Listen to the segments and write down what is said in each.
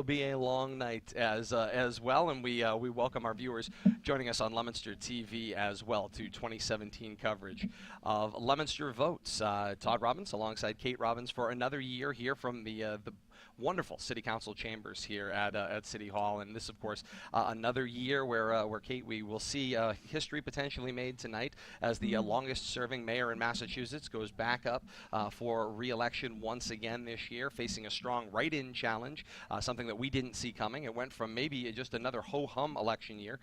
It'll be a long night as well, and we welcome our viewers joining us on Leominster TV as well to 2017 coverage of Leominster Votes. Todd Robbins alongside Kate Robbins for another year here from the wonderful City Council chambers here at City Hall, and this, of course, another year where Kate, we will see history potentially made tonight as the longest-serving mayor in Massachusetts goes back up for re-election once again this year, facing a strong write-in challenge, something that we didn't see coming. It went from maybe just another ho-hum election year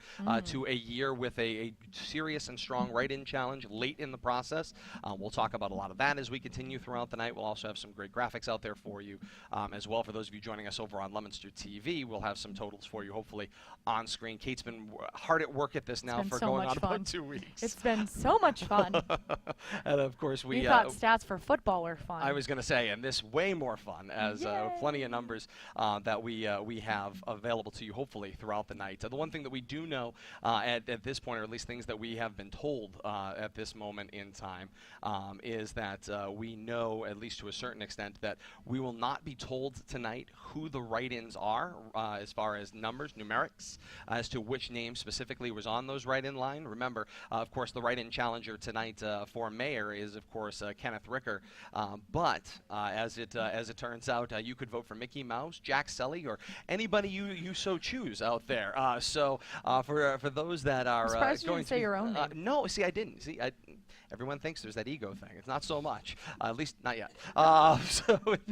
to a year with a serious and strong write-in challenge late in the process. We'll talk about a lot of that as we continue throughout the night. We'll also have some great graphics out there for you as well. For those of you joining us over on Leominster TV, we'll have some totals for you, hopefully on screen. Kate's been hard at work at this now for going on about 2 weeks. It's been so much fun. And of course, we thought stats for football were fun. I was going to say, and this way more fun, as plenty of numbers that we have available to you, hopefully, throughout the night. The one thing that we do know at this point, or at least things that we have been told at this moment in time, is that we know, at least to a certain extent, that we will not be told tonight who the write-ins are as far as numbers, numerics, as to which name specifically was on those write-in line. Remember, of course, the write-in challenger tonight for mayor is, of course, Kenneth Ricker. But as it turns out, you could vote for Mickey Mouse, Jack Sully, or anybody you so choose out there. So for those that are surprised you going didn't say your own name. No, see, I didn't. See, everyone thinks there's that ego thing. It's not so much, at least not yet. So with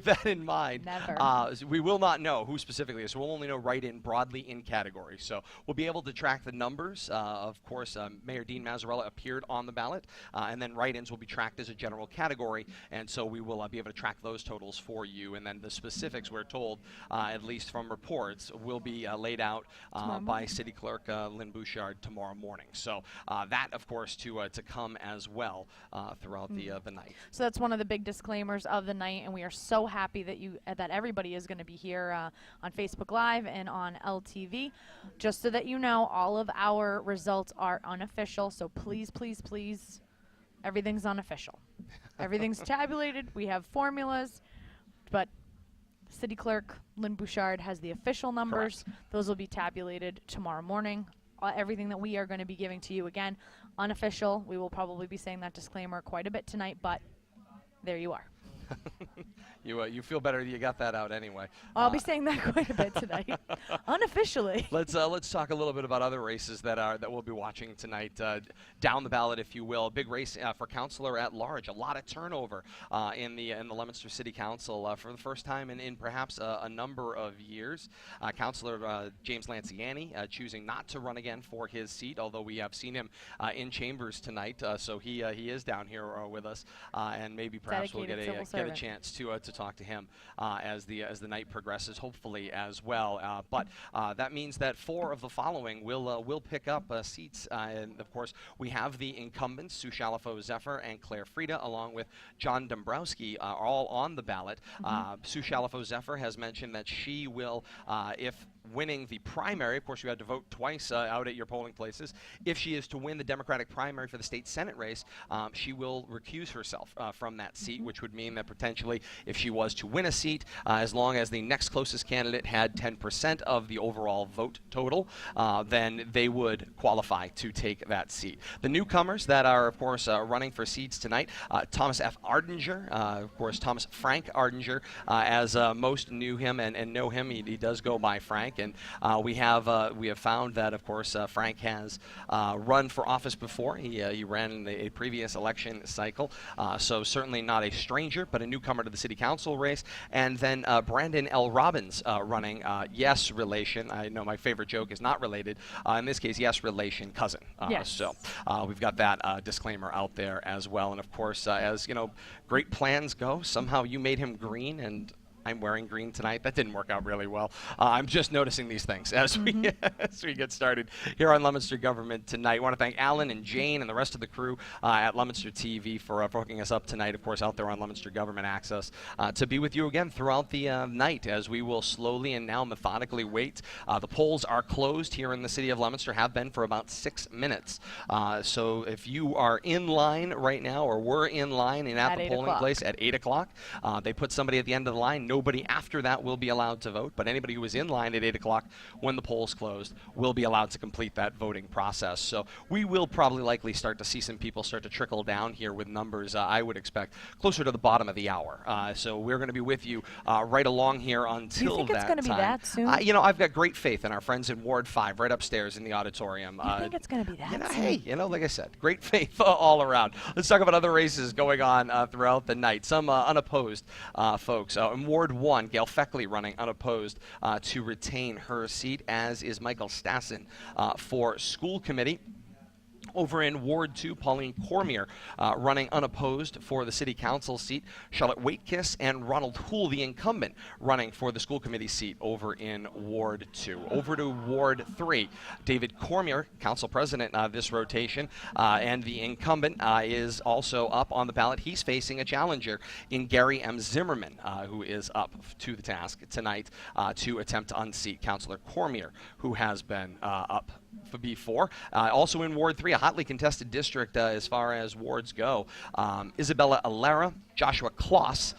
that in mind, we will not know who specifically is. So we'll only know write-in broadly in categories. So we'll be able to track the numbers. Of course, Mayor Dean Mazzarella appeared on the ballot, and then write-ins will be tracked as a general category, and so we will be able to track those totals for you. And then the specifics, we're told, at least from reports, will be laid out by City Clerk Lynn Bouchard tomorrow morning. So that, of course, to come as well throughout the night. So that's one of the big disclaimers of the night, and we are so happy that everybody is going to be here on Facebook Live and on LTV. Just so that you know, all of our results are unofficial, so please, please, please, everything's unofficial. Everything's tabulated. We have formulas, but City Clerk Lynn Bouchard has the official numbers. Correct. Those will be tabulated tomorrow morning. Everything that we are going to be giving to you, again, unofficial. We will probably be saying that disclaimer quite a bit tonight, but there you are. You feel better you got that out anyway. I'll be saying that quite a bit tonight, unofficially. Let's talk a little bit about other races that we'll be watching tonight, down the ballot, if you will. A big race for councillor at large. A lot of turnover in the Leominster City Council for the first time in perhaps a number of years. Councillor James Lanciani choosing not to run again for his seat, although we have seen him in chambers tonight. So he is down here with us, and maybe perhaps we'll get a chance to talk to him as the night progresses, hopefully as well. But that means that 4 of the following will pick up seats, and of course we have the incumbents Sue Shalafo Zephyr and Claire Frieda, along with John Dombrowski, all on the ballot. Sue Shalafo Zephyr has mentioned that she will, if winning the primary, of course you had to vote twice out at your polling places. If she is to win the Democratic primary for the state Senate race, she will recuse herself from that seat, which would mean that potentially if she was to win a seat, as long as the next closest candidate had 10% of the overall vote total, then they would qualify to take that seat. The newcomers that are, of course, running for seats tonight, Thomas F. Ardinger, of course, Thomas Frank Ardinger, as most knew him and know him, he does go by Frank. And we have found that, of course, Frank has run for office before. He ran in a previous election cycle, so certainly not a stranger, but a newcomer to the city council race. And then Brandon L. Robbins running, yes, relation. I know my favorite joke is not related. In this case, yes, relation, cousin. Yes. So we've got that disclaimer out there as well. And of course, as you know, great plans go, somehow you made him green, and I'm wearing green tonight. That didn't work out really well. I'm just noticing these things as we get started here on Leominster Government tonight. I want to thank Alan and Jane and the rest of the crew at Leominster TV for hooking us up tonight, of course, out there on Leominster Government Access, to be with you again throughout the night as we will slowly and now methodically wait. The polls are closed here in the city of Leominster, have been for about 6 minutes. So if you are in line right now or were in line and at the polling place at 8 o'clock, they put somebody at the end of the line. Nobody after that will be allowed to vote, but anybody who was in line at 8 o'clock when the polls closed will be allowed to complete that voting process. So we will probably likely start to see some people start to trickle down here with numbers, I would expect, closer to the bottom of the hour. So we're going to be with you right along here until that time. Do you think it's going to be that soon? You know, I've got great faith in our friends in Ward 5 right upstairs in the auditorium. You think it's going to be that soon? Hey, like I said, great faith all around. Let's talk about other races going on throughout the night. Some unopposed folks. In Ward 1, Gail Feckley running unopposed to retain her seat, as is Michael Stassen for school committee. Over in Ward 2, Pauline Cormier running unopposed for the city council seat. Charlotte Waitkiss and Ronald Houle, the incumbent, running for the school committee seat over in Ward 2. Over to Ward 3, David Cormier, council president this rotation, and the incumbent is also up on the ballot. He's facing a challenger in Gary M. Zimmerman, who is up to the task tonight to attempt to unseat Councillor Cormier, who has been up before. Also in Ward 3, a hotly contested district as far as wards go. Isabella Alara, Joshua Kloss,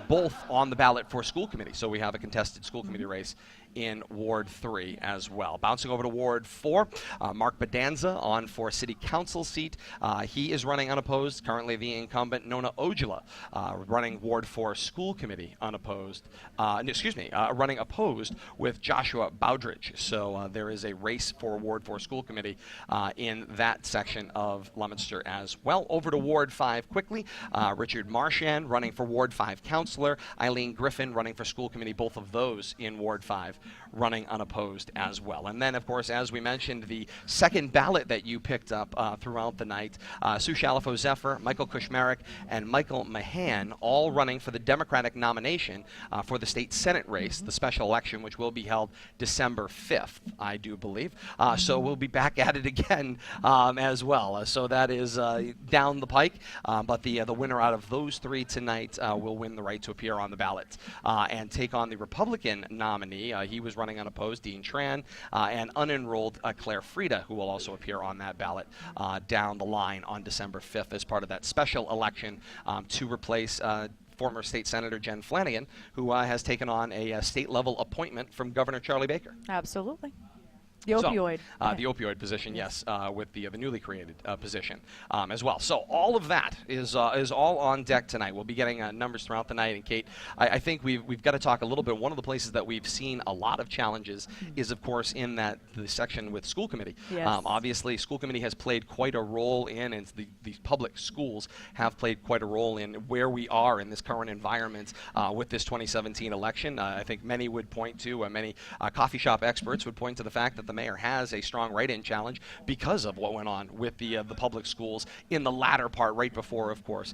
both on the ballot for school committee. So we have a contested school committee race in Ward 3 as well. Bouncing over to Ward 4, Mark Bedanza on for city council seat. He is running unopposed. Currently the incumbent, Nona Ojula, running Ward 4 school committee unopposed. Running opposed with Joshua Bowdridge. So there is a race for Ward 4 school committee in that section of Leominster as well. Over to Ward 5 quickly. Richard Marchand running for Ward 5 councillor. Eileen Griffin running for school committee. Both of those in Ward 5 running unopposed as well. And then, of course, as we mentioned, the second ballot that you picked up throughout the night, Sue Shalafo Zephyr, Michael Kushmarek, and Michael Mahan, all running for the Democratic nomination for the state Senate race, the special election, which will be held December 5th, I do believe. So we'll be back at it again as well. So that is down the pike, but the winner out of those three tonight will win the right to appear on the ballot and take on the Republican nominee. He was running unopposed, Dean Tran, and unenrolled Claire Frieda, who will also appear on that ballot down the line on December 5th as part of that special election to replace former state senator Jen Flanagan, who has taken on a state-level appointment from Governor Charlie Baker. Absolutely. The opioid. The opioid position, yes, with the newly created position as well. So all of that is all on deck tonight. We'll be getting numbers throughout the night. And Kate, I think we've got to talk a little bit. One of the places that we've seen a lot of challenges is, of course, in the section with school committee. Yes. Obviously, school committee has played quite a role in, and the public schools have played quite a role in where we are in this current environment with this 2017 election. I think many would point to, many coffee shop experts would point to the fact that the mayor has a strong write-in challenge because of what went on with the public schools in the latter part, right before, of course,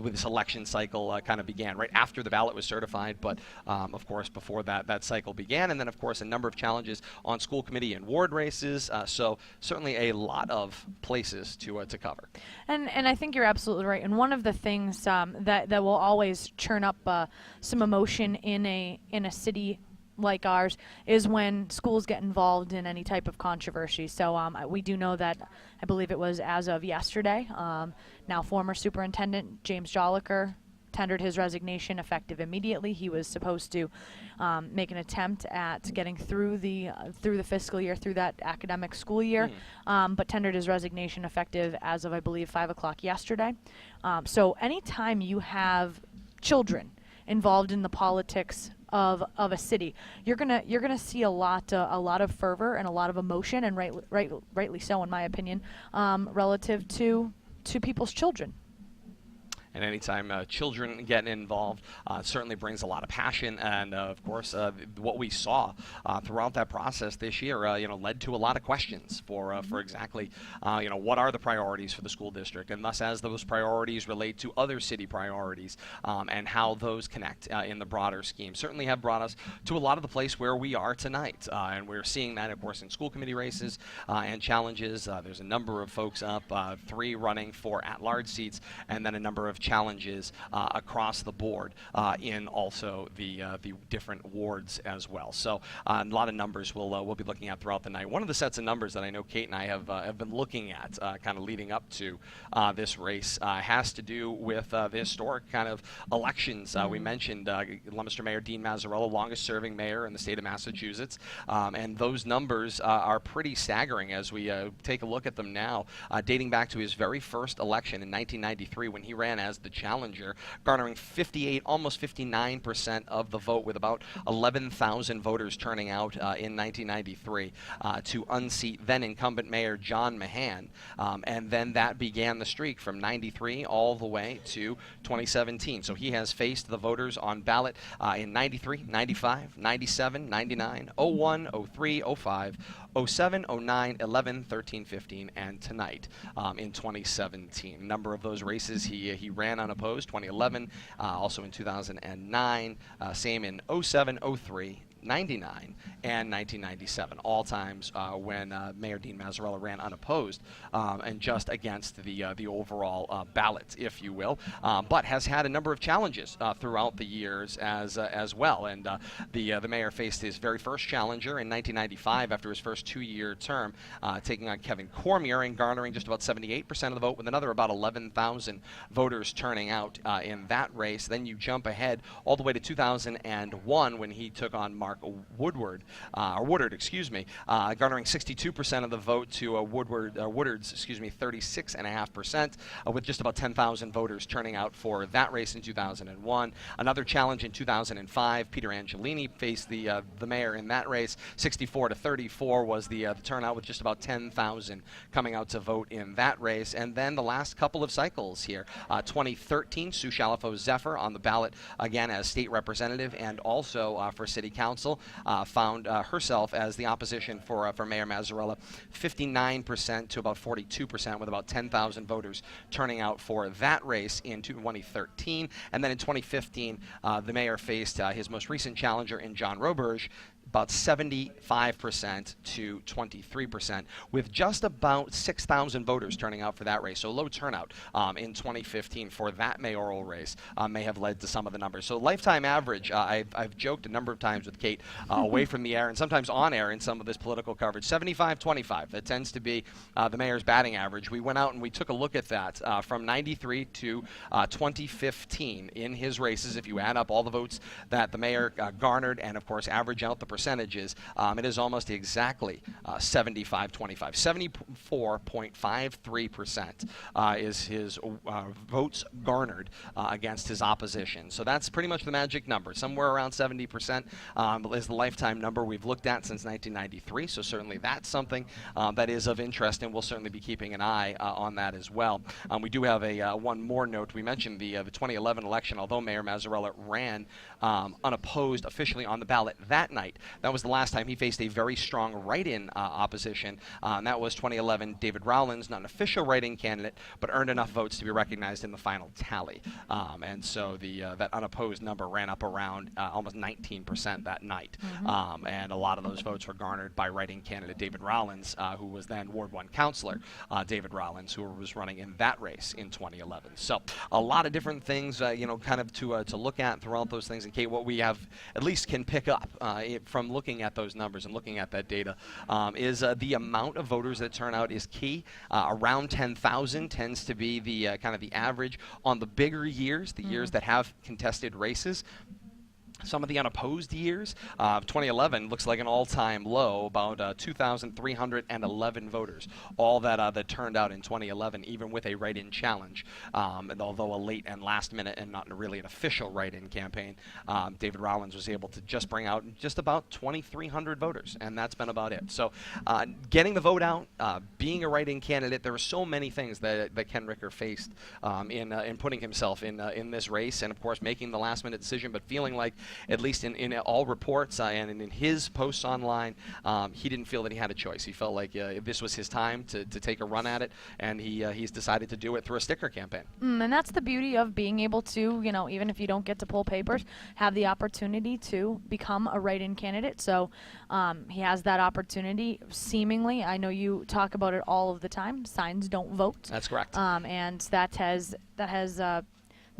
with this election cycle kind of began, right after the ballot was certified, but of course before that cycle began, and then of course a number of challenges on school committee and ward races. So certainly a lot of places to cover. And I think you're absolutely right. And one of the things that will always churn up some emotion in a city like ours is when schools get involved in any type of controversy. So we do know that, I believe it was as of yesterday, now former superintendent James Jolliker tendered his resignation effective immediately. He was supposed to make an attempt at getting through the fiscal year, through that academic school year, but tendered his resignation effective as of, I believe, 5 o'clock yesterday. So anytime you have children involved in the politics of a city, you're gonna see a lot of fervor and a lot of emotion, and rightly so, in my opinion, relative to people's children. And anytime children get involved, certainly brings a lot of passion. And of course, what we saw throughout that process this year, led to a lot of questions for exactly, what are the priorities for the school district, and thus as those priorities relate to other city priorities, and how those connect in the broader scheme. Certainly have brought us to a lot of the place where we are tonight, and we're seeing that, of course, in school committee races and challenges. There's a number of folks up, 3 running for at-large seats, and then a number of of challenges across the board in also the different wards as well. So a lot of numbers we'll be looking at throughout the night. One of the sets of numbers that I know Kate and I have been looking at kind of leading up to this race has to do with the historic kind of elections. We mentioned Leominster Mayor Dean Mazzarella, longest serving mayor in the state of Massachusetts, and those numbers are pretty staggering as we take a look at them now, dating back to his very first election in 1993 when he ran as the challenger, garnering 58, almost 59% of the vote, with about 11,000 voters turning out in 1993 to unseat then incumbent Mayor John Mahan, and then that began the streak from 93 all the way to 2017. So he has faced the voters on ballot in 93, 95, 97, 99, 01, 03, 05, 07, 09, 11, 13, 15, and tonight in 2017. A number of those races he ran unopposed, 2011, also in 2009, same in 07, 03, 99 and 1997, all times when Mayor Dean Mazzarella ran unopposed and just against the overall ballot, if you will, but has had a number of challenges throughout the years as well. And the mayor faced his very first challenger in 1995 after his first 2-year term, taking on Kevin Cormier and garnering just about 78% of the vote, with another about 11,000 voters turning out in that race. Then you jump ahead all the way to 2001 when he took on Mark Woodward, garnering 62% of the vote to Woodard's 36.5%, with just about 10,000 voters turning out for that race in 2001. Another challenge in 2005, Peter Angelini faced the mayor in that race. 64 to 34 was the turnout, with just about 10,000 coming out to vote in that race. And then the last couple of cycles here, 2013, Sue Shalafo Zephyr on the ballot again as state representative and also for city council, found herself as the opposition for Mayor Mazzarella, 59% to about 42%, with about 10,000 voters turning out for that race in 2013. And then in 2015, the mayor faced his most recent challenger in John Roberge, about 75% to 23%, with just about 6,000 voters turning out for that race. So low turnout in 2015 for that mayoral race may have led to some of the numbers. So lifetime average, I've joked a number of times with Kate away from the air and sometimes on air in some of this political coverage, 75-25. That tends to be the mayor's batting average. We went out and we took a look at that from 93 to 2015 in his races. If you add up all the votes that the mayor garnered and, of course, average out the percentages, it is almost exactly 75-25. 74.53% is his votes garnered against his opposition. So that's pretty much the magic number. Somewhere around 70% is the lifetime number we've looked at since 1993. So certainly that's something that is of interest, and we'll certainly be keeping an eye on that as well. We do have a one more note. We mentioned the 2011 election. Although Mayor Mazzarella ran unopposed officially on the ballot that night, that was the last time he faced a very strong write-in opposition. And that was 2011. David Rowlands, not an official write-in candidate, but earned enough votes to be recognized in the final tally. And so that unopposed number ran up around almost 19% that night. And a lot of those votes were garnered by write-in candidate David Rowlands, who was then Ward 1 councilor David Rowlands, who was running in that race in 2011. So a lot of different things, kind of to look at throughout those things. And Kate, what we have at least can pick up from looking at those numbers and looking at that data is the amount of voters that turn out is key. Around 10,000 tends to be the kind of the average on the bigger years, the years that have contested races. Some of the unopposed years, 2011 looks like an all-time low, about 2,311 voters, all that turned out in 2011, even with a write-in challenge. And although a late and last-minute and not really an official write-in campaign, David Rowlands was able to just bring out just about 2,300 voters, and that's been about it. So getting the vote out, being a write-in candidate, there were so many things that Ken Ricker faced in putting himself in this race, and, of course, making the last-minute decision, but feeling like, at least in all reports and in his posts online, he didn't feel that he had a choice. He felt like this was his time to take a run at it, and he's decided to do it through a sticker campaign. And that's the beauty of being able to, even if you don't get to pull papers, have the opportunity to become a write-in candidate. So he has that opportunity, seemingly. I know you talk about it all of the time. Signs don't vote. That's correct. And that has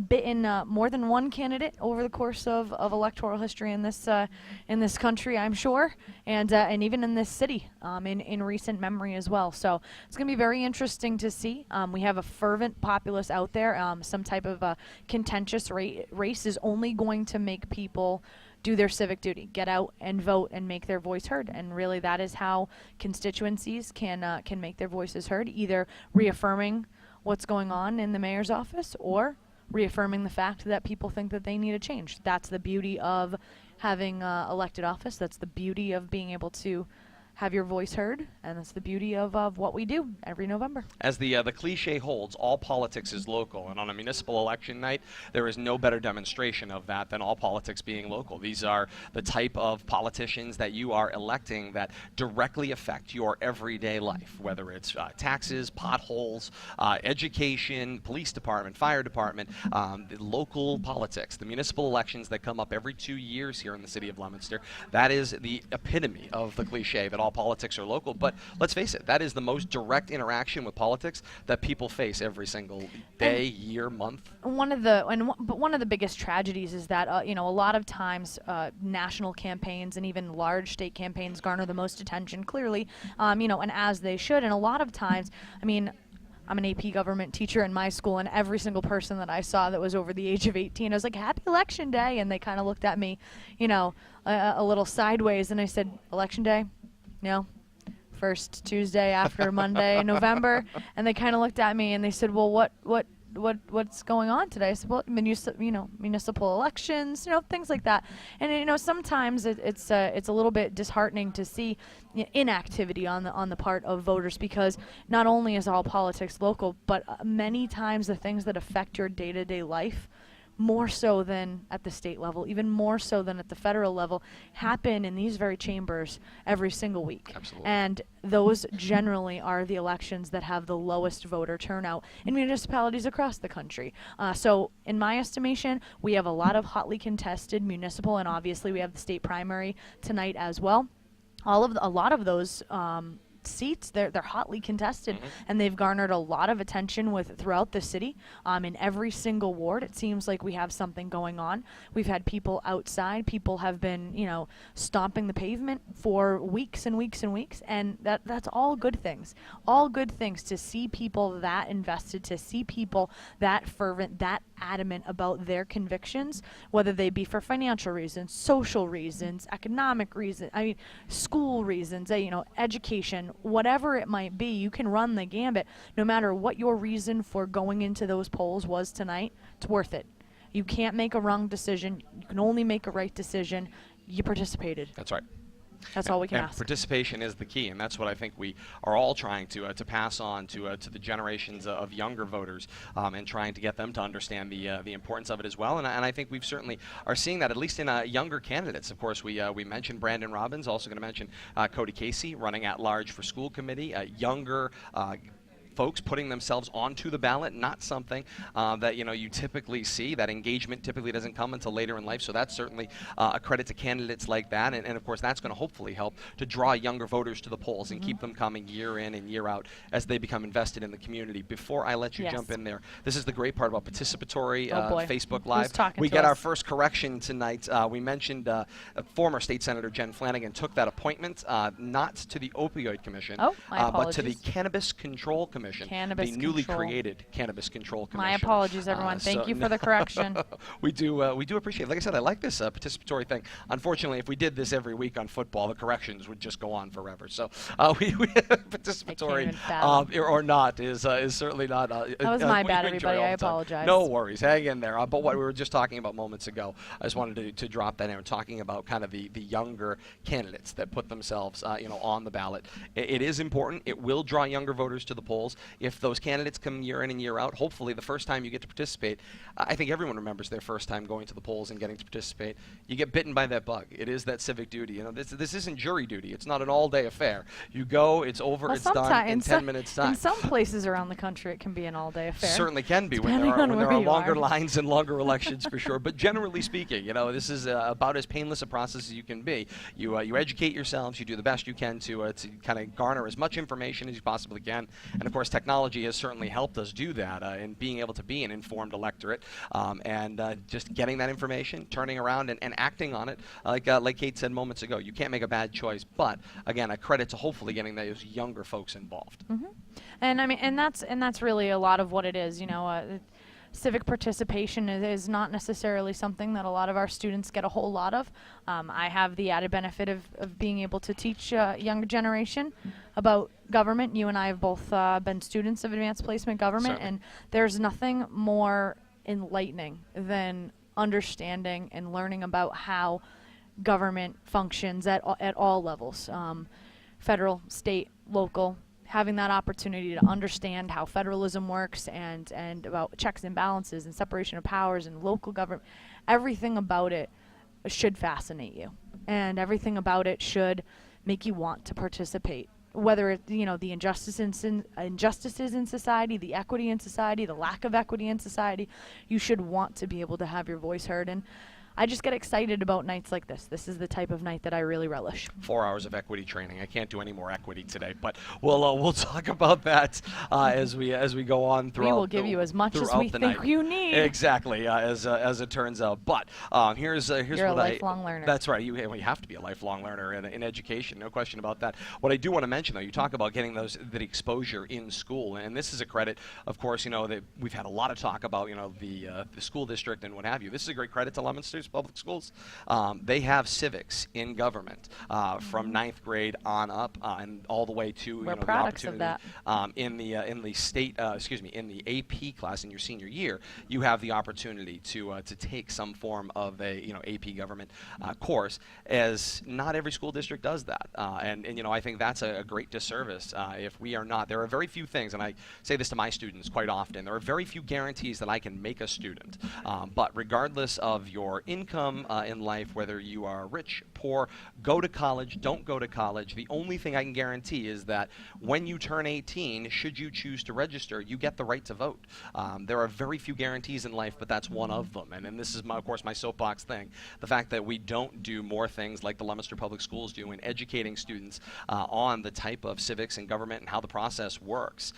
bitten more than one candidate over the course of electoral history in this country, I'm sure, and even in this city in recent memory as well. So it's going to be very interesting to see. We have a fervent populace out there. Some type of contentious race is only going to make people do their civic duty, get out and vote and make their voice heard. And really that is how constituencies can make their voices heard, either reaffirming what's going on in the mayor's office or reaffirming the fact that people think that they need a change. That's the beauty of having elected office. That's the beauty of being able to have your voice heard, and that's the beauty of what we do every November. As the cliche holds, all politics is local, and on a municipal election night, there is no better demonstration of that than all politics being local. These are the type of politicians that you are electing that directly affect your everyday life, whether it's taxes, potholes, education, police department, fire department, the local politics, the municipal elections that come up every 2 years here in the city of Leominster. That is the epitome of the cliche that all politics are local, but let's face it, that is the most direct interaction with politics that people face every single day, year, month. One of the biggest tragedies is that a lot of times national campaigns and even large state campaigns garner the most attention, clearly, and as they should. And a lot of times, I'm an AP government teacher in my school, and every single person that I saw that was over the age of 18, I was like, "Happy Election Day," and they kind of looked at me, a little sideways, and I said, "Election Day? No, first Tuesday after Monday in November." And they kind of looked at me and they said, "Well, what's going on today?" I said, "Well, municipal elections, things like that." And sometimes it's a little bit disheartening to see inactivity on the part of voters, because not only is all politics local, but many times the things that affect your day-to-day life, more so than at the state level, even more so than at the federal level, happen in these very chambers every single week. Absolutely. And those generally are the elections that have the lowest voter turnout in municipalities across the country. So in my estimation, we have a lot of hotly contested municipal, and obviously we have the state primary tonight as well. A lot of those seats, they're hotly contested, and they've garnered a lot of attention throughout the city. In every single ward, it seems like we have something going on. We've had people outside. People have been, stomping the pavement for weeks and weeks and weeks, and that's all good things. All good things to see people that invested, to see people that fervent, that adamant about their convictions, whether they be for financial reasons, social reasons, economic reasons, school reasons, education, whatever it might be. You can run the gambit. No matter what your reason for going into those polls was tonight, it's worth it. You can't make a wrong decision. You can only make a right decision. You participated. That's right. That's all we can ask. Participation is the key, and that's what I think we are all trying to pass on to the generations of younger voters, and trying to get them to understand the importance of it as well. And I think we've certainly are seeing that, at least in younger candidates. Of course, we mentioned Brandon Robbins. Also going to mention Cody Casey, running at large for school committee. Younger folks putting themselves onto the ballot, not something that you typically see. That engagement typically doesn't come until later in life, so that's certainly a credit to candidates like that, and of course that's going to hopefully help to draw younger voters to the polls and keep them coming year in and year out as they become invested in the community. Before I let you jump in there, this is the great part about participatory Facebook Live. We get our first correction tonight. We mentioned former State Senator Jen Flanagan took that appointment not to the Opioid Commission, but to the Cannabis Control Commission. The newly created Cannabis Control Commission. My apologies, everyone. Thank you for the correction. We do appreciate it. Like I said, I like this participatory thing. Unfortunately, if we did this every week on football, the corrections would just go on forever. So we participatory or not is certainly not. That was my bad, everybody. I apologize. No worries. Hang in there. But what we were just talking about moments ago, I just wanted to drop that in. We're talking about kind of the younger candidates that put themselves on the ballot. It is important. It will draw younger voters to the polls. If those candidates come year in and year out, hopefully the first time you get to participate, I think everyone remembers their first time going to the polls and getting to participate. You get bitten by that bug. It is that civic duty. This isn't jury duty. It's not an all-day affair. You go, it's over, it's done in 10 minutes time. In some places around the country, it can be an all-day affair. Certainly can be when there are longer lines and longer elections for sure. But generally speaking, this is about as painless a process as you can be. You educate yourselves. You do the best you can to kind of garner as much information as you possibly can. And of course, course, technology has certainly helped us do that in being able to be an informed electorate, and just getting that information, turning around and acting on it. Like Kate said moments ago, you can't make a bad choice, but again, a credit to hopefully getting those younger folks involved. And I mean, and that's really a lot of what it is. Civic participation is not necessarily something that a lot of our students get a whole lot of. I have the added benefit of being able to teach younger generation about government. You and I have both been students of advanced placement government, Certainly. and there's nothing more enlightening than understanding and learning about how government functions at all levels, federal, state, local. Having that opportunity to understand how federalism works and about checks and balances and separation of powers and local government, everything about it should fascinate you, and everything about it should make you want to participate. Whether it, the injustices in society, the equity in society, the lack of equity in society, you should want to be able to have your voice heard. And I just get excited about nights like this. This is the type of night that I really relish. 4 hours of equity training. I can't do any more equity today, but we'll talk about that as we go on throughout. We will give you as much as we think you need. Exactly, as it turns out. But here's You're what a lifelong learner. That's right. You have to be a lifelong learner in education. No question about that. What I do want to mention, though, you talk about getting that exposure in school, and this is a credit. Of course, that we've had a lot of talk about the school district and what have you. This is a great credit to Leominster's public schools. They have civics in government from 9th grade on up and all the way to We're the products of opportunity that. in the state in the AP class in your senior year. You have the opportunity to take some form of a AP government course, as not every school district does that, and I think that's a great disservice if we are not. There are very few things, and I say this to my students quite often. There are very few guarantees that I can make a student, but regardless of your income in life, whether you are rich, poor, go to college, don't go to college, the only thing I can guarantee is that when you turn 18, should you choose to register, you get the right to vote. There are very few guarantees in life, but that's one of them. And this is, of course, my soapbox thing. The fact that we don't do more things like the Leominster Public Schools do in educating students on the type of civics and government and how the process works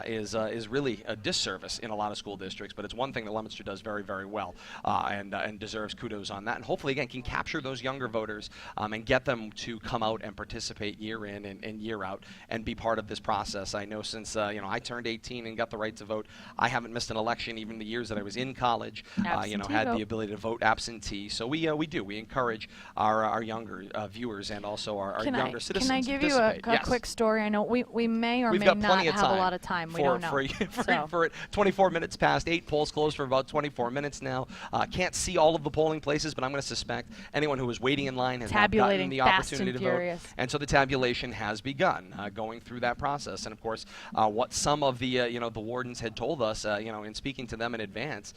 is really a disservice in a lot of school districts. But it's one thing that Leominster does very, very well, and deserves kudos on that. And hopefully, again, can capture those younger voters and get them to come out and participate year in and year out and be part of this process. I know since I turned 18 and got the right to vote, I haven't missed an election even the years that I was in college. Had the ability to vote absentee. So we encourage our younger viewers and also our younger citizens. Can I give you a quick story? I know we may or We've may got not plenty of have time a lot of time. We don't know. For it. 24 minutes past 8. Polls closed for about 24 minutes now. Can't see all of the polling places, but I'm going to suspect anyone who was waiting in line has not gotten the opportunity to vote. And so the tabulation has begun, going through that process. And of course, what some of the the wardens had told us, in speaking to them in advance,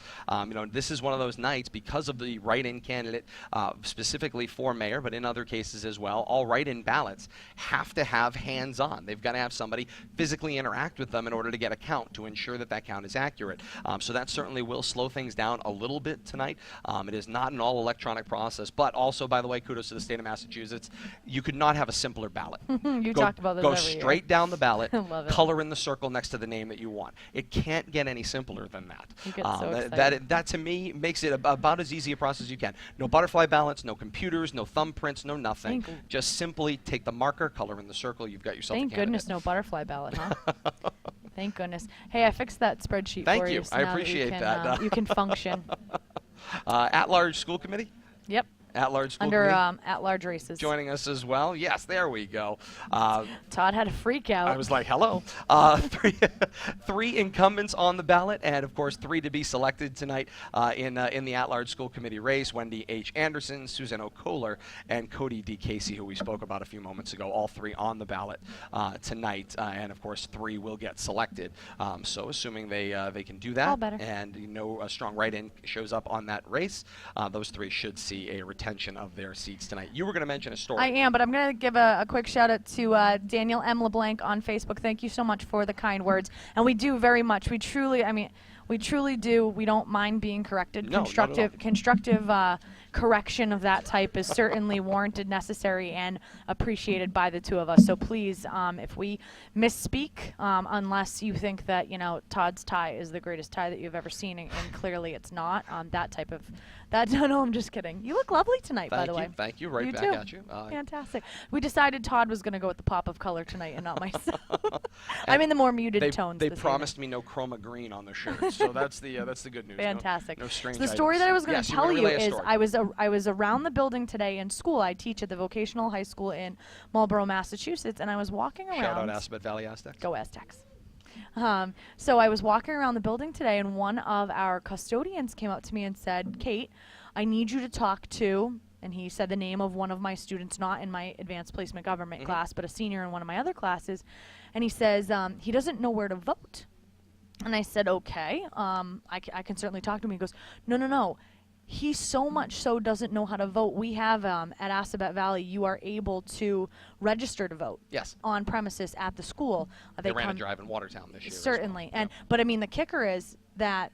this is one of those nights because of the write-in candidate, specifically for mayor, but in other cases as well. All write-in ballots have to have hands-on. They've got to have somebody physically interact with them in order to get a count to ensure that that count is accurate. So that certainly will slow things down a little bit tonight. It is not an all-electronic process, but also, by the way, kudos to the state of Massachusetts. You could not have a simpler ballot. Talked about this Go every straight year. down the ballot, Love it. color in the circle next to the name that you want. It can't get any simpler than that. You get so excited. That to me makes it about as easy a process as you can. No butterfly ballots, no computers, no thumbprints, no nothing. Just simply take the marker, color in the circle. You've got yourself. Thank a candidate. goodness no butterfly ballot, huh? Thank goodness. Hey, I fixed that spreadsheet Thank for you. you. So I now appreciate that. You can function. At-large school committee? Yep. At-large school Under committee? at-large races. Joining us as well. Yes, there we go. Todd had a freak out. I was like, hello. Three incumbents on the ballot, and of course 3 to be selected tonight in the at-large school committee race. Wendy H. Anderson, Susan O'Kohler, and Cody D. Casey, who we spoke about a few moments ago. All 3 on the ballot tonight, and of course 3 will get selected. So assuming they can do that, All better. and a strong write-in shows up on that race, those 3 should see a retention of their seats tonight. You were going to mention a story. I am, but I'm going to give a quick shout out to Daniel M. LeBlanc on Facebook. Thank you so much for the kind words. And we do very much. We truly, We truly do. We don't mind being corrected. No, not at all. Constructive correction of that type is certainly warranted, necessary, and appreciated by the two of us. So please, if we misspeak, unless you think that, you know, Todd's tie is the greatest tie that you've ever seen, and clearly it's not, that type of, no, I'm just kidding. You look lovely tonight, by the way. Thank you. Right You back too. at you. Fantastic. We decided Todd was going to go with the pop of color tonight and not myself. I'm in the more muted tones. They this promised me no chroma green on the shirt, so that's the good news. Fantastic. No strange So the story items. that I was going Yes, to you tell wanna you relay a is story. I was around the building today in school. I teach at the vocational high school in Marlborough, Massachusetts, and I was walking around. Shout out Aspet Valley Aztecs. Go Aztecs. So I was walking around the building today, and one of our custodians came up to me and said, "Kate, I need you to talk to," and he said the name of one of my students, not in my advanced placement government class, but a senior in one of my other classes, and he says he doesn't know where to vote. And I said, okay, I can certainly talk to him. He goes, no. He so much so doesn't know how to vote. We have at Assabet Valley, you are able to register to vote. Yes. On premises at the school. They ran a drive in Watertown this year. Certainly, as well. but I mean the kicker is that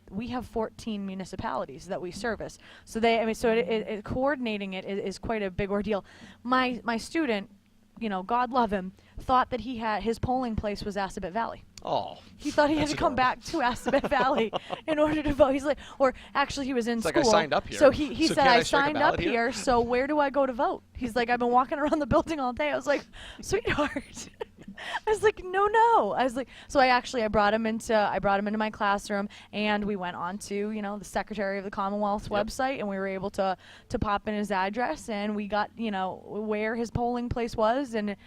we have 14 municipalities that we service. So coordinating it is quite a big ordeal. My student, you know, God love him, thought that his polling place was Assabet Valley. Oh. He thought he had to come back to Assabet Valley in order to vote. He's like, or actually he was in school. Like, I signed up here. So he So said, can I I strike a signed ballot up here? here, so where do I go to vote? He's like, I've been walking around the building all day. I was like, sweetheart. I was like, no. I was like, so I brought him into my classroom, and we went on to, you know, the Secretary of the Commonwealth's website, and we were able to pop in his address, and we got, you know, where his polling place was, and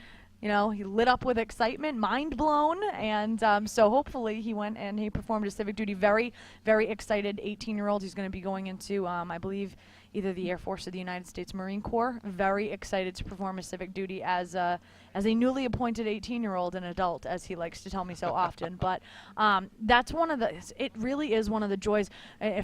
you know, he lit up with excitement, mind blown, and so hopefully he went and he performed his civic duty. Very, very excited 18-year-old. He's going to be going into, I believe, either the Air Force or the United States Marine Corps. Very excited to perform his civic duty as a newly appointed 18-year-old, an adult, as he likes to tell me so often. But that's it really is one of the joys,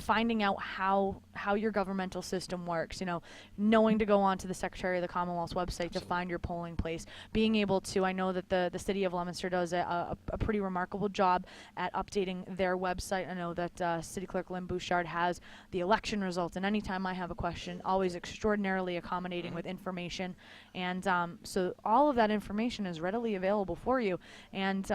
finding out how your governmental system works, you know, knowing to go onto the Secretary of the Commonwealth's website to find your polling place, being able to, I know that the city of Leominster does a pretty remarkable job at updating their website. I know that City Clerk Lynn Bouchard has the election results, and anytime I have a question, always extraordinarily accommodating with information, and so all of that information is readily available for you, and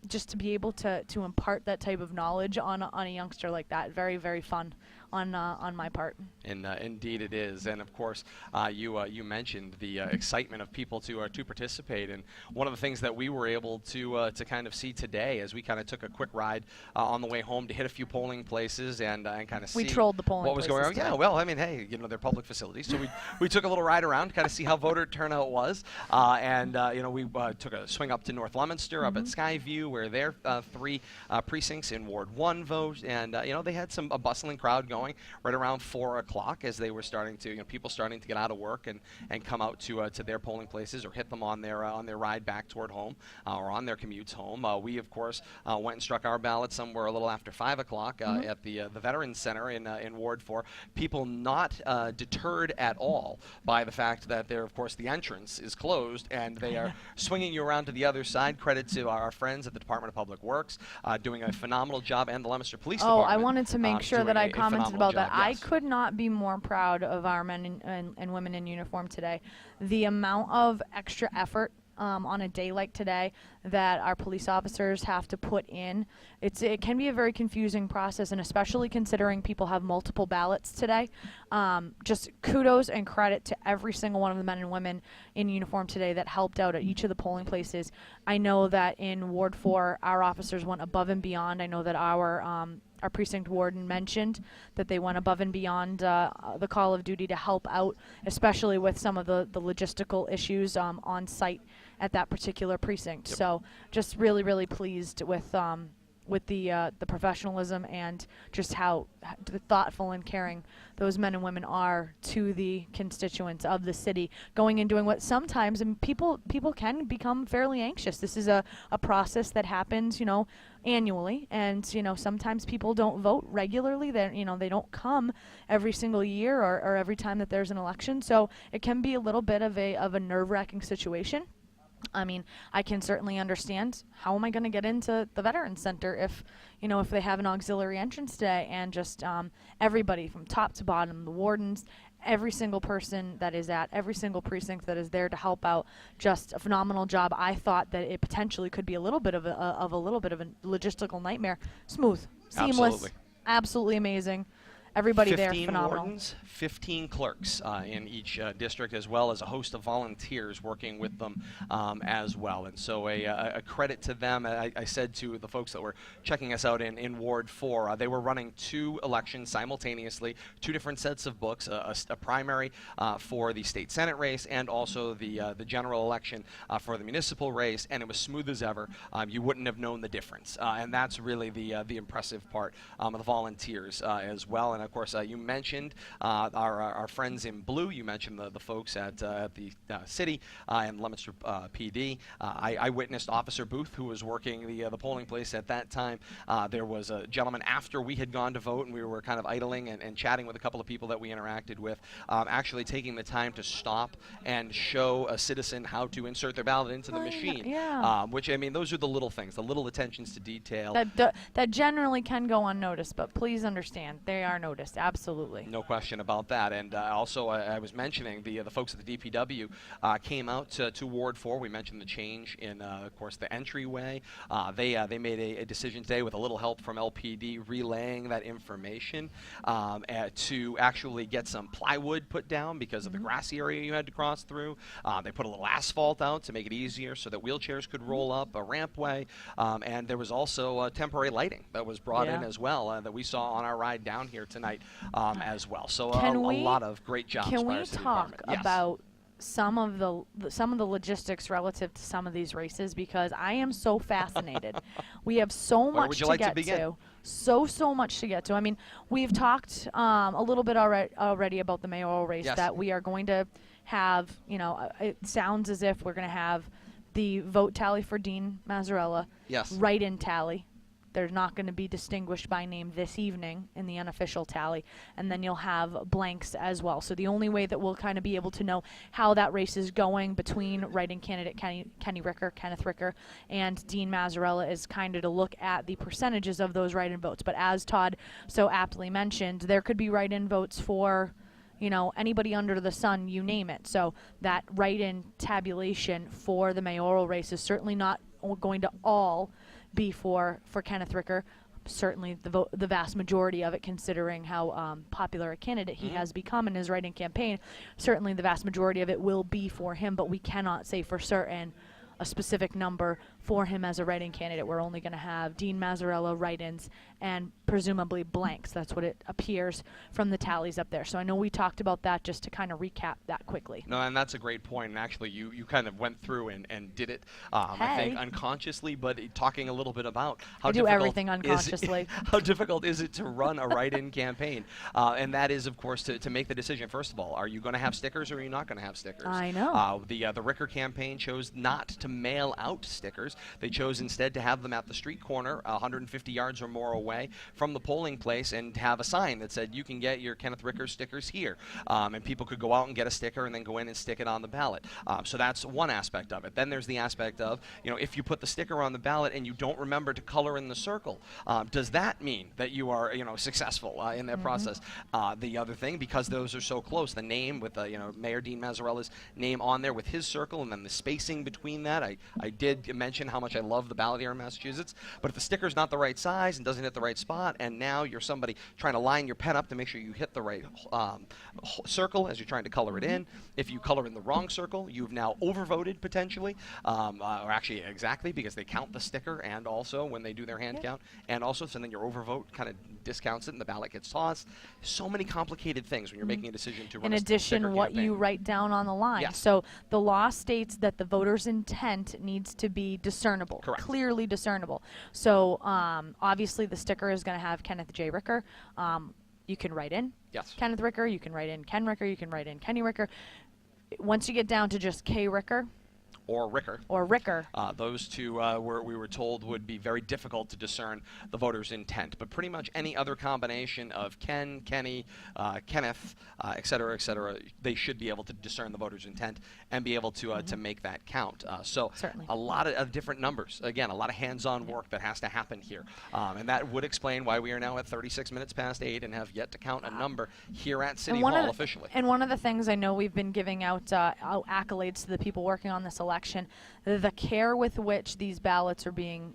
just to be able to impart that type of knowledge on a youngster like that, very, very fun on my part. Indeed it is, and of course you mentioned the excitement of people to participate, and one of the things that we were able to kind of see today as we kind of took a quick ride on the way home to hit a few polling places and kind of see trolled the polling what was going on. places Yeah, today. well, I mean, hey, you know, they're public facilities, so we took a little ride around to kind of see how voter turnout was, and you know, we took a swing up to North Leominster, up at Skyview, where their 3 precincts in Ward 1 vote, and you know, they had a bustling crowd going right around 4 o'clock as they were starting to, you know, people starting to get out of work and come out to their polling places or hit them on their ride back toward home or on their commutes home. We of course went and struck our ballot somewhere a little after 5 o'clock at the Veterans Center in Ward 4. People not deterred at all by the fact that of course the entrance is closed and they are swinging you around to the other side. Credit to our friends at the Department of Public Works doing a phenomenal job, and the Leominster Police Department. I wanted to make sure that I commented about that. Yes. I could not be more proud of our men and women in uniform today. The amount of extra effort on a day like today that our police officers have to put in, it can be a very confusing process, and especially considering people have multiple ballots today. Just kudos and credit to every single one of the men and women in uniform today that helped out at each of the polling places. I know that in Ward 4, our officers went above and beyond. I know that our precinct warden mentioned that they went above and beyond the call of duty to help out, especially with some of the logistical issues on site at that particular precinct. Yep. So just really, really pleased with the professionalism and just how thoughtful and caring those men and women are to the constituents of the city, going and doing what sometimes, and people can become fairly anxious. This is a process that happens, you know, annually, and you know, sometimes people don't vote regularly. They don't come every single year or every time that there's an election, so it can be a little bit of a nerve-wracking situation. I mean, I can certainly understand how am I going to get into the Veterans Center if, if they have an auxiliary entrance day, and just everybody from top to bottom, the wardens, every single person that is at every single precinct that is there to help out, just a phenomenal job. I thought that it potentially could be a little bit of a logistical nightmare. Smooth, seamless, absolutely amazing. Everybody there, 15 phenomenal. wardens, 15 clerks in each district, as well as a host of volunteers working with them as well. And so a credit to them. I said to the folks that were checking us out in Ward 4, they were running 2 elections simultaneously, 2 different sets of books, a primary for the state senate race and also the general election for the municipal race, and it was smooth as ever. You wouldn't have known the difference. And that's really the impressive part of the volunteers as well. And of course, you mentioned our friends in blue. You mentioned the folks at the city and Leominster PD. I witnessed Officer Booth, who was working the polling place at that time. There was a gentleman after we had gone to vote, and we were kind of idling and chatting with a couple of people that we interacted with, actually taking the time to stop and show a citizen how to insert their ballot into the machine. Yeah. Which, I mean, those are the little things, the little attentions to detail. That generally can go unnoticed, but please understand, they are noticed. Absolutely. No question about that. And also, I was mentioning the folks at the DPW came out to Ward 4. We mentioned the change in, of course, the entryway. They made a decision today with a little help from LPD relaying that information to actually get some plywood put down because of the grassy area you had to cross through. They put a little asphalt out to make it easier so that wheelchairs could roll up a rampway. And there was also temporary lighting that was brought in as well that we saw on our ride down here tonight as well. So a lot of great jobs. Can we talk about some of the logistics relative to some of these races, because I am so fascinated. We have so much to get to. So much to get to. I mean, we've talked a little bit already about the mayoral race, that we are going to have, it sounds as if we're going to have the vote tally for Dean Mazzarella, write-in tally. They're not going to be distinguished by name this evening in the unofficial tally, and then you'll have blanks as well. So the only way that we'll kind of be able to know how that race is going between write-in candidate Kenneth Ricker, and Dean Mazzarella is kind of to look at the percentages of those write-in votes. But as Todd so aptly mentioned, there could be write-in votes for anybody under the sun, you name it. So that write-in tabulation for the mayoral race is certainly not going to all be for Kenneth Ricker. Certainly the vast majority of it, considering how popular a candidate he has become in his write-in campaign, certainly the vast majority of it will be for him, but we cannot say for certain a specific number for him as a write-in candidate. We're only going to have Dean Mazzarella write-ins and presumably blanks. That's what it appears from the tallies up there. So I know we talked about that, just to kind of recap that quickly. No, and that's a great point. And actually, you kind of went through and did it, I think, unconsciously, but talking a little bit about how do everything unconsciously. How difficult is it to run a write-in campaign? And that is, of course, to make the decision. First of all, are you going to have stickers or are you not going to have stickers? I know. The Ricker campaign chose not to mail out stickers. They chose instead to have them at the street corner, 150 yards or more away from the polling place, and have a sign that said, you can get your Kenneth Ricker stickers here. And people could go out and get a sticker and then go in and stick it on the ballot. So that's one aspect of it. Then there's the aspect of, if you put the sticker on the ballot and you don't remember to color in the circle, does that mean that you are, successful in that process? The other thing, because those are so close, the name with, Mayor Dean Mazzarella's name on there with his circle, and then the spacing between that. I did mention how much I love the ballot here in Massachusetts, but if the sticker's not the right size and doesn't hit the right spot, and now you're somebody trying to line your pen up to make sure you hit the right circle as you're trying to color it in. If you color in the wrong circle, you've now overvoted potentially, or actually exactly, because they count the sticker and also when they do their hand count, and also so then your overvote kind of discounts it and the ballot gets tossed. So many complicated things when you're making a decision to run a sticker campaign. In addition, what you write down on the line. Yes. So the law states that the voter's intent needs to be discernible, Correct. Clearly discernible. So obviously the sticker is going to have Kenneth J. Ricker. You can write in Kenneth Ricker, you can write in Ken Ricker, you can write in Kenny Ricker. Once you get down to just K. Ricker, or Ricker. Those two we were told would be very difficult to discern the voter's intent. But pretty much any other combination of Ken, Kenny, Kenneth, et cetera, they should be able to discern the voter's intent and be able to make that count. So Certainly. a lot of different numbers. Again, a lot of hands-on work that has to happen here. And that would explain why we are now at 36 minutes past 8 and have yet to count a number here at City Hall officially. And one of the things I know we've been giving out accolades to the people working on this election, the care with which these ballots are being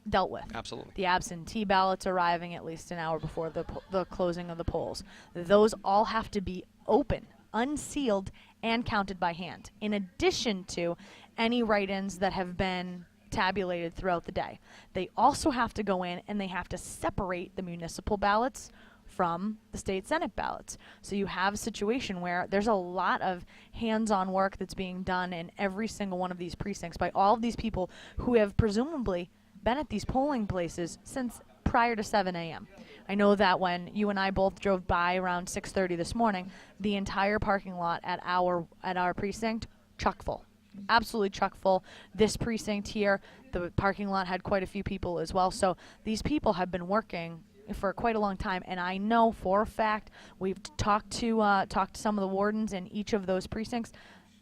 dealt with. Absolutely. The absentee ballots arriving at least an hour before the closing of the polls. Those all have to be open, unsealed, and counted by hand, in addition to any write-ins that have been tabulated throughout the day. They also have to go in and they have to separate the municipal ballots from the state Senate ballots. So you have a situation where there's a lot of hands-on work that's being done in every single one of these precincts by all of these people who have presumably been at these polling places since prior to 7 a.m. I know that when you and I both drove by around 6:30 this morning, the entire parking lot at our precinct chock full. Absolutely chock full. This precinct here, the parking lot had quite a few people as well. So these people have been working for quite a long time, and I know for a fact we've talked to some of the wardens in each of those precincts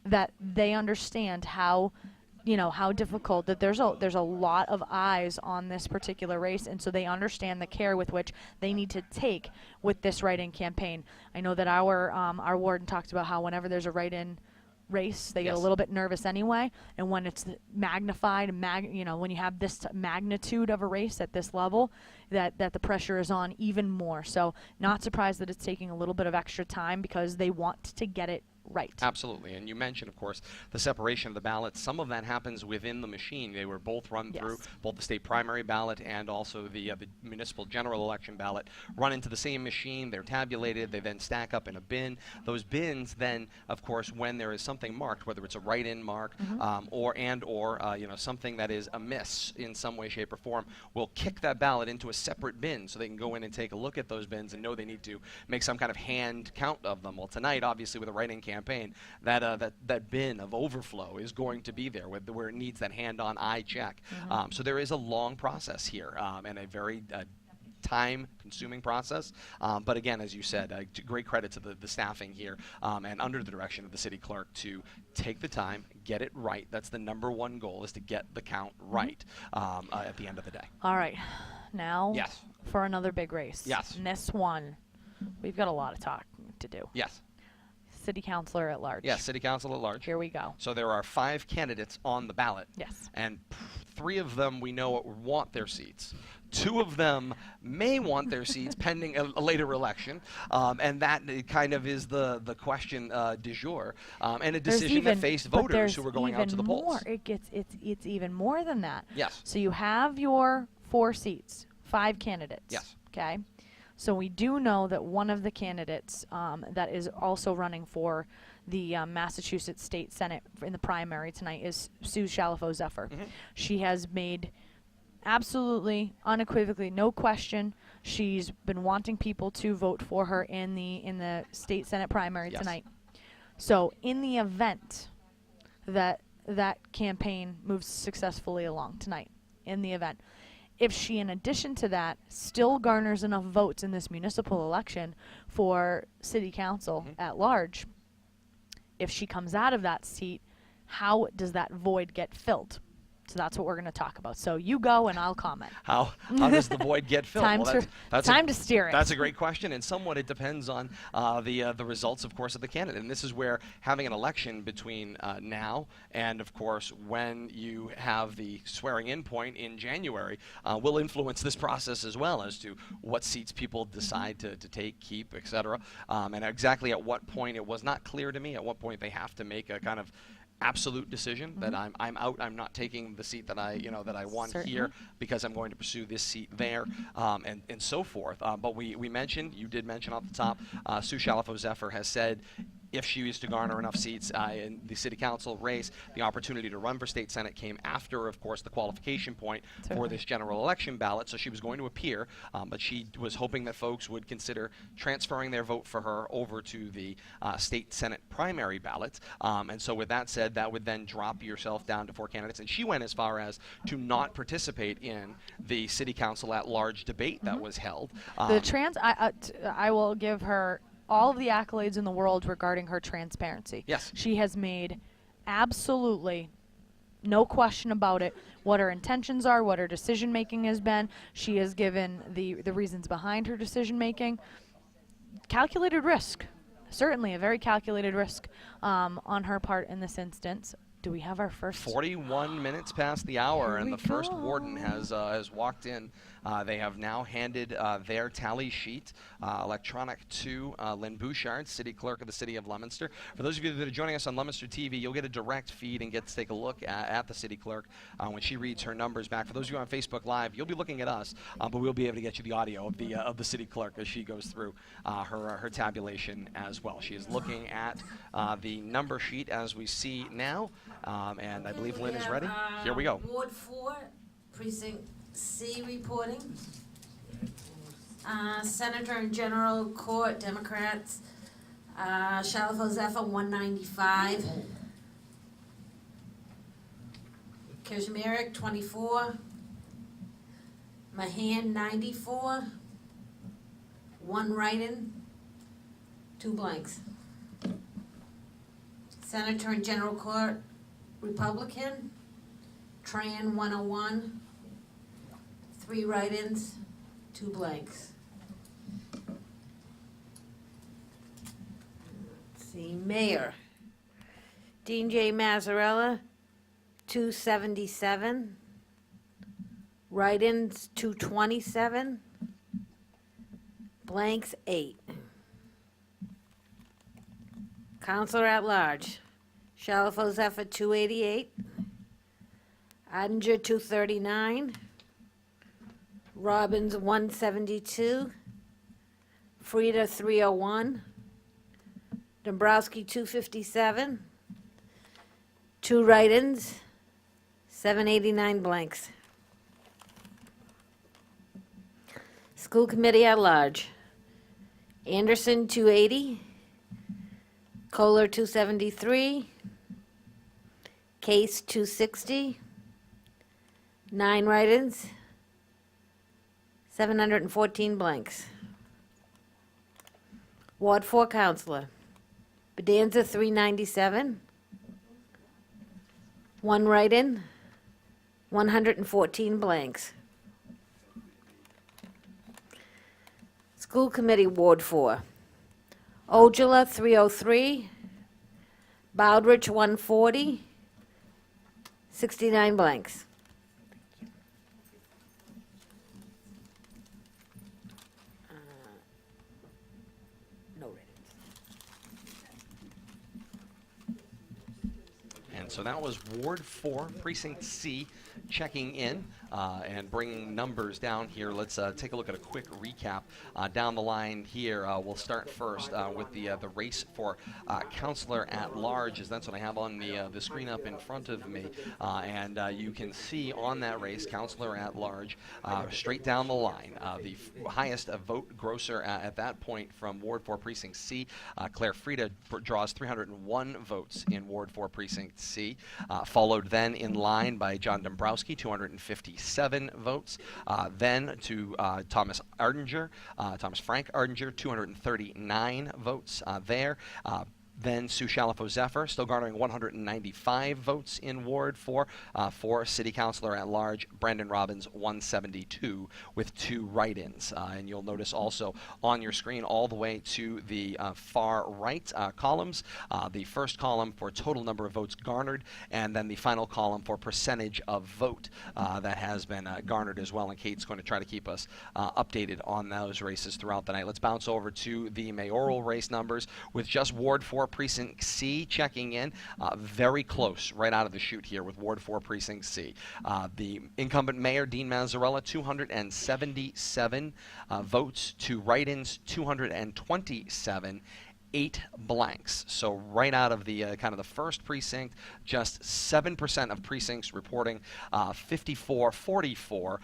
that they understand how difficult that there's a lot of eyes on this particular race, and so they understand the care with which they need to take with this write-in campaign. I know that our warden talked about how whenever there's a write-in race, they get a little bit nervous anyway, and when it's magnified, when you have this magnitude of a race at this level, that the pressure is on even more. So not surprised that it's taking a little bit of extra time because they want to get it right. Absolutely. And you mentioned, of course, the separation of the ballots. Some of that happens within the machine. They were both run through, both the state primary ballot and also the municipal general election ballot, run into the same machine. They're tabulated. They then stack up in a bin. Those bins then, of course, when there is something marked, whether it's a write-in mark or something that is amiss in some way, shape, or form, will kick that ballot into a separate bin so they can go in and take a look at those bins and know they need to make some kind of hand count of them. Well, tonight, obviously, with a write-in campaign, that bin of overflow is going to be there where it needs that hand-on eye check. So there is a long process here and a very time-consuming process. But again, as you said, great credit to the staffing here and under the direction of the city clerk to take the time, get it right. That's the number one goal, is to get the count right at the end of the day. All right. Now for another big race. Yes. And this one, we've got a lot of talking to do. Yes. City councilor at large. Yes, city council at large. Here we go. So there are 5 candidates on the ballot. Yes. And 3 of them we know want their seats. 2 of them may want their seats pending a later election, and that kind of is the question du jour, and a decision that faced voters who are going out to the polls. It's even more than that. Yes. So you have your 4 seats, 5 candidates. Yes. Okay. So we do know that one of the candidates that is also running for the Massachusetts State Senate in the primary tonight is Sue Shalafo-Zephyr. She has made absolutely, unequivocally, no question, she's been wanting people to vote for her in the State Senate primary tonight. So in the event that that campaign moves successfully along tonight, if she, in addition to that, still garners enough votes in this municipal election for city council at large, if she comes out of that seat, how does that void get filled? So that's what we're going to talk about. So you go and I'll comment. How does the void get filled? Time to steer it. That's a great question, and somewhat it depends on the results, of course, of the candidate. And this is where having an election between now and, of course, when you have the swearing-in point in January will influence this process as well as to what seats people decide to take, keep, etc. And exactly at what point, it was not clear to me at what point they have to make a kind of absolute decision that I'm out. I'm not taking the seat that I want here because I'm going to pursue this seat there, and so forth. But we mentioned, you did mention off the top, Sue Shalafo-Zephyr has said if she was to garner enough seats in the city council race. The opportunity to run for state senate came after, of course, the qualification point for this general election ballot. So she was going to appear, but she was hoping that folks would consider transferring their vote for her over to the state senate primary ballot. And so with that said, that would then drop yourself down to 4 candidates. And she went as far as to not participate in the city council at large debate that was held. I will give her all of the accolades in the world regarding her transparency. Yes. She has made absolutely no question about it what her intentions are, what her decision making has been. She has given the reasons behind her decision making. Calculated risk, certainly a very calculated risk on her part in this instance. Do we have our first? 41 minutes past the hour, and the first warden has walked in. They have now handed their tally sheet, electronic, to Lynn Bouchard, City Clerk of the City of Leominster. For those of you that are joining us on Leominster TV, you'll get a direct feed and get to take a look at the City Clerk when she reads her numbers back. For those of you on Facebook Live, you'll be looking at us, but we'll be able to get you the audio of the City Clerk as she goes through her tabulation as well. She is looking at the number sheet as we see now. And I believe Lynn is ready. Here we go. Ward 4, Precinct C reporting. Senator and General Court, Democrats. Shalfo Zephyr, 195. Kashmiric, 24. Mahan, 94. 1 write-in, 2 blanks. Senator and General Court, Republican, Tran 101, 3 write-ins, 2 blanks. Let's see, Mayor, Dean J. Mazzarella, 277, write-ins 227, blanks 8. Counselor at Large, Shalfo Zephyr 288, Adinger 239, Robbins 172, Frida 301, Dombrowski 257, 2 write-ins, 789 blanks. School Committee at Large, Anderson 280, Kohler 273, Case 260, 9 write-ins, 714 blanks. Ward 4 Counselor, Bedanza 397, 1 write-in, 114 blanks. School Committee Ward 4, Ojala 303, Bowdrich 140, 69 blanks. No write-ins. And so that was Ward 4, Precinct C, checking in and bringing numbers down here. Let's take a look at a quick recap down the line here. We'll start first with the race for Counselor at Large, as that's what I have on the screen up in front of me. And you can see on that race, Counselor at Large, straight down the line. The highest vote grosser at that point from Ward 4 Precinct C, Claire Frida draws 301 votes in Ward 4 Precinct C, followed then in line by John Dombrowski, 257 votes. Then to Thomas Frank Ardinger, 239 votes there. Then Sue Shalfo Zephyr, still garnering 195 votes in Ward 4 for City Councilor at Large. Brandon Robbins, 172 with 2 write-ins. And you'll notice also on your screen all the way to the far right columns, the first column for total number of votes garnered, and then the final column for percentage of vote that has been garnered as well. And Kate's going to try to keep us updated on those races throughout the night. Let's bounce over to the mayoral race numbers with just Ward 4 Precinct C checking in. Very close right out of the chute here with Ward 4 Precinct C. The incumbent mayor, Dean Mazzarella, 277 votes, 2 write-ins, 227. 8 blanks. So right out of the kind of the first precinct, just 7% of precincts reporting 54-44,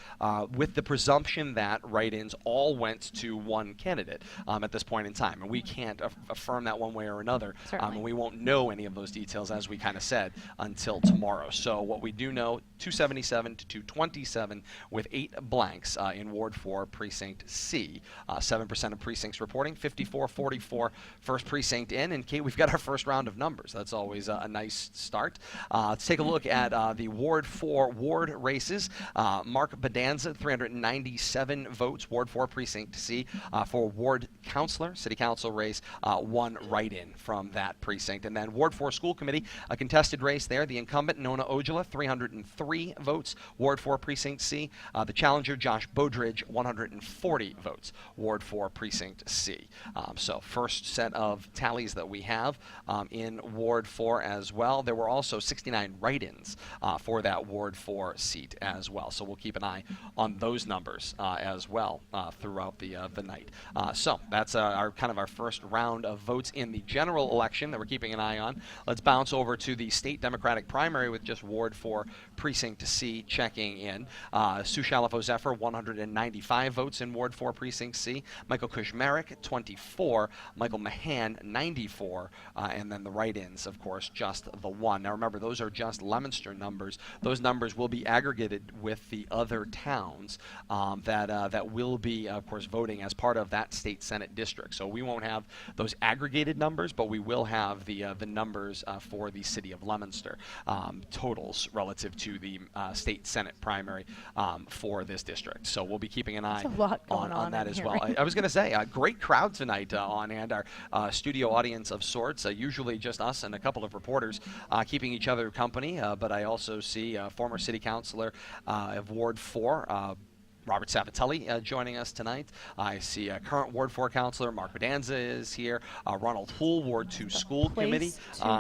with the presumption that write-ins all went to one candidate at this point in time. And we can't affirm that one way or another. And we won't know any of those details, as we kind of said, until tomorrow. So what we do know, 277 to 227 with 8 blanks in Ward 4, Precinct C. 7% of precincts reporting 54-44, first precinct in. And Kate, we've got our first round of numbers. That's always a nice start. Let's take a look at the Ward 4 ward races. Mark Bedanza, 397 votes, Ward 4, Precinct C. For Ward Councilor, City Council race, 1 write-in from that precinct. And then Ward 4 School Committee, a contested race there. The incumbent, Nona Ojala, 303 votes, Ward 4, Precinct C. The challenger, Josh Bodridge, 140 votes, Ward 4, Precinct C. So first set of tallies that we have in Ward 4 as well. There were also 69 write-ins for that Ward 4 seat as well. So we'll keep an eye on those numbers as well throughout the night. So that's our first round of votes in the general election that we're keeping an eye on. Let's bounce over to the state Democratic primary with just Ward 4 Precinct C checking in. Sue Shalafo Zephyr, 195 votes in Ward 4 Precinct C. Michael Kushmarek, 24. Michael Mahan, 94. And then the write-ins, of course, just the 1. Now remember, those are just Leominster numbers. Those numbers will be aggregated with the other towns that will be, of course, voting as part of that state Senate district. So we won't have those aggregated numbers, but we will have the numbers for the city of Leominster totals relative to the state Senate primary for this district. So we'll be keeping an eye on that as well. I was going to say, a great crowd tonight on hand. Our studio audience of sorts, usually just us and a couple of reporters keeping each other company, but I also see former city councilor of Ward 4, Robert Savatelli joining us tonight. I see current Ward 4 councilor Mark Bedanza is here. Ronald Houle, Ward 2 School Committee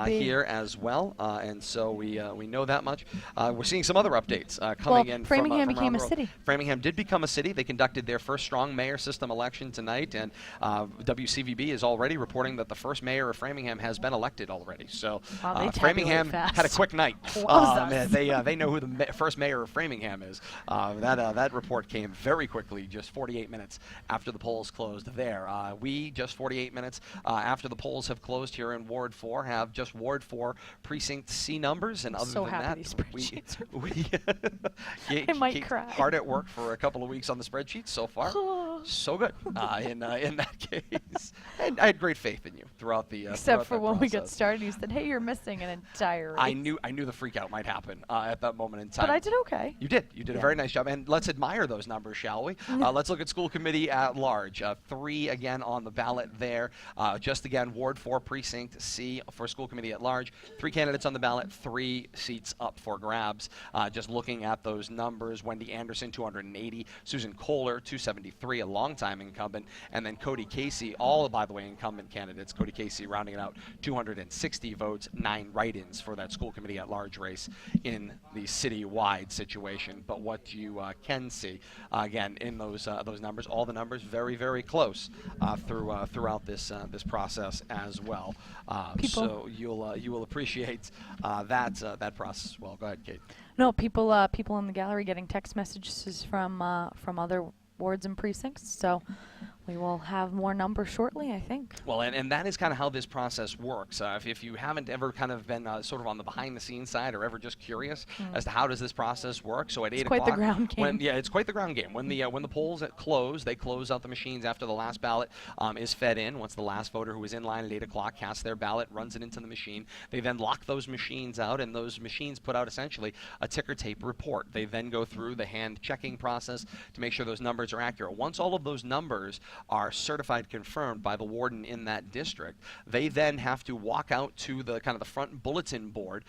here as well. And so we know that much. We're seeing some other updates coming in Framingham from became around a the world. city. Framingham did become a city. They conducted their first strong mayor system election tonight, and WCVB is already reporting that the first mayor of Framingham has been elected already. So Framingham had a quick night. They know who the first mayor of Framingham is. That report came very quickly, just 48 minutes after the polls closed there. We, just 48 minutes after the polls have closed here in Ward 4, have just Ward 4 Precinct C numbers, and other than that, I might cry. Hard at work for a couple of weeks on the spreadsheet so far. So good in that case. And I had great faith in you throughout the Except for when process. we got started, you said, "Hey, you're missing an entire race." I knew the freak out might happen at that moment in time. But I did okay. You did a very nice job, and let's admire those numbers, shall we? Let's look at school committee at large. 3 again on the ballot there. Just again, Ward 4 Precinct C for school committee at large. 3 candidates on the ballot, 3 seats up for grabs. Just looking at those numbers, Wendy Anderson, 280. Susan Kohler, 273, a longtime incumbent. And then Cody Casey, all, by the way, incumbent candidates. Cody Casey rounding it out, 260 votes, 9 write-ins for that school committee at large race in the citywide situation. But what you can see, again, in those numbers, all the numbers very, very close throughout this process as well. So you will appreciate that process as well. Go ahead, Kate. No, people in the gallery getting text messages from other wards and precincts. So we will have more numbers shortly, I think. Well, and that is kind of how this process works. If you haven't ever kind of been sort of on the behind-the-scenes side, or ever just curious as to how does this process work, so at 8 o'clock, quite the ground game. It's quite the ground game. When the polls close, they close out the machines after the last ballot is fed in. Once the last voter who was in line at 8 o'clock casts their ballot, runs it into the machine, they then lock those machines out, and those machines put out essentially a ticker tape report. They then go through the hand checking process to make sure those numbers are accurate. Once all of those numbers are certified, confirmed by the warden in that district, they then have to walk out to the kind of the front bulletin board,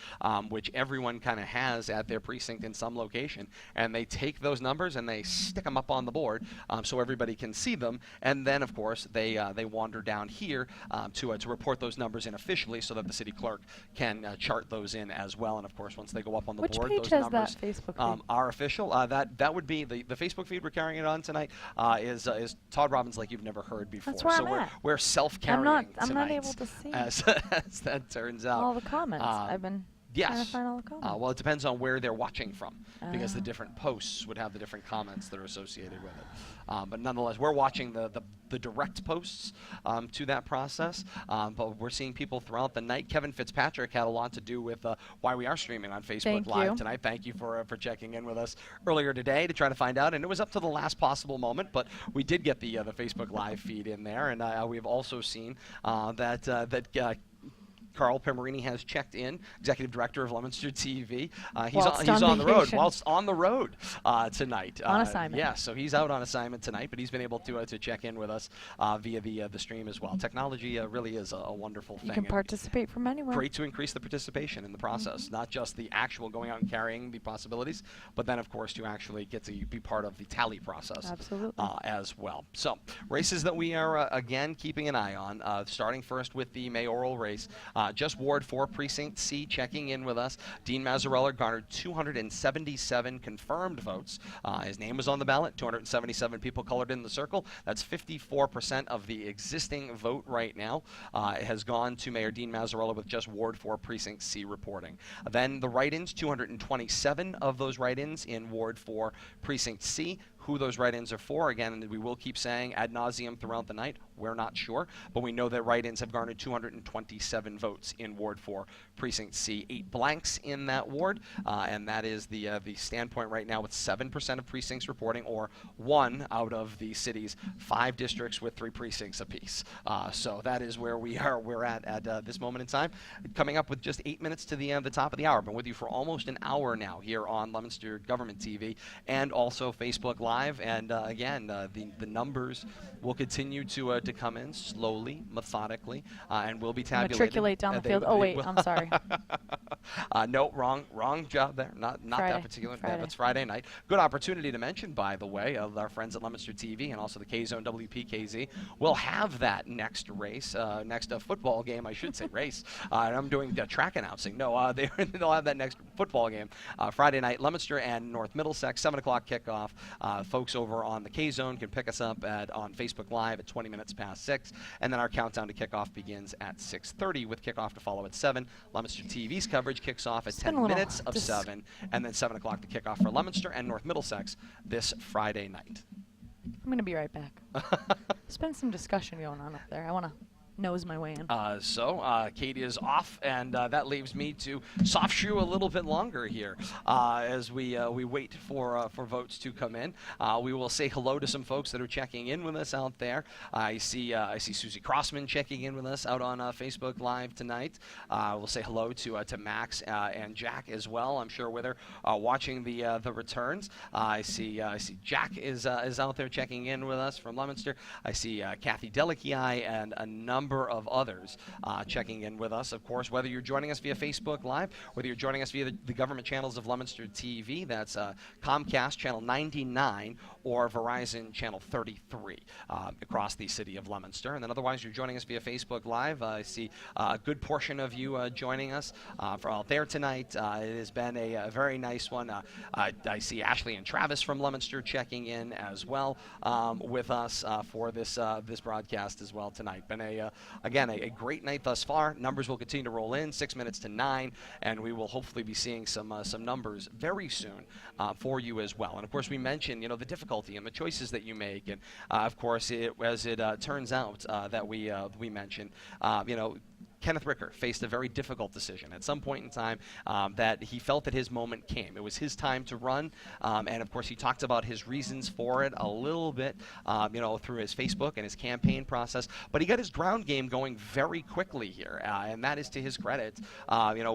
which everyone kind of has at their precinct in some location, and they take those numbers and they stick them up on the board so everybody can see them. And then, of course, they wander down here to report those numbers in officially, so that the city clerk can chart those in as well. And of course, once they go up on the board, Which page those has numbers that Facebook feed? are official. That would be the Facebook feed we're carrying it on tonight is Todd Robbins like you've never heard before. That's where so I'm we're at. we're self-carrying I'm not tonight, able to see as as that turns out. all the comments. I've been trying to Yes. find all the comments. Well, it depends on where they're watching from, because the Oh. different posts would have the different comments that are associated with it. But nonetheless, we're watching the direct posts to that process, but we're seeing people throughout the night. Kevin Fitzpatrick had a lot to do with why we are streaming on Facebook Thank Live you. tonight. Thank you for checking in with us earlier today to try to find out, and it was up to the last possible moment, but we did get the Facebook Live feed in there, and we've also seen that Carl Pemerini has checked in, Executive Director of Leominster TV. He's on the road, vacation. whilst on the road tonight. On assignment. Yes, so he's out on assignment tonight, but he's been able to check in with us via the stream as well. Technology really is a wonderful thing. You can and participate from anywhere. great to increase the participation in the process, not just the actual going out and carrying the possibilities, but then, of course, to actually get to be part of the tally process. Absolutely. As well. So, races that we are, again, keeping an eye on, starting first with the mayoral race. Just Ward 4, Precinct C, checking in with us. Dean Mazzarella garnered 277 confirmed votes. His name was on the ballot, 277 people colored in the circle. That's 54% of the existing vote right now. It has gone to Mayor Dean Mazzarella with just Ward 4, Precinct C reporting. Then the write-ins, 227 of those write-ins in Ward 4, Precinct C. Who those write-ins are for, again, we will keep saying ad nauseum throughout the night, we're not sure, but we know that write-ins have garnered 227 votes in Ward 4, Precinct C. 8 blanks in that ward, and that is the standpoint right now, with 7% of precincts reporting, or 1 out of the city's 5 districts with 3 precincts apiece. So that is where we're at this moment in time. Coming up with just 8 minutes to the top of the hour. Been with you for almost an hour now here on Leominster Government TV and also Facebook Live. And again, the numbers will continue to come in slowly, methodically, and will be tabulated. Matriculate down the field. Oh, wait, I'm sorry. No, wrong job there. Not Friday. that particular. Friday. That's Friday night. Good opportunity to mention, by the way, of our friends at Leominster TV and also the K-Zone WPKZ. We'll have that next race, next football game, I should say, race. I'm doing track announcing. No, they'll have that next football game Friday night. Leominster and North Middlesex, 7 o'clock kickoff. Folks over on the K-Zone can pick us up on Facebook Live at 20 minutes past 6, and then our countdown to kickoff begins at 6:30 with kickoff to follow at 7. Leominster TV's coverage kicks off at 10 minutes of 7, and then 7 o'clock to kickoff for Leominster and North Middlesex this Friday night. I'm going to be right back. There's been some discussion going on up there. I want to nose my way in. So Katie is off, and that leaves me to soft shoe a little bit longer here as we wait for votes to come in. We will say hello to some folks that are checking in with us out there. I see Susie Crossman checking in with us out on Facebook Live tonight. We'll say hello to Max and Jack as well. I'm sure with her watching the returns. I see Jack is out there checking in with us from Leominster. I see Kathy Delici and a number of others checking in with us. Of course, whether you're joining us via Facebook Live, whether you're joining us via the government channels of Leominster TV, that's Comcast Channel 99 or Verizon Channel 33 across the city of Leominster. And then otherwise, you're joining us via Facebook Live. I see a good portion of you joining us for out there tonight. It has been a very nice one. I see Ashley and Travis from Leominster checking in as well with us for this broadcast as well tonight. Been again a great night thus far. Numbers will continue to roll in, 6 minutes to 9, and we will hopefully be seeing some numbers very soon for you as well. And of course, we mentioned the difficulty and the choices that you make, and of course, as it turns out that we mentioned, Kenneth Ricker faced a very difficult decision at some point in time that he felt that his moment came. It was his time to run, and of course he talked about his reasons for it a little bit, through his Facebook and his campaign process. But he got his ground game going very quickly here, and that is to his credit.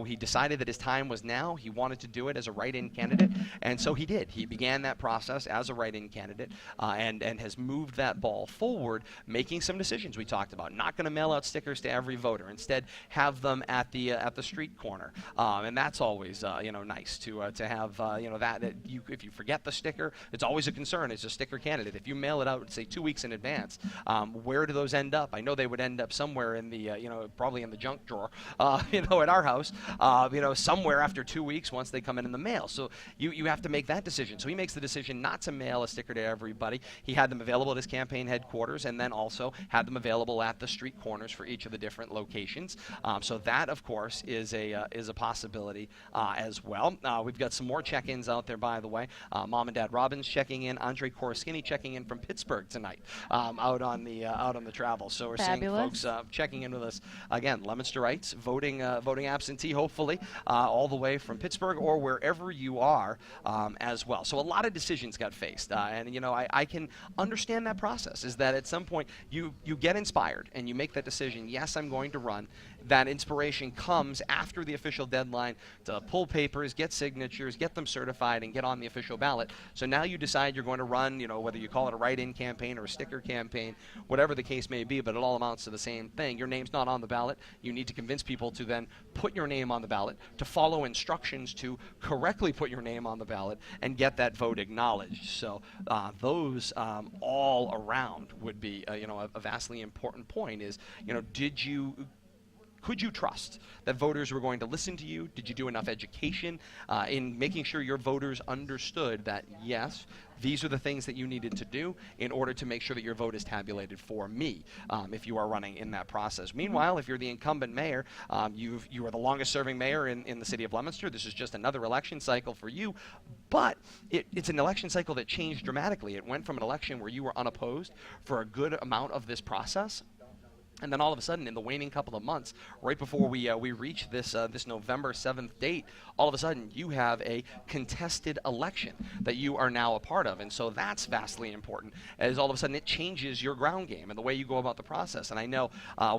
He decided that his time was now. He wanted to do it as a write-in candidate, and so he did. He began that process as a write-in candidate, and has moved that ball forward, making some decisions we talked about. Not going to mail out stickers to every voter. Instead, instead have them at the street corner, and that's always nice to have that you, if you forget the sticker, it's always a concern as a sticker candidate. If you mail it out, say 2 weeks in advance, where do those end up? I know they would end up somewhere in the probably in the junk drawer, at our house, somewhere after 2 weeks once they come in the mail. So you have to make that decision. So he makes the decision not to mail a sticker to everybody. He had them available at his campaign headquarters, and then also had them available at the street corners for each of the different locations. So that, of course, is a possibility as well. We've got some more check-ins out there, by the way. Mom and Dad Robbins checking in. Andre Koroskini checking in from Pittsburgh tonight, out on the travel. So we're Fabulous. seeing folks checking in with us again. Leominsterites voting absentee, hopefully, all the way from Pittsburgh or wherever you are as well. So a lot of decisions got faced, and I can understand that process. Is that at some point you get inspired and you make that decision. Yes, I'm going to run. That inspiration comes after the official deadline to pull papers, get signatures, get them certified, and get on the official ballot. So now you decide you're going to run, whether you call it a write-in campaign or a sticker campaign, whatever the case may be, but it all amounts to the same thing. Your name's not on the ballot. You need to convince people to then put your name on the ballot, to follow instructions to correctly put your name on the ballot, and get that vote acknowledged. So those all around would be, a vastly important point is, could you trust that voters were going to listen to you? Did you do enough education in making sure your voters understood that, yes, these are the things that you needed to do in order to make sure that your vote is tabulated for me, if you are running in that process. Meanwhile, if you're the incumbent mayor, you are the longest serving mayor in the city of Leominster. This is just another election cycle for you, but it's an election cycle that changed dramatically. It went from an election where you were unopposed for a good amount of this process, and then all of a sudden, in the waning couple of months, right before we reach this November 7th date, all of a sudden you have a contested election that you are now a part of. And so that's vastly important, as all of a sudden it changes your ground game and the way you go about the process. And I know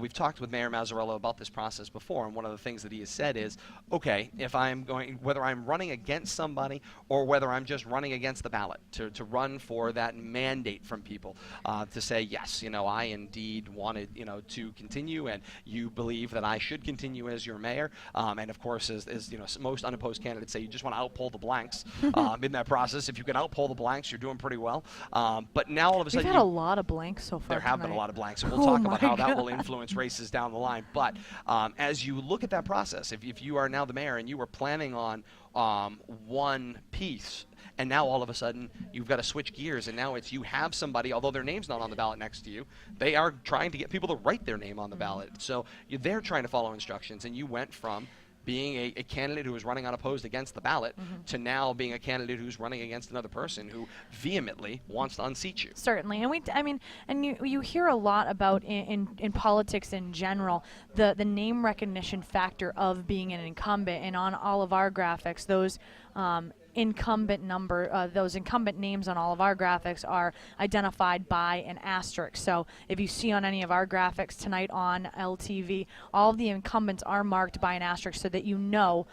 we've talked with Mayor Mazzarello about this process before, and one of the things that he has said is, okay, if I'm going, whether I'm running against somebody or whether I'm just running against the ballot, to run for that mandate from people, to say, yes, I indeed wanted, to continue, and you believe that I should continue as your mayor. And of course, as most unopposed candidates say, you just want to outpoll the blanks in that process. If you can outpoll the blanks, you're doing pretty well. But now all of a sudden, we've had a lot of blanks so far. There have been a lot of blanks, and we'll talk about how that will influence races down the line. But as you look at that process, if you are now the mayor and you were planning on one piece, and now all of a sudden you've got to switch gears, and now it's you have somebody, although their name's not on the ballot next to you, they are trying to get people to write their name on the ballot. So they're trying to follow instructions, and you went from being a candidate who was running unopposed against the ballot to now being a candidate who's running against another person who vehemently wants to unseat you. Certainly, and you hear a lot about in politics in general the name recognition factor of being an incumbent, and on all of our graphics, those those incumbent names on all of our graphics are identified by an asterisk. So if you see on any of our graphics tonight on LTV, all of the incumbents are marked by an asterisk so that you know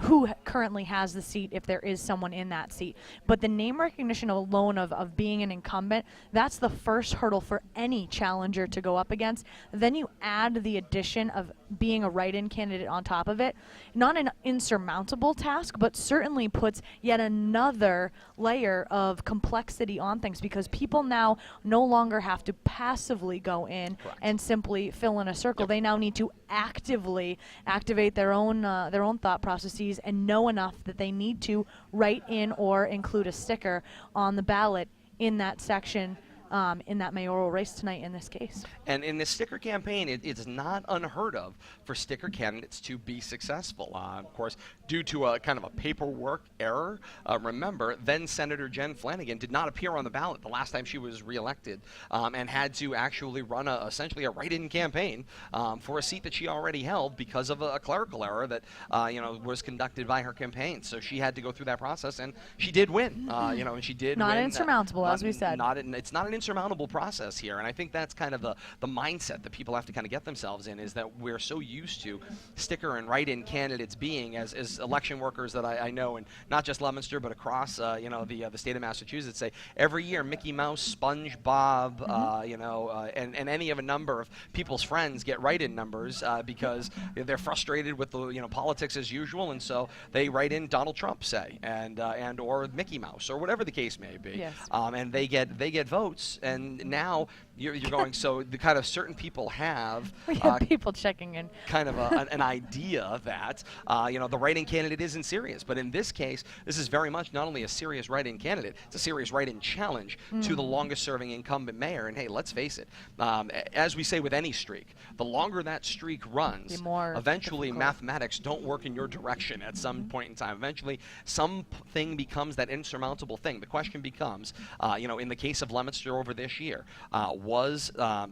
who currently has the seat if there is someone in that seat. But the name recognition alone of being an incumbent, that's the first hurdle for any challenger to go up against. Then you add the addition of being a write-in candidate on top of it. Not an insurmountable task, but certainly puts yet another layer of complexity on things, because people now no longer have to passively go in and simply fill in a circle. They now need to actively activate their own thought processes and know enough that they need to write in or include a sticker on the ballot in that section, in that mayoral race tonight in this case. And in this sticker campaign, it's not unheard of for sticker candidates to be successful. Of course, due to a kind of a paperwork error. Remember, then Senator Jen Flanagan did not appear on the ballot the last time she was reelected, and had to actually run essentially a write-in campaign for a seat that she already held because of a clerical error that was conducted by her campaign. So she had to go through that process, and she did win. And she did not win. Insurmountable, as we said. It's not an insurmountable process here, and I think that's kind of the mindset that people have to kind of get themselves in, is that we're so used to sticker and write-in candidates being, as election workers that I know, and not just Leominster, but across the state of Massachusetts, say every year Mickey Mouse, SpongeBob, and any of a number of people's friends get write-in numbers because they're frustrated with the politics as usual, and so they write in Donald Trump, say, and or Mickey Mouse, or whatever the case may be, Yes. and they get votes, and now you're going, so the kind of certain people have We have people checking in. kind of an idea that the write-in candidate isn't serious. But in this case, this is very much not only a serious write-in candidate, it's a serious write-in challenge to the longest-serving incumbent mayor. And hey, let's face it, as we say with any streak, the longer that streak runs, The more eventually difficult. mathematics don't work in your direction at some point in time. Eventually, something becomes that insurmountable thing. The question becomes, in the case of Leominster over this year, was a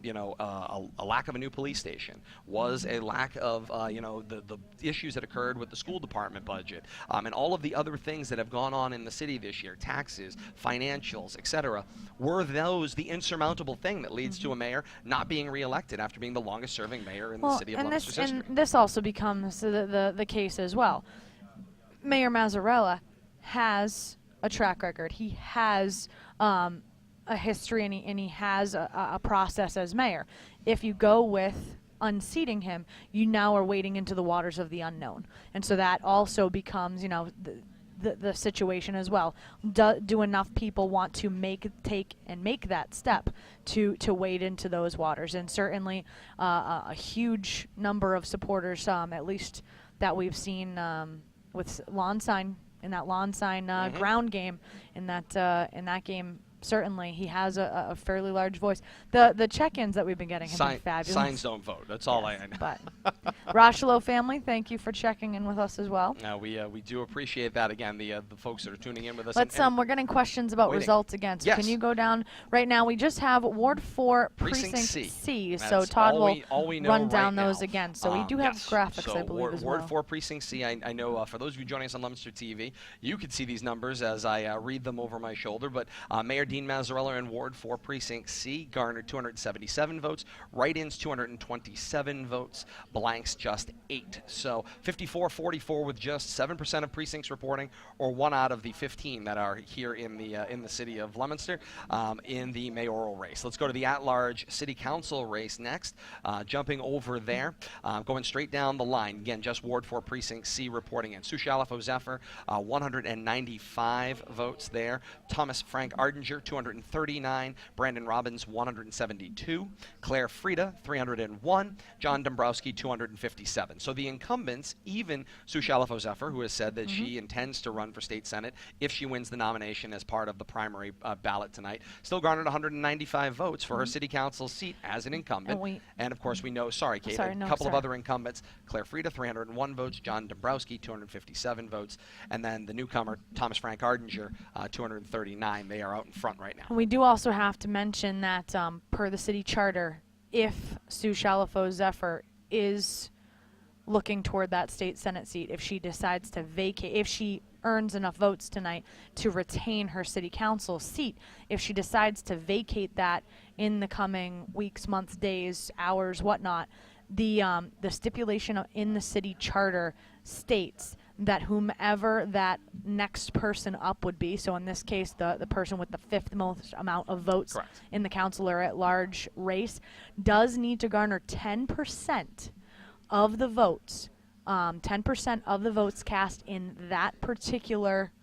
lack of a new police station, was a lack of the issues that occurred with the school department budget, and all of the other things that have gone on in the city this year, taxes, financials, etc. Were those the insurmountable thing that leads to a mayor not being reelected after being the longest serving mayor in the city of Leominster's history? And this also becomes the case as well. Mayor Mazzarella has a track record. He has a history, and he has a process as mayor. If you go with unseating him, you now are wading into the waters of the unknown, and so that also becomes the situation as well. Do enough people want to make that step to wade into those waters? And certainly a huge number of supporters, at least that we've seen with lawn sign ground game in that game. Certainly, he has a fairly large voice. The check-ins that we've been getting have been fabulous. Signs don't vote. That's all I know. But Rochelo family, thank you for checking in with us as well. We do appreciate that. Again, the folks that are tuning in with us. Let's we're getting questions about waiting. results again. So Yes. can you go down right now? We just have Ward 4 Precinct Precinct C. That's So Todd all will we know run down right those now. again. So we do have Yes. graphics, So I believe, Ward, as well. Ward 4 Precinct C, I know for those of you joining us on Leominster TV, you could see these numbers as I read them over my shoulder. But Mayor Dean Mazzarella in Ward 4 Precinct C garnered 277 votes, write-ins 227 votes, blanks just 8. So 54-44 with just 7% of precincts reporting, or 1 out of the 15 that are here in the city of Leominster in the mayoral race. Let's go to the at-large city council race next. Jumping over there, going straight down the line. Again, just Ward 4 Precinct C reporting in. Sue Shalafo Zephyr, 195 votes there. Thomas Frank Ardinger, 239. Brandon Robbins, 172. Claire Frieda, 301. John Dombrowski, 257. So the incumbents, even Sue Shalafo Zephyr, who has said that she intends to run for state senate if she wins the nomination as part of the primary ballot tonight, still garnered 195 votes for her city council seat as an incumbent. And of course, we know, Kate, a couple of other incumbents. Claire Frieda, 301 votes. John Dombrowski, 257 votes. And then the newcomer, Thomas Frank Ardinger, 239. They are out in front right now. We do also have to mention that per the city charter, if Sue Shalafo Zephyr is looking toward that state senate seat, if she decides to vacate, if she earns enough votes tonight to retain her city council seat, if she decides to vacate that in the coming weeks, months, days, hours, whatnot, the stipulation in the city charter states that whomever that next person up would be, so in this case the person with the 5th most amount of votes Correct. in the councilor at large race, does need to garner 10% of the votes, 10% of the votes cast in that particular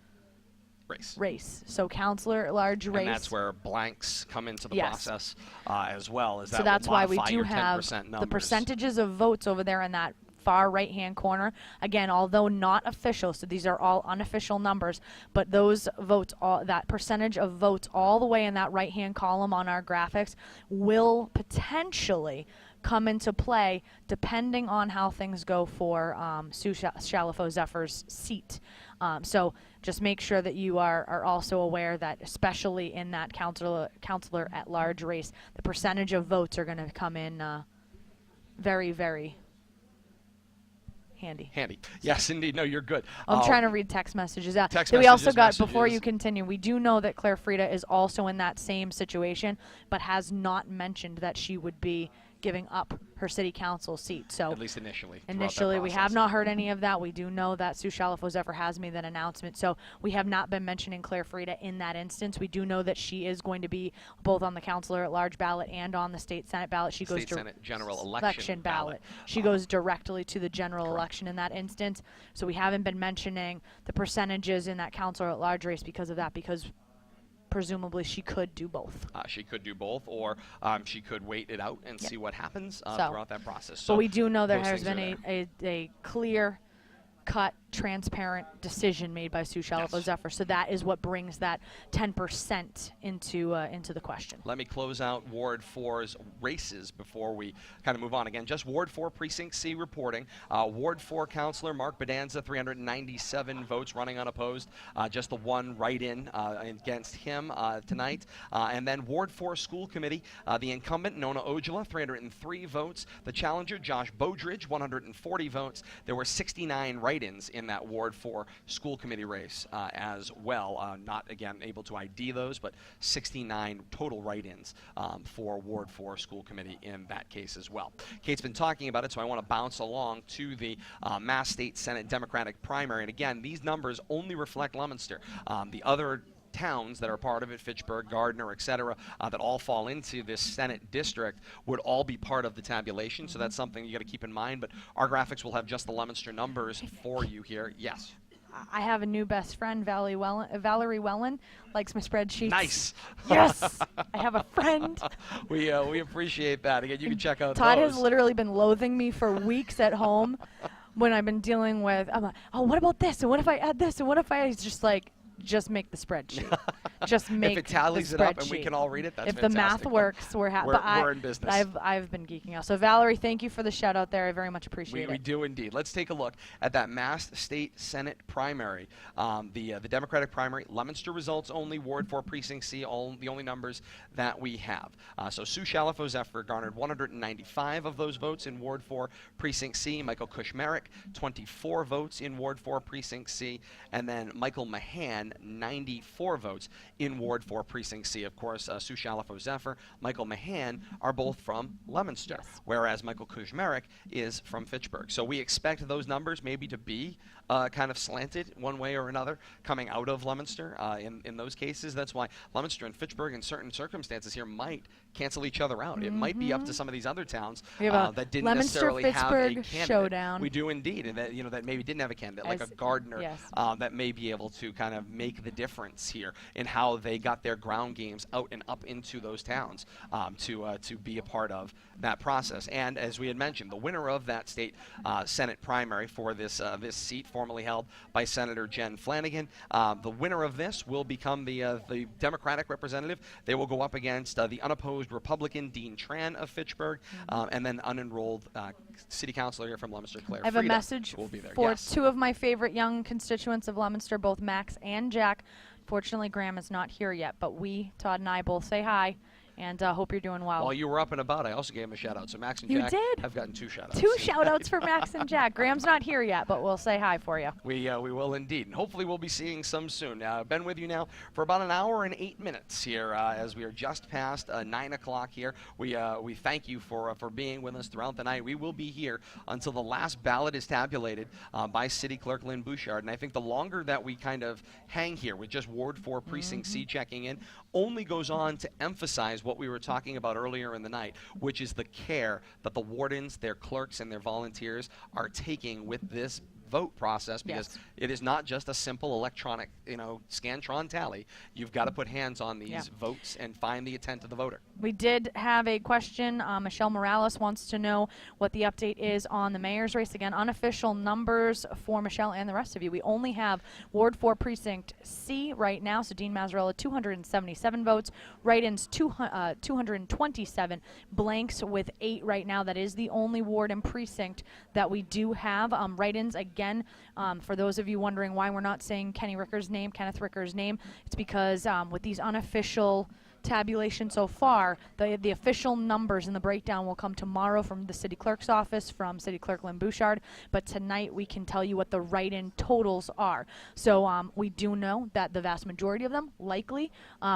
race. So councilor at large race. And that's where blanks come into the Yes. process as well. So that's why we do your have 10% the numbers. percentages of votes over there in that far right-hand corner. Again, although not official, so these are all unofficial numbers, but those votes, that percentage of votes all the way in that right-hand column on our graphics will potentially come into play depending on how things go for Sue Shalafo Zephyr's seat. So just make sure that you are also aware that, especially in that counselor at large race, the percentage of votes are going to come in very, very handy. Handy. Yes, indeed. No, you're good. I'm trying to read text messages out. Text So we also messages, got, before you continue, we do know that Claire Frieda is also in that same situation, but has not mentioned that she would be giving up her city council seat. So at least initially. Initially, we have not heard any of that. We do know that Sue Shalafo-Zephyr has made that announcement. So we have not been mentioning Claire Frieda in that instance. We do know that she is going to be both on the councilor at large ballot and on the state senate ballot. She goes to Senate general election ballot. She goes directly to the general election in that instance. So we haven't been mentioning the percentages in that councilor at large race because of that, because presumably she could do both. She could do both, or she could wait it out and see what happens throughout that process. So, but we do know there has been a clear cut, transparent decision made by Sue Shalafo-Zephyr. So that is what brings that 10% into the question. Let me close out Ward 4's races before we kind of move on. Again, just Ward 4 Precinct C reporting. Ward 4 Councilor Mark Bedanza, 397 votes, running unopposed. Just the one write-in against him tonight. And then Ward 4 School Committee, the incumbent Nona Ojala, 303 votes. The challenger Josh Bodridge, 140 votes. There were 69 write-ins in that Ward 4 School Committee race as well. Not, again, able to ID those, but 69 total write-ins for Ward 4 School Committee in that case as well. Kate's been talking about it, so I want to bounce along to the Mass State Senate Democratic primary. And again, these numbers only reflect Leominster. The other towns that are part of it, Fitchburg, Gardner, etc., that all fall into this Senate district would all be part of the tabulation. So that's something you got to keep in mind. But our graphics will have just the Leominster numbers for you here. Yes. I have a new best friend, Valerie Wellen, likes my spreadsheets. Nice. Yes, I have a friend. We appreciate that. Again, you can check out Todd those. has literally been loathing me for weeks at home when I've been dealing with, I'm like, oh, what about this? And what if I add this? And what if I, he's just like, just make the spreadsheet. Just make if it tallies the it up and we can all read it, that's if fantastic. the math works, we're happy. We're in business. I've been geeking out. So Valerie, thank you for the shout out there. I very much appreciate it. We do indeed. Let's take a look at that Mass State Senate primary. The Democratic primary, Leominster results only, Ward 4 Precinct C, the only numbers that we have. So Sue Shalafo-Zephyr garnered 195 of those votes in Ward 4 Precinct C. Michael Kushmarek, 24 votes in Ward 4 Precinct C. And then Michael Mahan, 94 votes in Ward 4 Precinct C. Of course, Sue Shalafo-Zephyr, Michael Mahan are both from Leominster, whereas Michael Kushmarek is from Fitchburg. So we expect those numbers maybe to be kind of slanted one way or another coming out of Leominster in those cases. That's why Leominster and Fitchburg in certain circumstances here might cancel each other out. It might be up to some of these other towns that didn't necessarily have a candidate. Showdown. We do indeed, and that that maybe didn't have a candidate, like a Gardner, that may be able to kind of make the difference here in how they got their ground games out and up into those towns to be a part of that process. And as we had mentioned, the winner of that state Senate primary for this seat, formerly held by Senator Jen Flanagan, the winner of this will become the Democratic representative. They will go up against the unopposed Republican Dean Tran of Fitchburg, and then unenrolled city councilor here from Leominster, Claire I have Frieda, a message will be there. for two of my favorite young constituents of Leominster, both Max and Jack. Fortunately, Graham is not here yet, but we, Todd and I, both say hi. And hope you're doing well. While you were up and about, I also gave him a shout-out. So Max and Jack have gotten 2 shout-outs. 2 shout-outs for Max and Jack. Graham's not here yet, but we'll say hi for you. We will indeed. And hopefully we'll be seeing some soon. Been with you now for about an hour and 8 minutes here as we are just past 9 o'clock here. We thank you for being with us throughout the night. We will be here until the last ballot is tabulated by City Clerk Lynn Bouchard. And I think the longer that we kind of hang here with just Ward 4 Precinct C checking in only goes on to emphasize what we were talking about earlier in the night, which is the care that the wardens, their clerks, and their volunteers are taking with this vote process, because it is not just a simple electronic, Scantron tally. You've got to put hands on these votes and find the intent of the voter. We did have a question. Michelle Morales wants to know what the update is on the mayor's race. Again, unofficial numbers for Michelle and the rest of you. We only have Ward 4 Precinct C right now. So Dean Mazzarella, 277 votes. Write-ins, 227. Blanks with 8 right now. That is the only ward and precinct that we do have. Write-ins, again, for those of you wondering why we're not saying Kenneth Ricker's name, it's because with these unofficial tabulation so far. The official numbers and the breakdown will come tomorrow from the city clerk's office, from City Clerk Lynn Bouchard. But tonight we can tell you what the write-in totals are. So we do know that the vast majority of them likely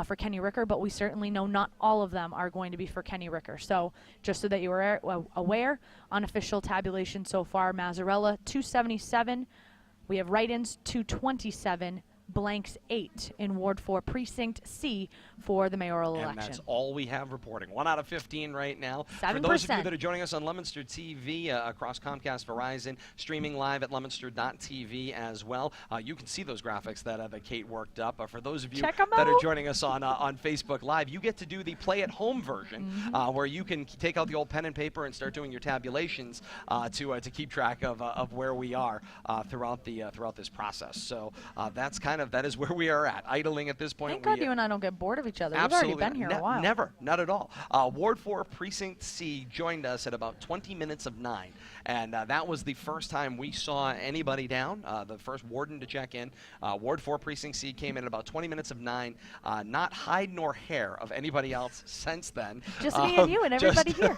for Kenny Ricker, but we certainly know not all of them are going to be for Kenny Ricker. So just so that you are aware, unofficial tabulation so far: Mazzarella 277. We have write-ins 227. Blanks 8 in Ward 4 Precinct C for the mayoral election. And that's all we have reporting. 1 out of 15 right now. 7%. For those of you that are joining us on Leominster TV across Comcast, Verizon, streaming live at leominster.tv as well, you can see those graphics that Kate worked up. For those of you that are joining us on Facebook Live, you get to do the play-at-home version, where you can take out the old pen and paper and start doing your tabulations to keep track of where we are throughout this process. So that is where we are at, idling at this point. Thank God you and I don't get bored of each other. Absolutely. We've already been here a while. Never, not at all. Ward 4 Precinct C joined us at about 20 minutes of 9, and that was the first time we saw anybody down, the first warden to check in. Ward 4 Precinct C came in at about 20 minutes of 9, not hide nor hair of anybody else since then. Just me and you and everybody here.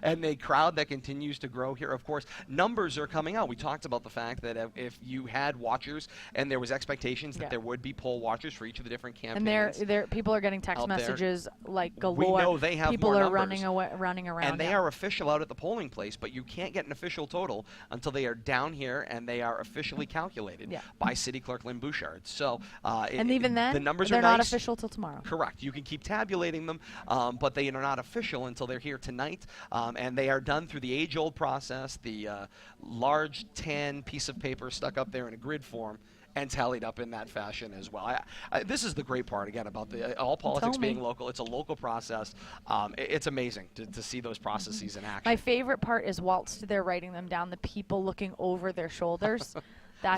And a crowd that continues to grow here. Of course, numbers are coming out. We talked about the fact that if you had watchers and there was expectations that there would be poll watchers for each of the different campaigns. And people are getting text messages like galore. We know they have people more are numbers. running around. And they are official out at the polling place, but you can't get an official total until they are down here and they are officially calculated by City Clerk Lynn Bouchard. So, and even then, the numbers they're are not nice. official till tomorrow. Correct. You can keep tabulating them, but they are not official until they're here tonight. And they are done through the age-old process, the large tan piece of paper stuck up there in a grid form and tallied up in that fashion as well. This is the great part, again, about all politics being local. It's a local process. It's amazing to see those processes in action. My favorite part is whilst they're writing them down, the people looking over their shoulders.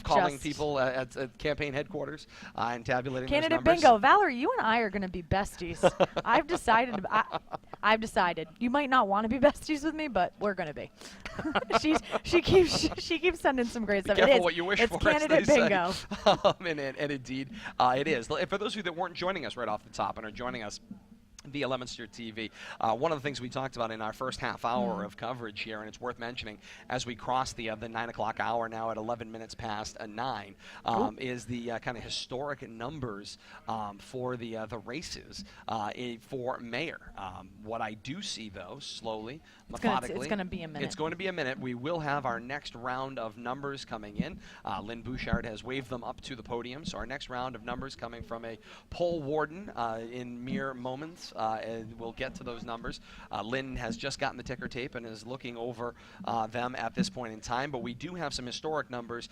Calling people at campaign headquarters and tabulating Candidate those numbers. bingo. Valerie, you and I are going to be besties. I've decided. I've decided. You might not want to be besties with me, but we're going to be. She keeps sending some great stuff. Be careful what you wish it's for. Candidate bingo. And indeed, it is. For those of you that weren't joining us right off the top and are joining us via Leominster TV. One of the things we talked about in our first half hour of coverage here, and it's worth mentioning as we cross the 9 o'clock hour now at 11 minutes past 9, is the kind of historic numbers for the races for mayor. What I do see, though, slowly, methodically, it's going to be a minute. It's going to be a minute. We will have our next round of numbers coming in. Lynn Bouchard has waved them up to the podium, so our next round of numbers coming from a poll warden in mere moments. And we'll get to those numbers. Lynn has just gotten the ticker tape and is looking over them at this point in time. But we do have some historic numbers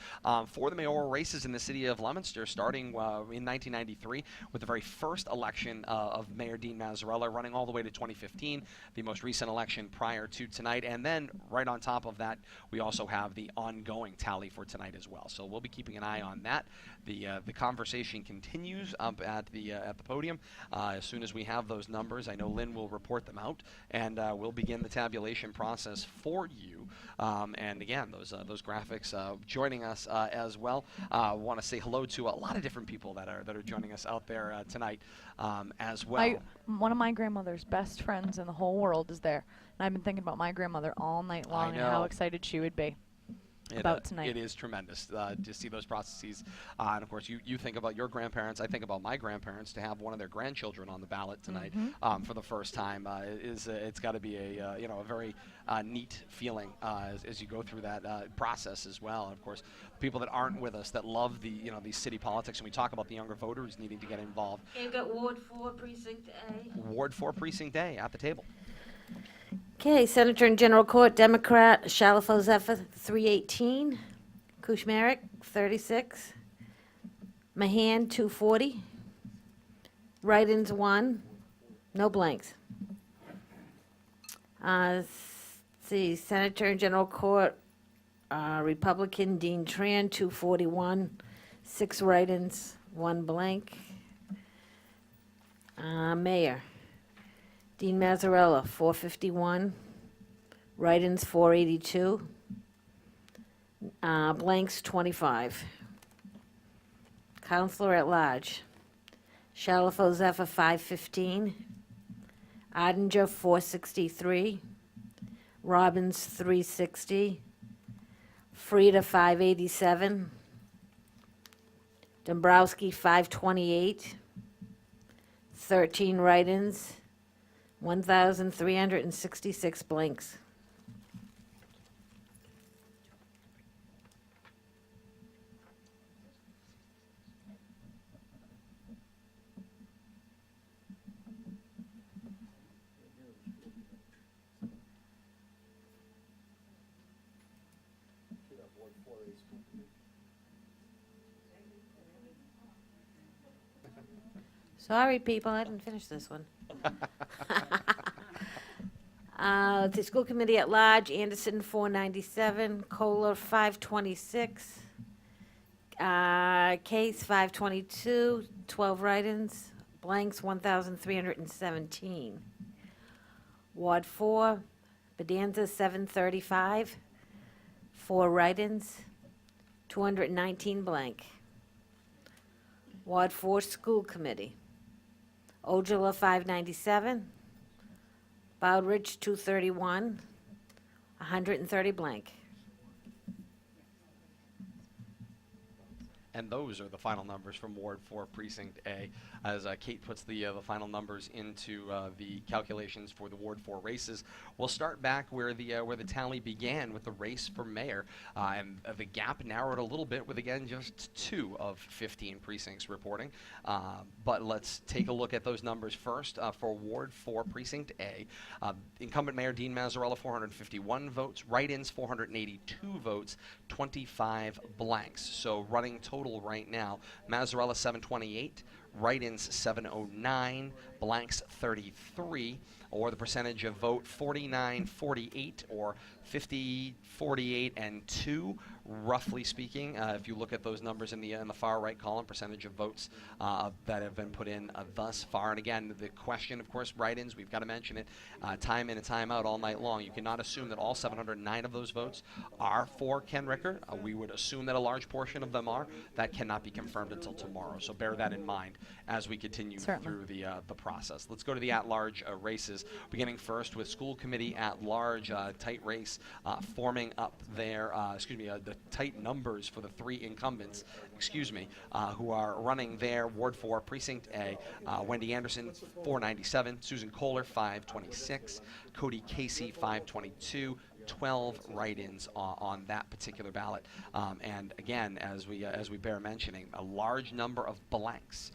for the mayoral races in the city of Leominster, starting in 1993 with the very first election of Mayor Dean Mazzarella, running all the way to 2015, the most recent election prior to tonight. And then right on top of that, we also have the ongoing tally for tonight as well. So we'll be keeping an eye on that. The conversation continues up at the podium. As soon as we have those numbers, I know Lynn will report them out, and we'll begin the tabulation process for you. And again, those graphics joining us as well. I want to say hello to a lot of different people that are joining us out there tonight as well. One of my grandmother's best friends in the whole world is there, and I've been thinking about my grandmother all night long and how excited she would be. About tonight. It is tremendous to see those processes. And of course, you think about your grandparents. I think about my grandparents. To have one of their grandchildren on the ballot tonight for the first time it's got to be a very neat feeling as you go through that process as well. And of course, people that aren't with us that love these city politics, and we talk about the younger voters needing to get involved. You've got Ward 4 Precinct A. Ward 4 Precinct A at the table. Okay, Senator in General Court, Democrat, Shalafo Zephyr, 318. Kushmarek, 36. Mahan, 240. Write-ins, 1. No blanks. Let's see, Senator in General Court, Republican, Dean Tran, 241. 6 write-ins, 1 blank. Mayor. Dean Mazzarella, 451. Write-ins, 482. Blanks, 25. Counselor at Large. Shalafo Zephyr 515, Odinger 463, Robbins 360, Frida 587, Dombrowski 528, 13 write-ins, 1,366 blanks. Sorry, people, I didn't finish this one. The school committee at large, Anderson 497, Kohler 526, Case 522, 12 write-ins, blanks 1,317. Ward 4, Bedanza 735, 4 write-ins, 219 blank. Ward 4 School Committee, Ojala 597, Bowdridge 231, 130 blank. And those are the final numbers from Ward 4 Precinct A. As Kate puts the final numbers into the calculations for the Ward 4 races, we'll start back where the tally began with the race for mayor, and the gap narrowed a little bit with again just 2 of 15 precincts reporting. But let's take a look at those numbers first. For Ward 4 Precinct A, incumbent Mayor Dean Mazzarella 451 votes, write-ins 482 votes, 25 blanks. So running total right now, Mazzarella 728, write-ins 709, blanks 33, or the percentage of vote 49-48, or 50-48 and 2, roughly speaking. If you look at those numbers in the far right column, percentage of votes that have been put in thus far. And again, the question, of course, write-ins, we've got to mention it, time in and time out all night long. You cannot assume that all 709 of those votes are for Ken Ricker. We would assume that a large portion of them are. That cannot be confirmed until tomorrow. So bear that in mind as we continue through the process. Let's go to the at-large races, beginning first with school committee at-large, tight race forming up there, the tight numbers for the 3 incumbents, who are running there. Ward 4 Precinct A, Wendy Anderson 497, Susan Kohler 526, Cody Casey 522, 12 write-ins on that particular ballot, and again, as we bear mentioning, a large number of blanks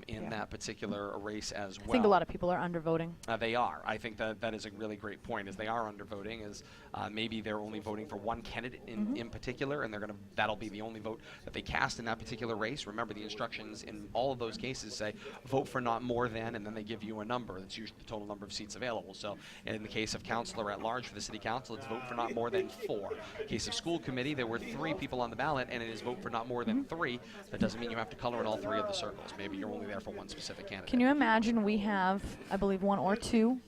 in that particular race as well. I think a lot of people are undervoting. They are. I think that is a really great point. Is they are undervoting. Is maybe they're only voting for one candidate in particular, and that'll be the only vote that they cast in that particular race. Remember, the instructions in all of those cases say vote for not more than, and then they give you a number. That's usually the total number of seats available. So in the case of councilor at large for the city council, it's vote for not more than 4. In case of school committee, there were 3 people on the ballot, and it is vote for not more than 3. That doesn't mean you have to color in all 3 of the circles. Maybe you're only there for one specific candidate. Can you imagine we have, I believe, 1 or 2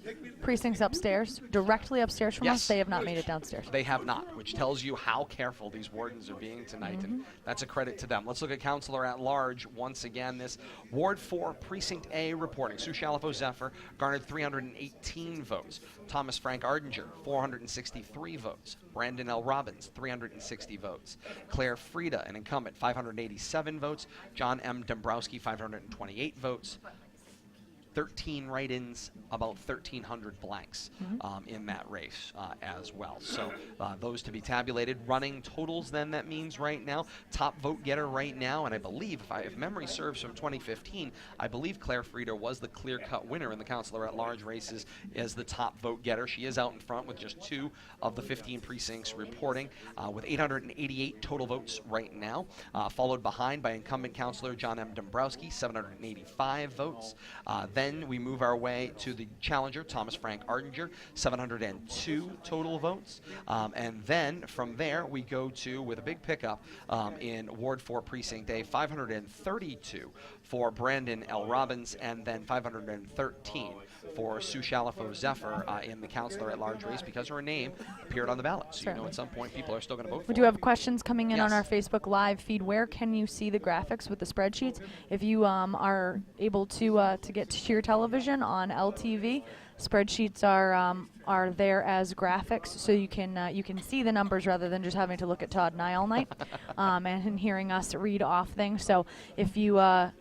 precincts upstairs, directly upstairs from us? They have not made it downstairs. They have not, which tells you how careful these wardens are being tonight, and that's a credit to them. Let's look at councilor at large once again. This Ward 4 Precinct A reporting. Sue Shalafo Zephyr garnered 318 votes. Thomas Frank Ardinger, 463 votes. Brandon L. Robbins, 360 votes. Claire Frieda, an incumbent, 587 votes. John M. Dombrowski, 528 votes. 13 write-ins, about 1,300 blanks in that race as well. So those to be tabulated. Running totals then, that means right now, top vote getter right now, and I believe, if memory serves from 2015, I believe Claire Frieda was the clear-cut winner in the councilor at large races as the top vote getter. She is out in front with just 2 of the 15 precincts reporting with 888 total votes right now, followed behind by incumbent councilor John M. Dombrowski, 785 votes. Then we move our way to the challenger, Thomas Frank Ardinger, 702 total votes. And then from there, we go to, with a big pickup in Ward 4 Precinct A, 532 for Brandon L. Robbins, and then 513 for Sue Shalafo Zephyr in the Councilor at Large race because her name appeared on the ballot. So you know at some point people are still going to vote for We do her. have questions coming in on Yes. our Facebook Live feed. Where can you see the graphics with the spreadsheets? If you are able to get to your television on LTV, spreadsheets are there as graphics, so you can see the numbers rather than just having to look at Todd and I all night and hearing us read off things. So if you are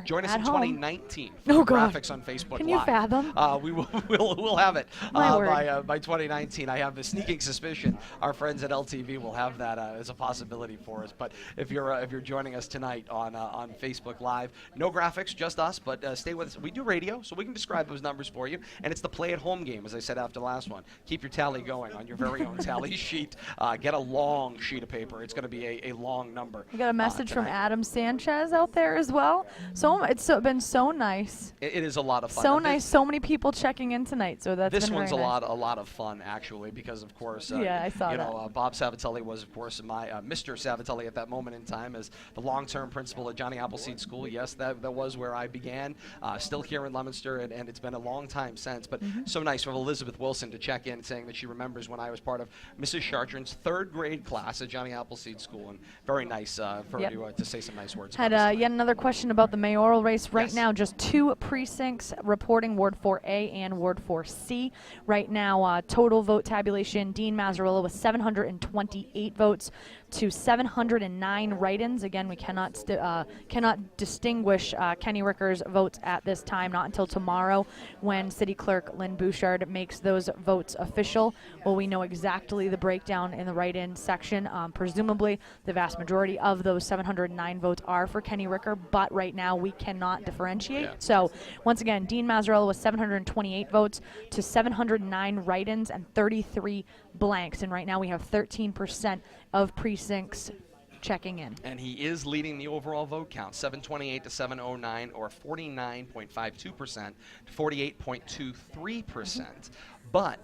Join us at in home, 2019 Oh, for God. graphics on Facebook Can you Live. fathom? We will we'll have it My word. by 2019. I have the sneaking suspicion our friends at LTV will have that as a possibility for us. But if you're joining us tonight on Facebook Live, no graphics, just us. But stay with us. We do radio, so we can describe those numbers for you. And it's the play at home game, as I said after the last one. Keep your tally going on your very own tally sheet. Get a long sheet of paper. It's going to be a long number. We got a message from tonight. Adam Sanchez out there as well. So it's been so nice. It is a lot of fun. So And nice. So many people checking in tonight. So that's This been one's very nice. a lot of fun actually because of course Yeah, I saw you that. know Bob Savatelli was of course my Mr. Savatelli at that moment in time as the long-term principal at Johnny Appleseed School. Yes, that was where I began. Still here in Leominster, and it's been a long time since. But so nice of Elizabeth Wilson to check in, saying that she remembers when I was part of Mrs. Chartrand's 3rd grade class at Johnny Appleseed School, and very nice for Yep. her to say some nice words. Had about us. yet another question about the mayoral race. Right Yes. now, just 2 precincts reporting, Ward 4A and Ward 4C. Right now, total vote tabulation, Dean Mazzarella with 728 votes to 709 write-ins. Again, we cannot distinguish Kenny Ricker's votes at this time, not until tomorrow when City Clerk Lynn Bouchard makes those votes official. Well, we know exactly the breakdown in the write-in section. Presumably, the vast majority of those 709 votes are for Kenny Ricker, but right now we cannot differentiate. Yeah. So, once again, Dean Mazzarella with 728 votes to 709 write-ins and 33 blanks. And right now we have 13% of precincts checking in. And he is leading the overall vote count, 728 to 709, or 49.52% to 48.23%. But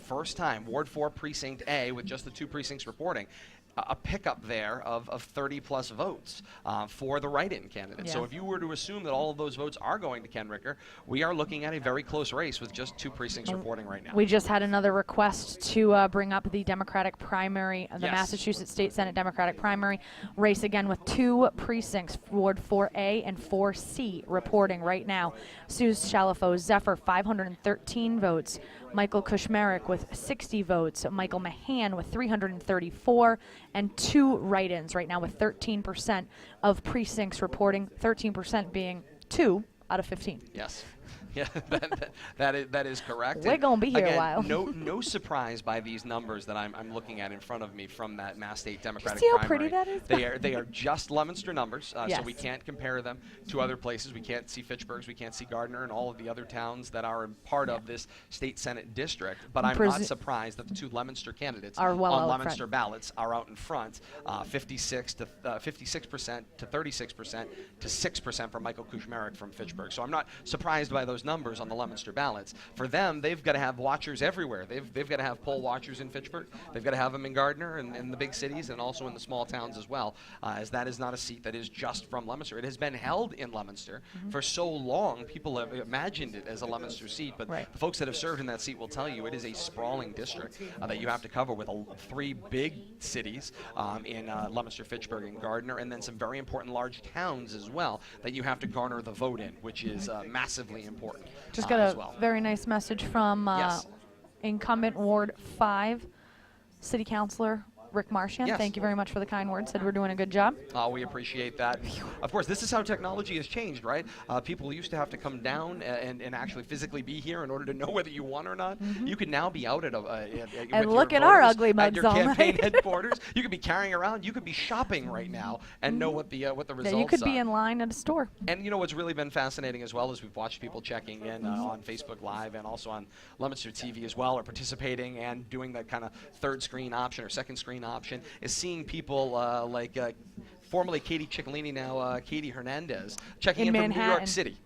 first time, Ward 4 Precinct A, with just the 2 precincts reporting, a pickup there of 30-plus votes for the write-in candidate. Yeah. So if you were to assume that all of those votes are going to Ken Ricker, we are looking at a very close race with just 2 precincts reporting right now. We just had another request to bring up the Democratic primary, the Yes. Massachusetts State Senate Democratic primary race, again with 2 precincts, Ward 4A and 4C, reporting right now. Sue Shalafo Zephyr, 513 votes. Michael Kushmerek with 60 votes. Michael Mahan with 334, and 2 write-ins right now with 13% of precincts reporting, 13% being 2 out of 15. Yes. Yeah, that is correct. We're And gonna be here a again, while. No surprise by these numbers that I'm looking at in front of me from that Mass State Democratic see how primary. pretty that is? They are just Leominster numbers, so Yes. we can't compare them to other places. We can't see Fitchburg's, we can't see Gardner, and all of the other towns that are part of this state Senate district. But I'm not surprised that the 2 Leominster candidates Are well out on front. Leominster ballots are out in front, 56% to 36% to 6% for Michael Kushmerek from Fitchburg. So I'm not surprised by those numbers on the Leominster ballots. For them, they've got to have watchers everywhere. They've got to have poll watchers in Fitchburg. They've got to have them in Gardner and in the big cities and also in the small towns as well, as that is not a seat that is just from Leominster. It has been held in Leominster for so long. People have imagined it as a Leominster seat, but Right. the folks that have served in that seat will tell you it is a sprawling district that you have to cover with 3 big cities in Leominster, Fitchburg, and Gardner, and then some very important large towns as well that you have to garner the vote in, which is massively important. Just got as a well. very nice message from Yes. incumbent Ward 5 City Councilor Rick Marchand. Yes. Thank you very much for the kind words. Said we're doing a good job. We appreciate that. Of course, this is how technology has changed, right? People used to have to come down and actually physically be here in order to know whether you won or not. You can now be out at And with look your at our voters ugly at mugs your all campaign night. headquarters. You could be carrying around. You could be shopping right now and know what the results Yeah, you could are. be in line at a store. And you know what's really been fascinating as well is we've watched people checking in on Facebook Live and also on Leominster TV as well, or participating and doing that kind of third screen option or second screen option, is seeing people formerly Katie Ciccolini, now Katie Hernandez, checking In in from New York Manhattan. City.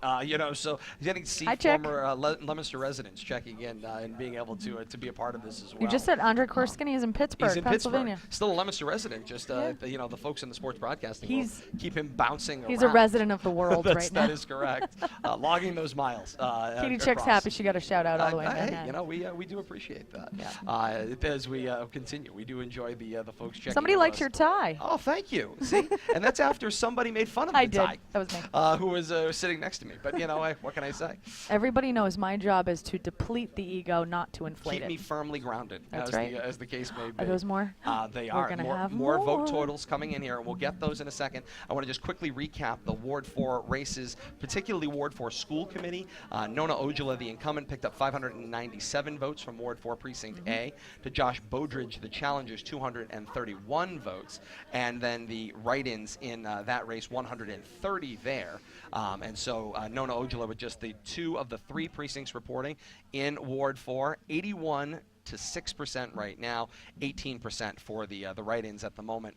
So getting to see Hi, Chick. former Leominster residents checking in and being able to be a part of this as well. You just said Andre Korsky is in Pittsburgh, He's in Pennsylvania. Pittsburgh. Still a Leominster resident. Just Yeah. the folks in the sports broadcasting He's- will keep him bouncing He's around. a resident of the world right now. That is correct. Logging those miles. Katie Chick's across. happy she got a shout out all the way. in Hey, Manhattan. we do appreciate that. Yeah. As we continue, we do enjoy the folks checking. Somebody in liked with your us. tie. Oh, thank you. See, and that's after somebody made fun of I the did. tie. That was me. Who was sitting next to me. But what can I say? Everybody knows my job is to deplete the ego, not to inflate Keep it. me firmly grounded. That's as right. As the case may be. Are those more? They We're are. gonna More, have more vote more. totals coming in here, and we'll get those in a second. I want to just quickly recap the Ward 4 races, particularly Ward 4 School Committee. Nona Ojala, the incumbent, picked up 597 votes from Ward 4 Precinct A, to Josh Bodridge, the challenger's 231 votes, and then the write-ins in that race, 130 there. And so Nona Ojala with just the 2 of the 3 precincts reporting in Ward 4, 81 to 6% right now, 18% for the write-ins at the moment.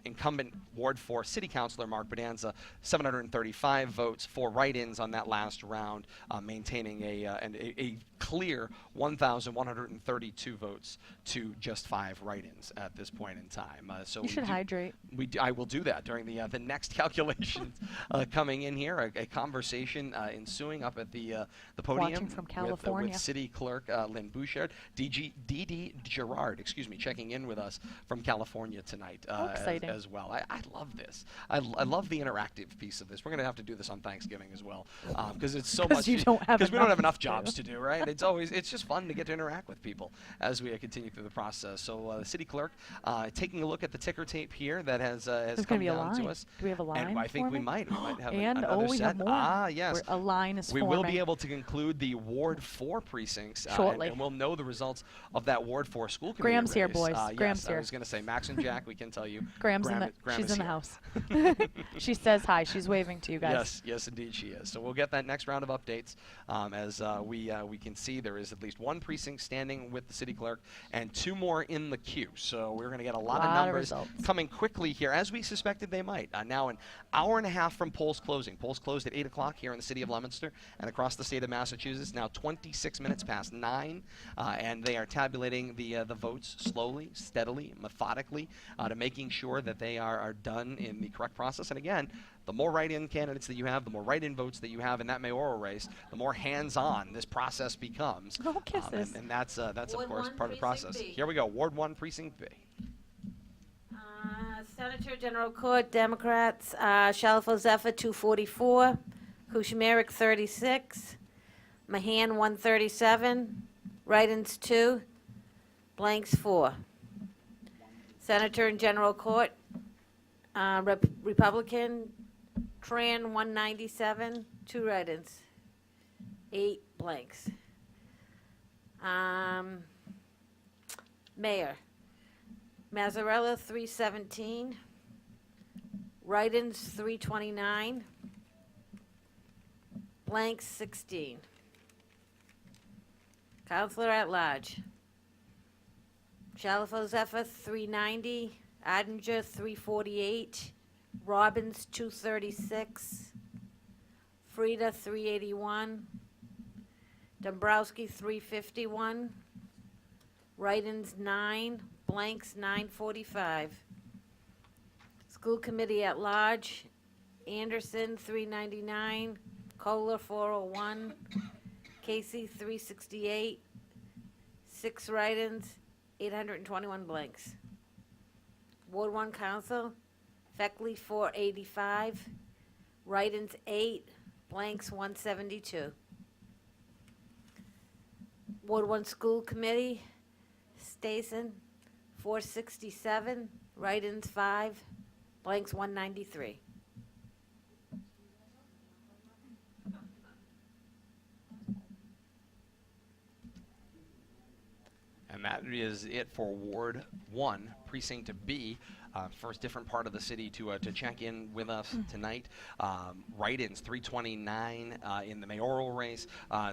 Incumbent Ward 4 City Councilor Mark Bonanza, 735 votes for write-ins on that last round, maintaining a clear 1,132 votes to just 5 write-ins at this point in time. So You should hydrate. I will do that during the next calculations coming in here. A conversation ensuing up at the podium Watching from with California. City Clerk Lynn Bouchard, DD Gerard, checking in with us from California tonight exciting. as well. I love this. I love the interactive piece of this. We're going to have to do this on Thanksgiving as well because it's so 'Cause much. you don't have because we don't have enough enough to jobs to do, right? It's just fun to get to interact with people as we continue through the process. So the City Clerk taking a look at the ticker tape here that has There's come going to be a down line. to us. Do we have a line? And I think for we me? might. We might have And another we set. have more. Yes. A line is We forming. will be able to conclude the Ward 4 precincts Shortly. and we'll know the results of that Ward 4 school committee Graham's here, race. boys. Graham's yes, here. I was going to say Max and Jack. We can tell you. Graham's Graham she's is in the here. house. She says hi. She's waving to you guys. Yes, indeed she is. So we'll get that next round of updates as we can see there is at least 1 precinct standing with the City Clerk and 2 more in the queue. So we're going to get a lot of numbers results. coming quickly here, as we suspected they might. Now an hour and a half from polls closing. Polls closed at 8 o'clock here in the city of Leominster and across the state of Massachusetts. Now 26 minutes past 9, and they are tabulating the votes slowly, steadily, methodically, to making sure that they are done in the correct process. And again, the more write-in candidates that you have, the more write-in votes that you have in that mayoral race, the more hands-on this process becomes. Oh, kisses. And that's of Ward course 1, part of the Precinct process. B. Here we go, Ward 1, Precinct B. Senator General Court, Democrats, Shalfo Zephyr, 244, Kushmerik, 36, Mahan, 137, write-ins, 2, blanks, 4. Senator and General Court, Republican, Tran, 197, 2 write-ins, 8 blanks. Mayor, Mazzarella, 317, write-ins, 329, blanks, 16. Counselor at Large, Shalfo Zephyr, 390, Adinger, 348, Robbins, 236, Frida, 381, Dombrowski, 351, write-ins, 9, blanks, 945. School Committee at Large, Anderson, 399, Kohler, 401, Casey, 368, 6 write-ins, 821 blanks. Ward 1 Council, Feckley, 485, write-ins, 8, blanks, 172. Ward 1 School Committee, Stason, 467, write-ins, 5, blanks, 193. And that is it for Ward 1, Precinct B. first different part of the city to check in with us tonight. Write-ins 329 in the mayoral race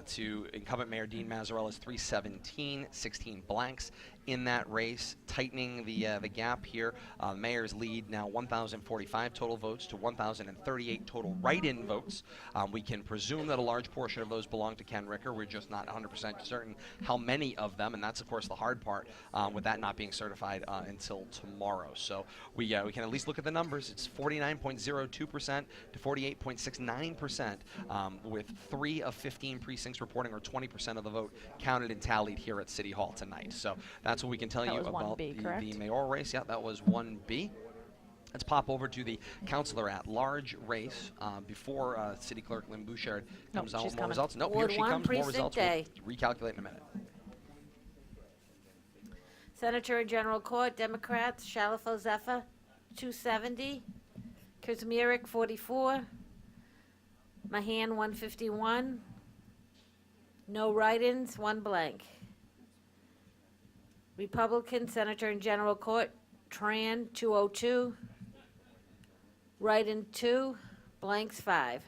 to incumbent Mayor Dean Mazzarella's 317, 16 blanks in that race, tightening the gap here. Mayor's lead now 1,045 total votes to 1,038 total write-in votes. We can presume that a large portion of those belong to Ken Ricker. We're just not 100% certain how many of them, and that's of course the hard part with that not being certified until tomorrow. So we can at least look at the numbers. It's 49.02% to 48.69% with 3 of 15 precincts reporting, or 20% of the vote counted and tallied here at City Hall tonight. So that's what we can tell That you was about 1B, the correct? mayoral race. Yeah, that was 1B. Let's pop over to the councilor at large race before City Clerk Lynn Bouchard comes out she's with more coming. results. Nope, Ward here she 1, comes. More Precinct results. A. We'll recalculate in a minute. Senator in General Court, Democrats, Shalafo Zephyr, 270. Kuzmierek, 44. Mahan, 151. No write-ins, 1 blank. Republican, Senator in General Court, Tran, 202. Write-in, 2. Blanks, 5.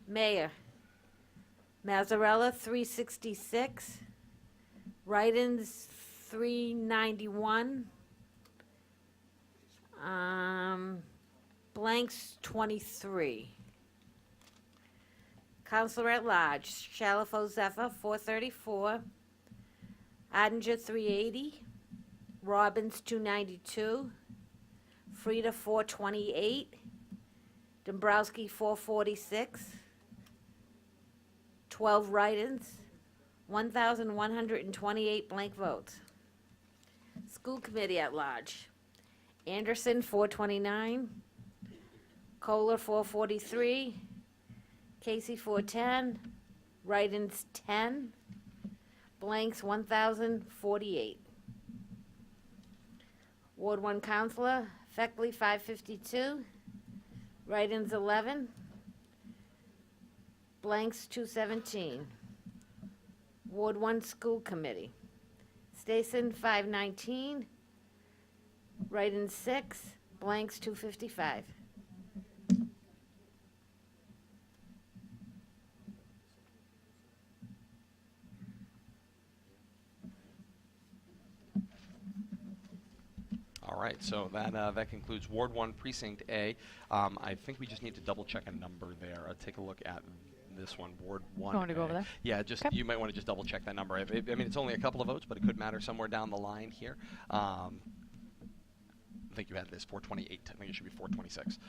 Mayor, Mazzarella, 366. Write-ins, 391. Blanks, 23. Counselor at Large, Shalafo Zephyr, 434. Odinger, 380. Robbins, 292. Frida, 428. Dombrowski, 446. 12 write-ins. 1,128 blank votes. School Committee at Large, Anderson, 429. Kohler, 443. Casey, 410. Write-ins, 10. Blanks, 1,048. Ward 1 Counselor, Feckley, 552. Write-ins, 11. Blanks, 217. Ward 1 School Committee, Stason, 519. Write-ins, 6. Blanks, 255. All right, so that concludes Ward 1, Precinct A. I think we just need to double-check a number there. Take a look at this one, Ward 1. You want me to go over there? Yeah, just Okay. you might want to just double-check that number. I mean, it's only a couple of votes, but it could matter somewhere down the line here. I think you had this 428. I think it should be 426.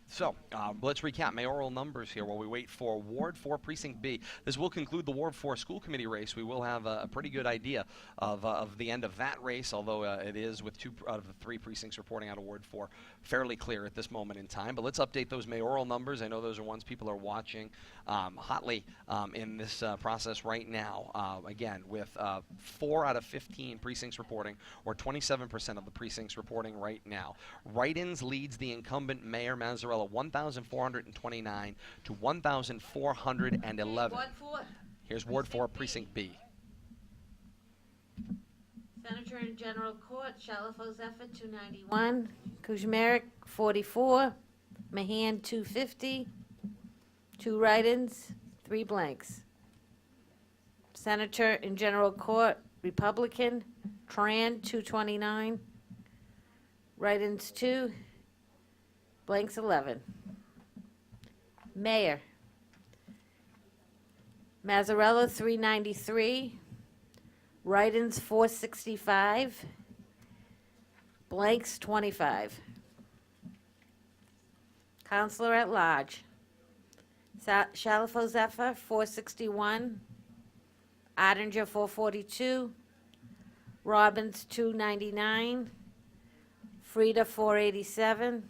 So let's recap mayoral numbers here while we wait for Ward 4 Precinct B. This will conclude the Ward 4 School Committee race. We will have a pretty good idea of the end of that race, although it is, with 2 out of the 3 precincts reporting out of Ward 4, fairly clear at this moment in time. But let's update those mayoral numbers. I know those are ones people are watching hotly in this process right now. Again, with 4 out of 15 precincts reporting, or 27% of the precincts reporting right now. Write-ins leads the incumbent Mayor Mazzarella 1,429 to 1,411. Ward 4. Here's Ward 4, Precinct B. Senator in General Court, Shalafo Zephyr, 291. Kuzmierek, 44. Mahan, 250. 2 write-ins, 3 blanks. Senator in General Court, Republican, Tran, 229. Write-ins, 2. Blanks, 11. Mayor, Mazzarella, 393. Write-ins, 465. Blanks, 25. Counselor at Large, Shalafo Zephyr, 461. Odinger, 442. Robbins, 299. Frida, 487.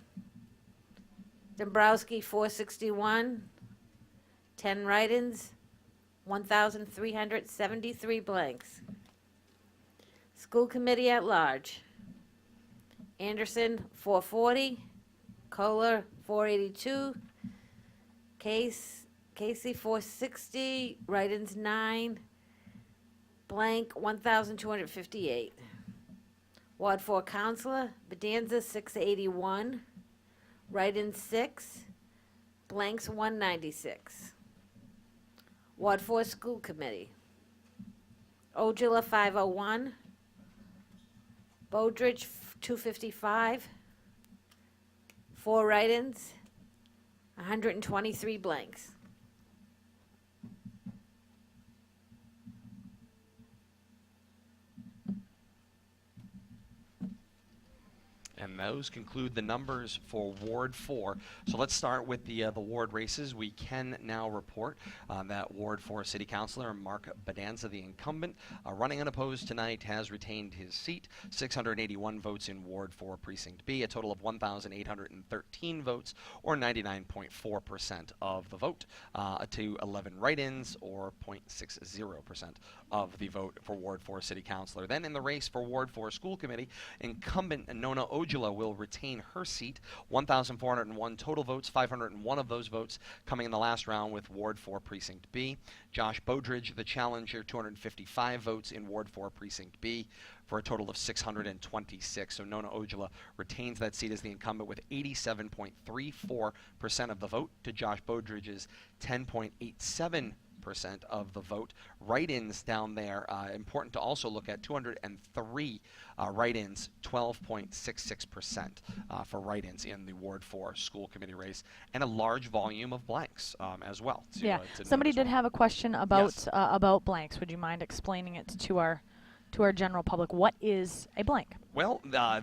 Dombrowski, 461. 10 write-ins, 1,373 blanks. School Committee at Large, Anderson, 440. Kohler, 482. Casey, 460. Write-ins, 9. blank, 1,258. Ward 4 Counselor, Bedanza, 681. Write-in, 6. Blanks, 196. Ward 4 School Committee, Ojala, 501. Bodridge, 255. 4 write-ins, 123 blanks. And those conclude the numbers for Ward 4. So let's start with the ward races. We can now report that Ward 4 City Councilor Mark Bedanza, the incumbent, running unopposed tonight, has retained his seat. 681 votes in Ward 4 Precinct B, a total of 1,813 votes, or 99.4% of the vote, to 11 write-ins, or 0.60% of the vote for Ward 4 City Councilor. Then in the race for Ward 4 School Committee, incumbent Nona Ojala will retain her seat. 1,401 total votes, 501 of those votes coming in the last round with Ward 4 Precinct B. Josh Bodridge, the challenger, 255 votes in Ward 4 Precinct B for a total of 626. So Nona Ojala retains that seat as the incumbent with 87.34% of the vote to Josh Bodridge's 10.87% of the vote. Write-ins down there, important to also look at, 203 write-ins, 12.66% for write-ins in the Ward 4 School Committee race, and a large volume of blanks as well. To somebody did have a question about Yes. about blanks. Would you mind explaining it to our general public? What is a blank? Well,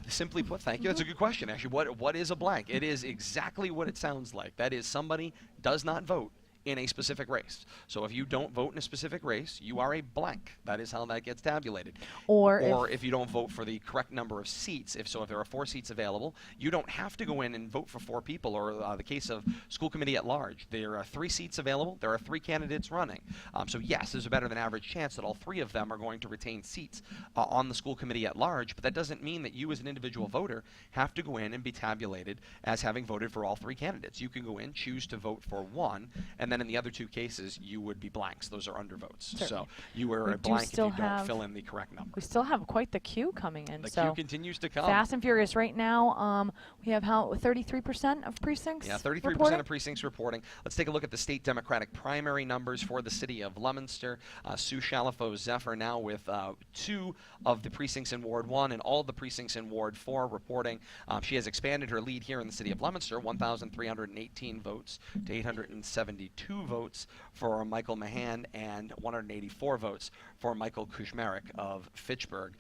simply put, thank you. That's a good question, actually. What is a blank? It is exactly what it sounds like. That is, somebody does not vote in a specific race. So if you don't vote in a specific race, you are a blank. That is how that gets tabulated. Or if you don't vote for the correct number of seats, if there are 4 seats available, you don't have to go in and vote for 4 people, or the case of school committee at large. There are 3 seats available. There are 3 candidates running. So yes, there's a better than average chance that all 3 of them are going to retain seats on the school committee at large, but that doesn't mean that you as an individual voter have to go in and be tabulated as having voted for all 3 candidates. You can go in, choose to vote for one, and then in the other 2 cases, you would be blanks. Those are undervotes. Certainly. So you are a blank if you don't fill in the correct number. We still have quite the queue coming in. The so queue continues to come. Fast and furious. Right now, we have 33% of precincts. Yeah, 33% reporting? of precincts reporting. Let's take a look at the state Democratic primary numbers for the city of Leominster. Sue Shalafo Zephyr now with 2 of the precincts in Ward 1 and all of the precincts in Ward 4 reporting. She has expanded her lead here in the city of Leominster, 1,318 votes to 872 votes for Michael Mahan and 184 votes for Michael Kuzmarek of Fitchburg.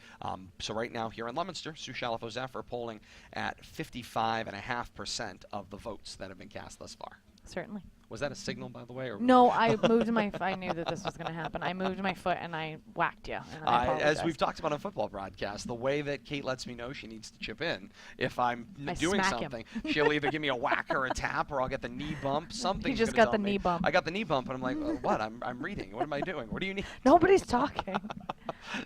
So right now here in Leominster, Sue Shalafo Zephyr polling at 55.5% of the votes that have been cast thus far. Certainly. Was that a signal, by the way? Or No, I moved my. I knew that this was going to happen. I moved my foot and I whacked you. And I apologize. As we've talked about on football broadcasts, the way that Kate lets me know she needs to chip in, if I'm I doing smack something, she'll either give me a whack or a tap, or I'll get the knee bump. Something. You just got the knee bump. I got the knee bump, and I'm like, what? I'm reading. What am I doing? What do you need? Nobody's talking.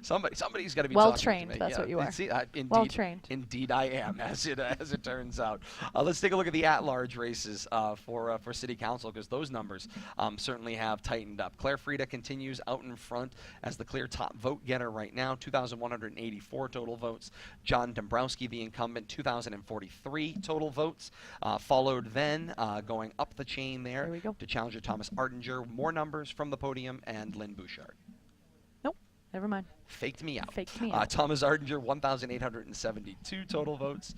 Somebody's got to be well talking trained. to me. That's what you are. See, indeed, well trained. Indeed, I am. As it turns out. Let's take a look at the at-large races for City Council, because those numbers certainly have tightened up. Claire Frieda continues out in front as the clear top vote getter right now, 2,184 total votes. John Dombrowski, the incumbent, 2,043 total votes. Followed then, going up the chain there we go. to challenger Thomas Artinger, more numbers from the podium, and Lynn Bouchard. Nope. Never mind. Faked me out. Faked me out. Thomas Artinger, 1,872 total votes.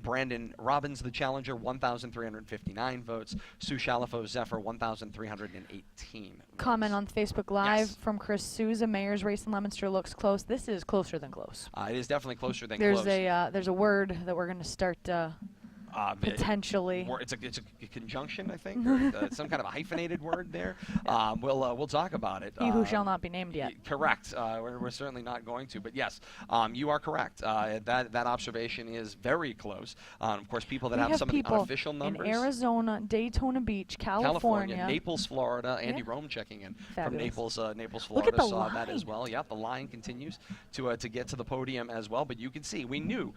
Brandon Robbins, the challenger, 1,359 votes. Sue Shalafo Zephyr, 1,318 votes. Comment on Facebook Live Yes. from Chris Souza. Mayor's race in Leominster looks close. This is closer than close. It is definitely closer than There's close. there's a word that we're going to start potentially. It's a conjunction, I think, or some kind of a hyphenated word there. We'll talk about it. He who shall not be named yet. Correct. We're certainly not going to, but yes, you are correct. That observation is very close. Of course, people that We have some of the people unofficial numbers. in Arizona, Daytona Beach, California. Naples, Florida. Andy Yeah. Rome checking in Fabulous. from Naples, Look at Florida. the Saw that as line. well. Yeah, the line continues to get to the podium as well. But you can see, we knew,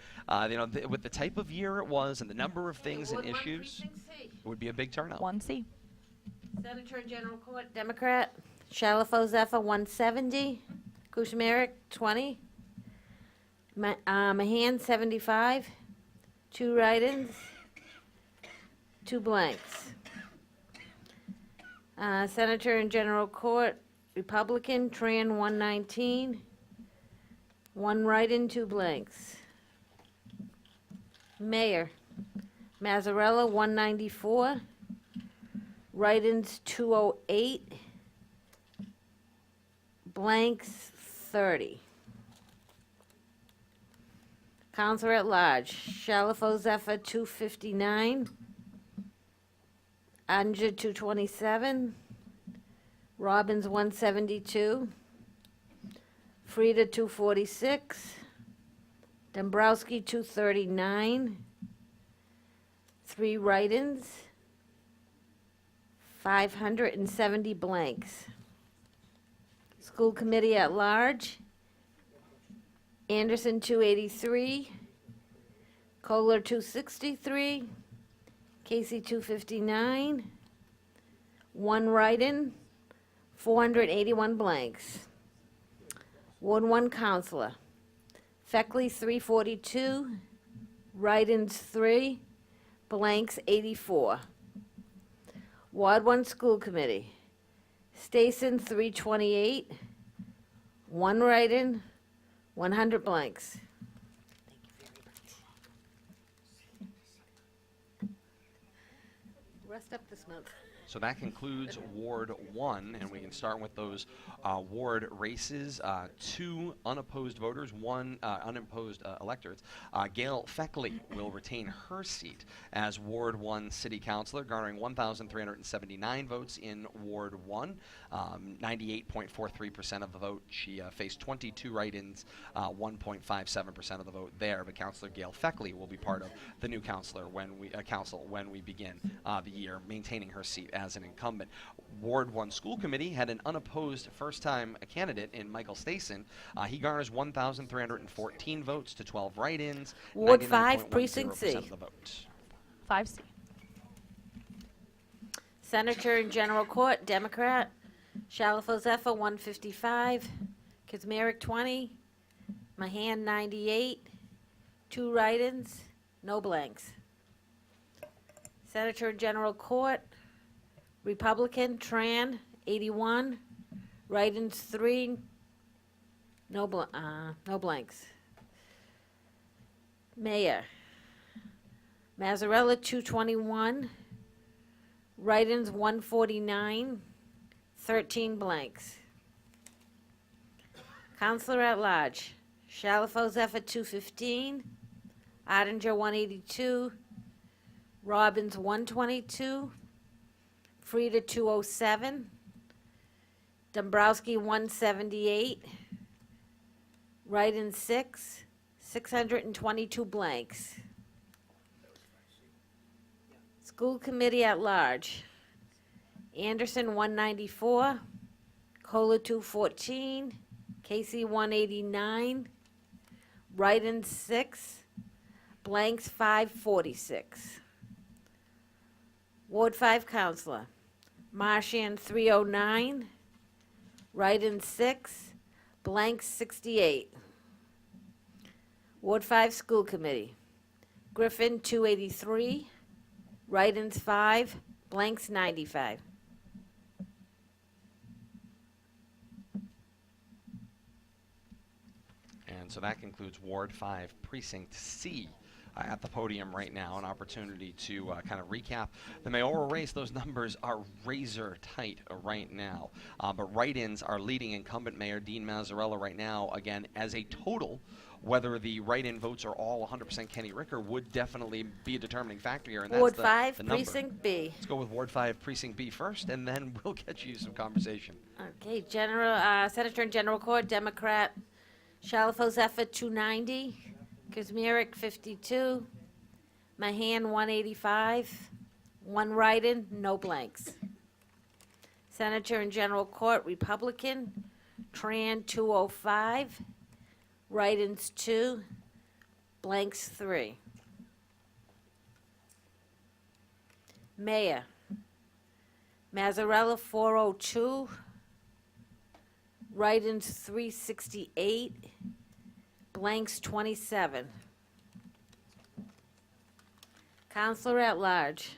with the type of year it was and the number of things and issues, it would be a big turnout. 1C. Senator and General Court, Democrat, Shalafo Zephyr, 170. Kuchmarek, 20. Mahan, 75. 2 write-ins, 2 blanks. Senator in General Court, Republican, Tran, 119. 1 write-in, 2 blanks. Mayor, Mazzarella, 194. Write-ins, 208. Blanks, 30. Counselor at Large, Shalafo Zephyr, 259. Anja, 227. Robbins, 172. Frida, 246. Dombrowski, 239. 3 write-ins. 570 blanks. School Committee at Large, Anderson, 283. Kohler, 263. Casey, 259. 1 write-in, 481 blanks. Ward 1 Counselor, Feckley, 342. Write-ins, 3. Blanks, 84. Ward 1 School Committee, Stason, 328. 1 write-in, 100 blanks. Rest up this month. So that concludes Ward 1, and we can start with those ward races. 2 unopposed voters, 1 unopposed electors. Gail Feckley will retain her seat as Ward 1 City Councilor, garnering 1,379 votes in Ward 1, 98.43% of the vote. She faced 22 write-ins, 1.57% of the vote there. But Councilor Gail Feckley will be part of the new council when we begin the year, maintaining her seat as an incumbent. Ward 1 School Committee had an unopposed first-time candidate in Michael Stason. He garners 1,314 votes to 12 write-ins. Ward 5, Precinct C. Of the vote. 5C. Senator in General Court, Democrat, Shalafo Zephyr, 155. Kazmarek, 20. Mahan, 98. 2 write-ins, no blanks. Senator in General Court, Republican, Tran, 81. Write-ins, 3. No blanks. Mayor, Mazzarella, 221. Write-ins, 149. 13 blanks. Counselor at Large, Shalafo Zephyr, 215. Ottinger, 182. Robbins, 122. Frida, 207. Dombrowski, 178. Write-in, 6. 622 blanks. School Committee at Large, Anderson, 194. Kohler, 214. Casey, 189. Write-in, 6. Blanks, 546. Ward 5 Counselor, Marchand, 309. Write-in, 6. Blanks, 68. Ward 5 School Committee, Griffin, 283. Write-ins, 5. Blanks, 95. And so that concludes Ward 5, Precinct C. At the podium right now, an opportunity to kind of recap the mayoral race. Those numbers are razor tight right now, but write-ins are leading incumbent Mayor Dean Mazzarella right now. Again, as a total, whether the write-in votes are all 100% Kenny Ricker would definitely be a determining factor here. And that's Ward the 5, number. Precinct B. Let's go with Ward 5, Precinct B first, and then we'll get you some conversation. Okay, Senator in General Court, Democrat, Shalafo Zephyr, 290. Kazmarek, 52. Mahan, 185. 1 write-in, no blanks. Senator in General Court, Republican, Tran, 205. Write-ins, 2. Blanks, 3. Mayor, Mazzarella, 402. Write-ins 368, blanks 27. Counselor at Large.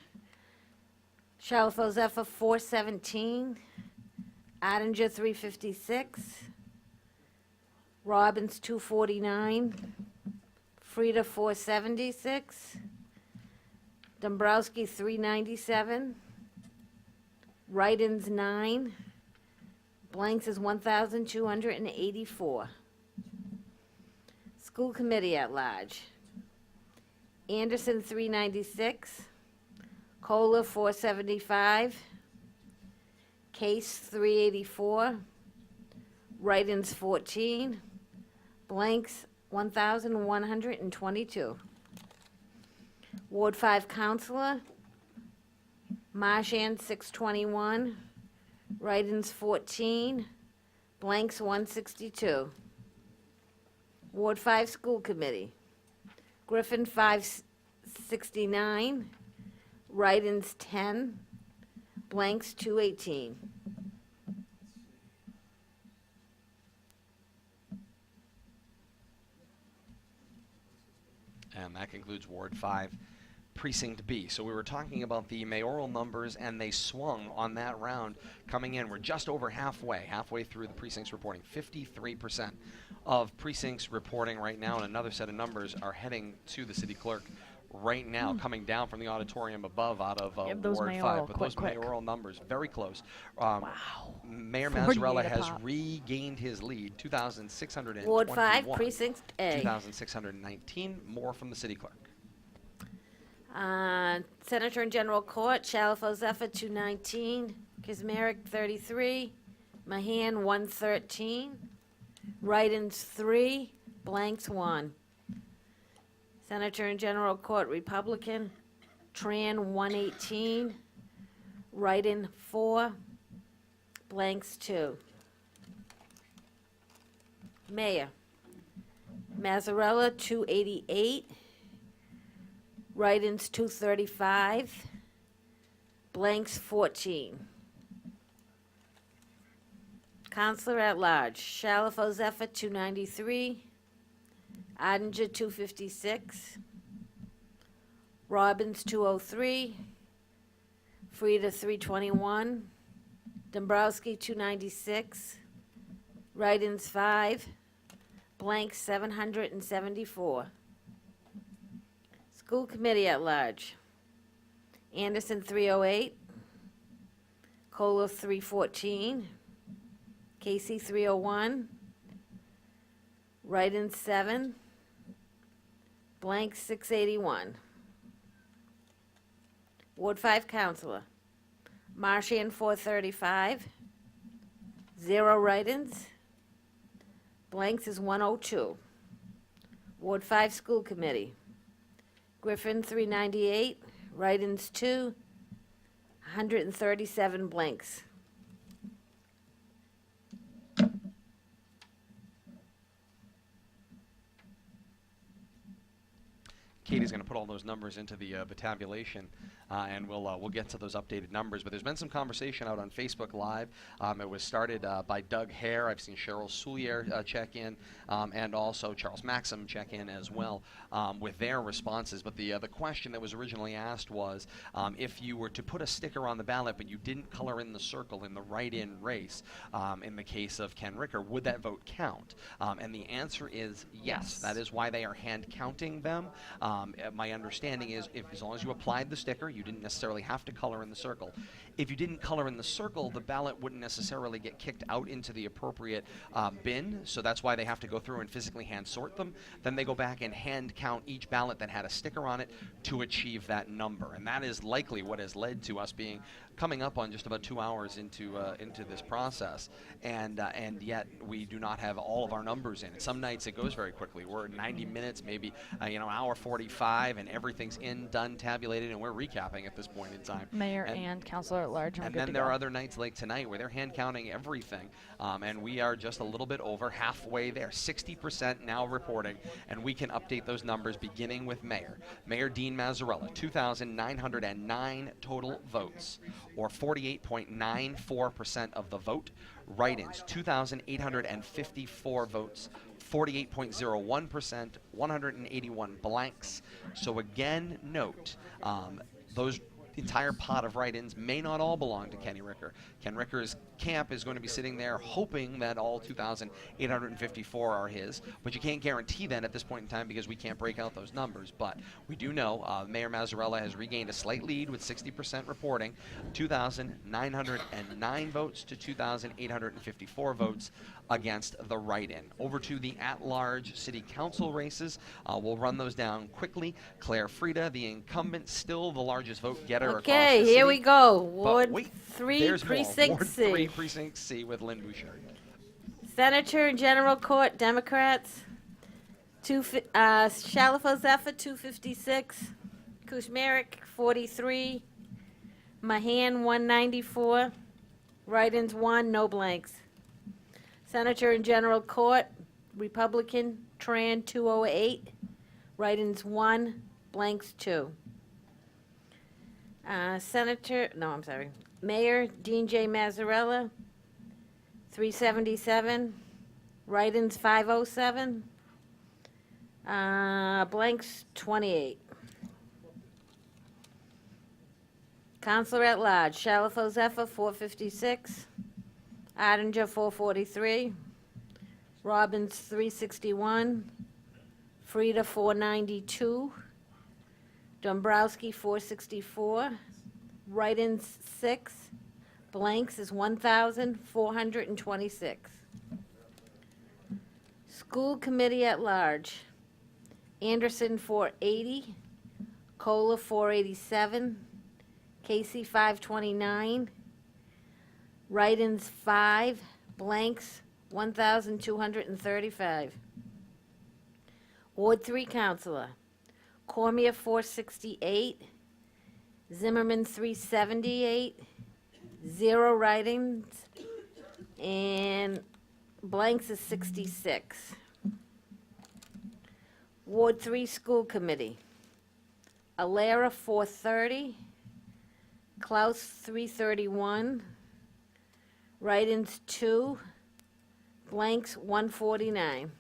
Shalfo Zephyr 417, Ottinger 356, Robbins 249, Frida 476, Dombrowski 397, write-ins 9, blanks is 1,284. School Committee at Large. Anderson 396, Kohler 475, Case 384, write-ins 14, blanks 1,122. Ward 5 Counselor, Marchand 621, write-ins 14, blanks 162. Ward 5 School Committee, Griffin 569, write-ins 10, blanks 218. And that concludes Ward 5, Precinct B. So we were talking about the mayoral numbers, and they swung on that round coming in. We're just over halfway through the precincts reporting. 53% of precincts reporting right now, and another set of numbers are heading to the city clerk right now, coming down from the auditorium above out of Ward 5. But those mayoral numbers, very close. Wow. Mayor 48 Mazzarella a has pop. regained his lead, 2,621. Ward 5, Precinct A. 2,619, more from the city clerk. Senator and General Court, Shalfo Zephyr 219, Kizmarek 33, Mahan 113, write-ins 3, blanks 1. Senator and General Court, Republican, Tran 118, write-in 4, blanks 2. Mayor, Mazzarella 288, write-ins 235, blanks 14. Counselor at Large, Shalfo Zephyr 293, Ottinger 256, Robbins 203, Frida 321, Dombrowski 296, write-ins 5, blanks 774. School Committee at Large, Anderson 308, Kohler 314, Casey 301, write-in 7, blank 681. Ward 5 Counselor, Marchand 435, 0 write-ins, blanks is 102. Ward 5 School Committee, Griffin 398, write-ins 2, 137 blanks. Katie's going to put all those numbers into the tabulation, and we'll get to those updated numbers. But there's been some conversation out on Facebook Live. It was started by Doug Hare. I've seen Cheryl Soulier check in, and also Charles Maxim check in as well with their responses. But the question that was originally asked was, if you were to put a sticker on the ballot but you didn't color in the circle in the write-in race, in the case of Ken Ricker, would that vote count? And the answer is yes. That is why they are hand counting them. My understanding is as long as you applied the sticker, you didn't necessarily have to color in the circle. If you didn't color in the circle, the ballot wouldn't necessarily get kicked out into the appropriate bin, so that's why they have to go through and physically hand sort them. Then they go back and hand count each ballot that had a sticker on it to achieve that number. And that is likely what has led to us coming up on just about 2 hours into this process, and yet we do not have all of our numbers in. Some nights it goes very quickly. We're at 90 minutes, maybe an hour 45, and everything's in, done, tabulated, and we're recapping at this point in time. Mayor and Councilor at large. And then there are other nights like tonight where they're hand counting everything, and we are just a little bit over halfway there. 60% now reporting, and we can update those numbers beginning with Mayor. Mayor Dean Mazzarella, 2,909 total votes, or 48.94% of the vote. Write-ins, 2,854 votes, 48.01%, 181 blanks. So again, note, those entire pot of write-ins may not all belong to Kenny Ricker. Ken Ricker's camp is going to be sitting there hoping that all 2,854 are his, but you can't guarantee that at this point in time because we can't break out those numbers. But we do know Mayor Mazzarella has regained a slight lead with 60% reporting, 2,909 votes to 2,854 votes against the write-in. Over to the at-large city council races. We'll run those down quickly. Claire Frieda, the incumbent, still the largest vote getter across the city. Okay, here we go. Ward Wait, 3, there's Precinct more. Ward C. 3, Precinct C with Lynn Bouchard. Senator and General Court, Democrats. Shalafo Zephyr, 256. Kushmerik, 43. Mahan, 194. Write-ins, 1, no blanks. Senator and General Court, Republican, Tran, 208. Write-ins, 1, blanks, 2. Mayor Dean J. Mazzarella, 377. Write-ins, 507. Blanks, 28. Counselor at Large, Shalafo Zephyr, 456. Ottinger, 443. Robbins, 361. Frieda, 492. Dombrowski, 464. Write-ins, 6. Blanks is 1,426. School Committee at Large. Anderson, 480. Kohler, 487. Casey, 529. Write-ins, 5. Blanks, 1,235. Ward 3 Counselor. Cormier, 468. Zimmerman, 378. 0 write-ins. And blanks is 66. Ward 3 School Committee. Alera, 430. Klaus, 331. Write-ins, 2. Blanks, 149.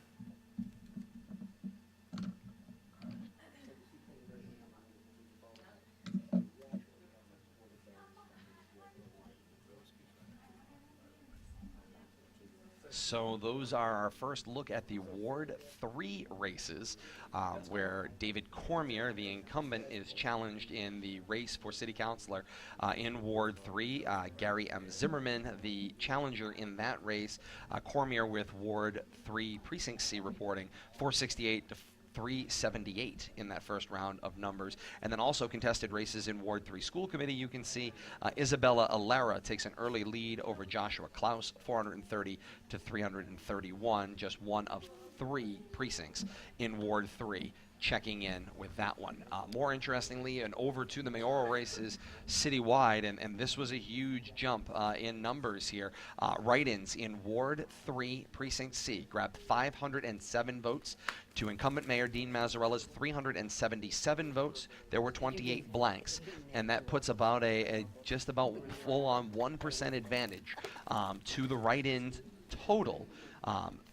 So those are our first look at the Ward 3 races, where David Cormier, the incumbent, is challenged in the race for city councilor in Ward 3. Gary M. Zimmerman, the challenger in that race. Cormier with Ward 3 Precinct C reporting 468 to 378 in that first round of numbers. And then also contested races in Ward 3 School Committee. You can see Isabella Alera takes an early lead over Joshua Klaus, 430 to 331, just one of 3 precincts in Ward 3 checking in with that one. More interestingly, and over to the mayoral races citywide, and this was a huge jump in numbers here. Write-ins in Ward 3 Precinct C grabbed 507 votes to incumbent Mayor Dean Mazzarella's 377 votes. There were 28 blanks, and that puts about a just about full-on 1% advantage to the write-ins total.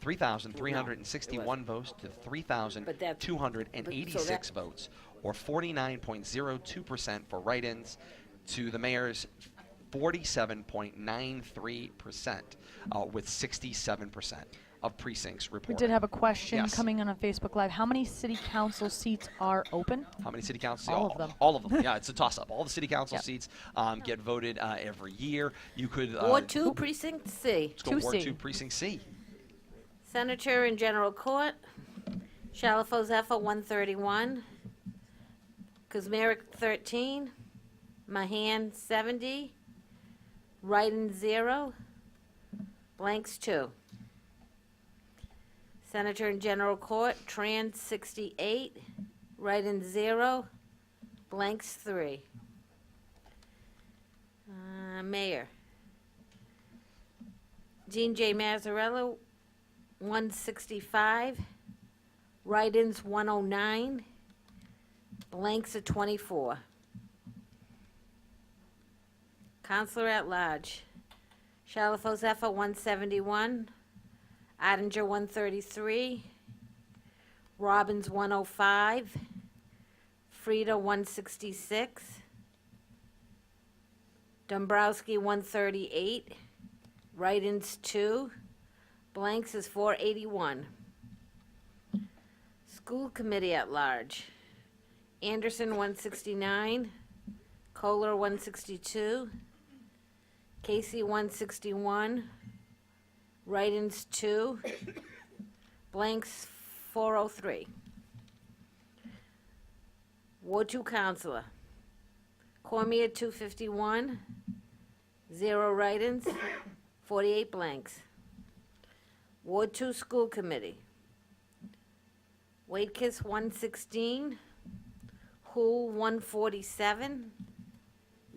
3,361 votes to 3,286 votes, or 49.02% for write-ins, to the mayor's 47.93%, with 67% of precincts reported. We did have a question Yes. coming in on Facebook Live. How many city council seats are open? How many city council seats? All of them. All of them. Yeah, it's a toss-up. All the city council Yep. seats get voted every year. You could Ward 2 Precinct C. let's go Ward 2C. 2 Precinct C. Senator and General Court, Shalafo Zephyr, 131. Kuzmarek, 13. Mahan, 70. Write-in, 0. Blanks, 2. Senator and General Court, Tran, 68. Write-in, 0. Blanks, 3. Mayor. Dean J. Mazzarella, 165. Write-ins, 109. Blanks are 24. Counselor at Large. Shalfo Zephyr, 171. Ottinger, 133. Robbins, 105. Frida, 166. Dombrowski, 138. Write-ins, 2. Blanks is 481. School Committee at Large. Anderson, 169. Kohler, 162. Casey, 161. Write-ins, 2. Blanks, 403. Ward 2 Counselor. Cormier, 251. 0 write-ins, 48 blanks. Ward 2 School Committee. Wakekiss, 116. Hool, 147.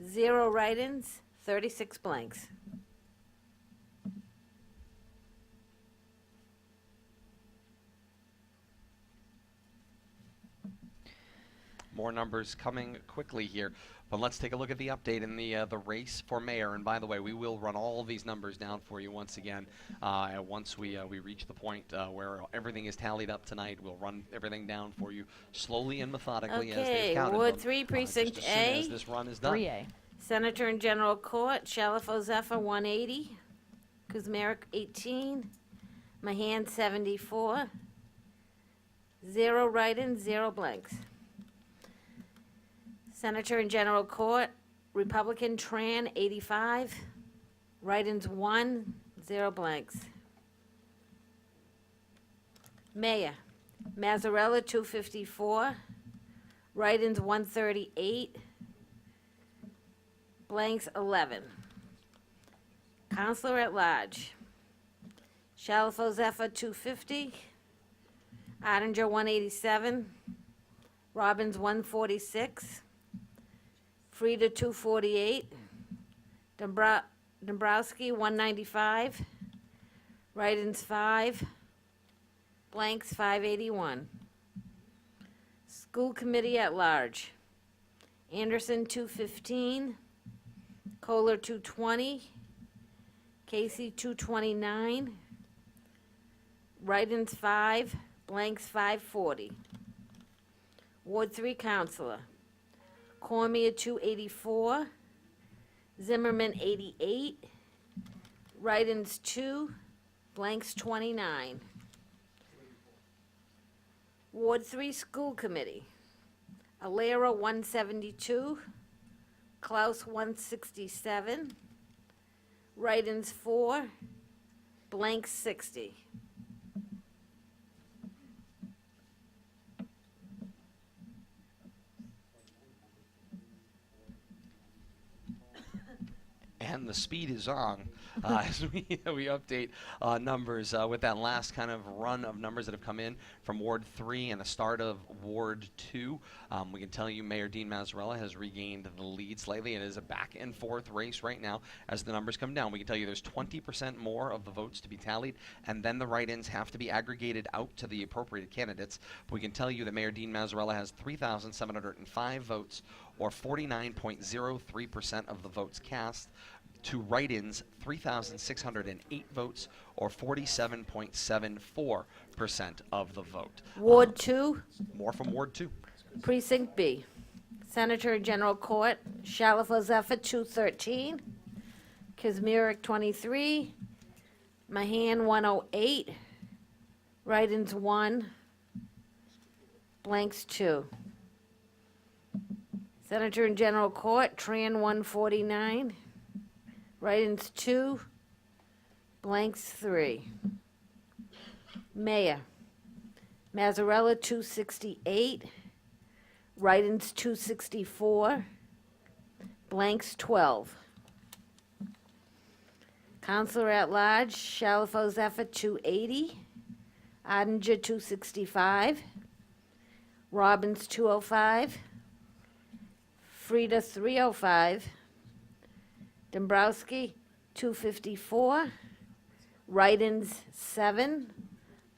0 write-ins, 36 blanks. More numbers coming quickly here, but let's take a look at the update in the race for mayor. And by the way, we will run all of these numbers down for you once again. Once we reach the point where everything is tallied up tonight, we'll run everything down for you slowly and methodically as they've Okay, counted Ward them, 3, Precinct just as soon A. as this run is done. 3A. Senator and General Court, Shalfo Zephyr, 180. Kuzmarek, 18. Mahan, 74. 0 write-ins, 0 blanks. Senator and General Court, Republican Tran, 85. Write-ins, 1, 0 blanks. Mayor, Mazzarella, 254. Write-ins, 138. Blanks, 11. Counselor at Large. Shalfo Zephyr, 250. Ottinger, 187. Robbins, 146. Frida, 248. Dombrowski, 195. Write-ins, 5. Blanks, 581. School Committee at Large. Anderson, 215. Kohler, 220. Casey, 229. Write-ins, 5. Blanks, 540. Ward 3 Counselor. Cormier, 284. Zimmerman, 88. Write-ins, 2. Blanks, 29. Ward 3 School Committee. Alera, 172. Klaus, 167. Write-ins, 4. Blanks, 60. And the speed is on as we update numbers with that last kind of run of numbers that have come in from Ward 3 and the start of Ward 2. We can tell you Mayor Dean Mazzarella has regained the lead slightly. It is a back and forth race right now as the numbers come down. We can tell you there's 20% more of the votes to be tallied, and then the write-ins have to be aggregated out to the appropriate candidates. We can tell you that Mayor Dean Mazzarella has 3,705 votes, or 49.03% of the votes cast, to write-ins 3,608 votes, or 47.74% of the vote. Ward 2, More from Ward 2. Precinct B. Senator and General Court, Shalfo Zephyr, 213. Kuzmarek, 23. Mahan, 108. Write-ins, 1. Blanks, 2. Senator and General Court, Tran, 149. Write-ins, 2. Blanks, 3. Mayor, Mazzarella, 268. Write-ins, 264. Blanks, 12. Counselor at Large, Shalfo Zephyr, 280. Ottinger, 265. Robbins, 205. Frida, 305. Dombrowski, 254. Write-ins, 7.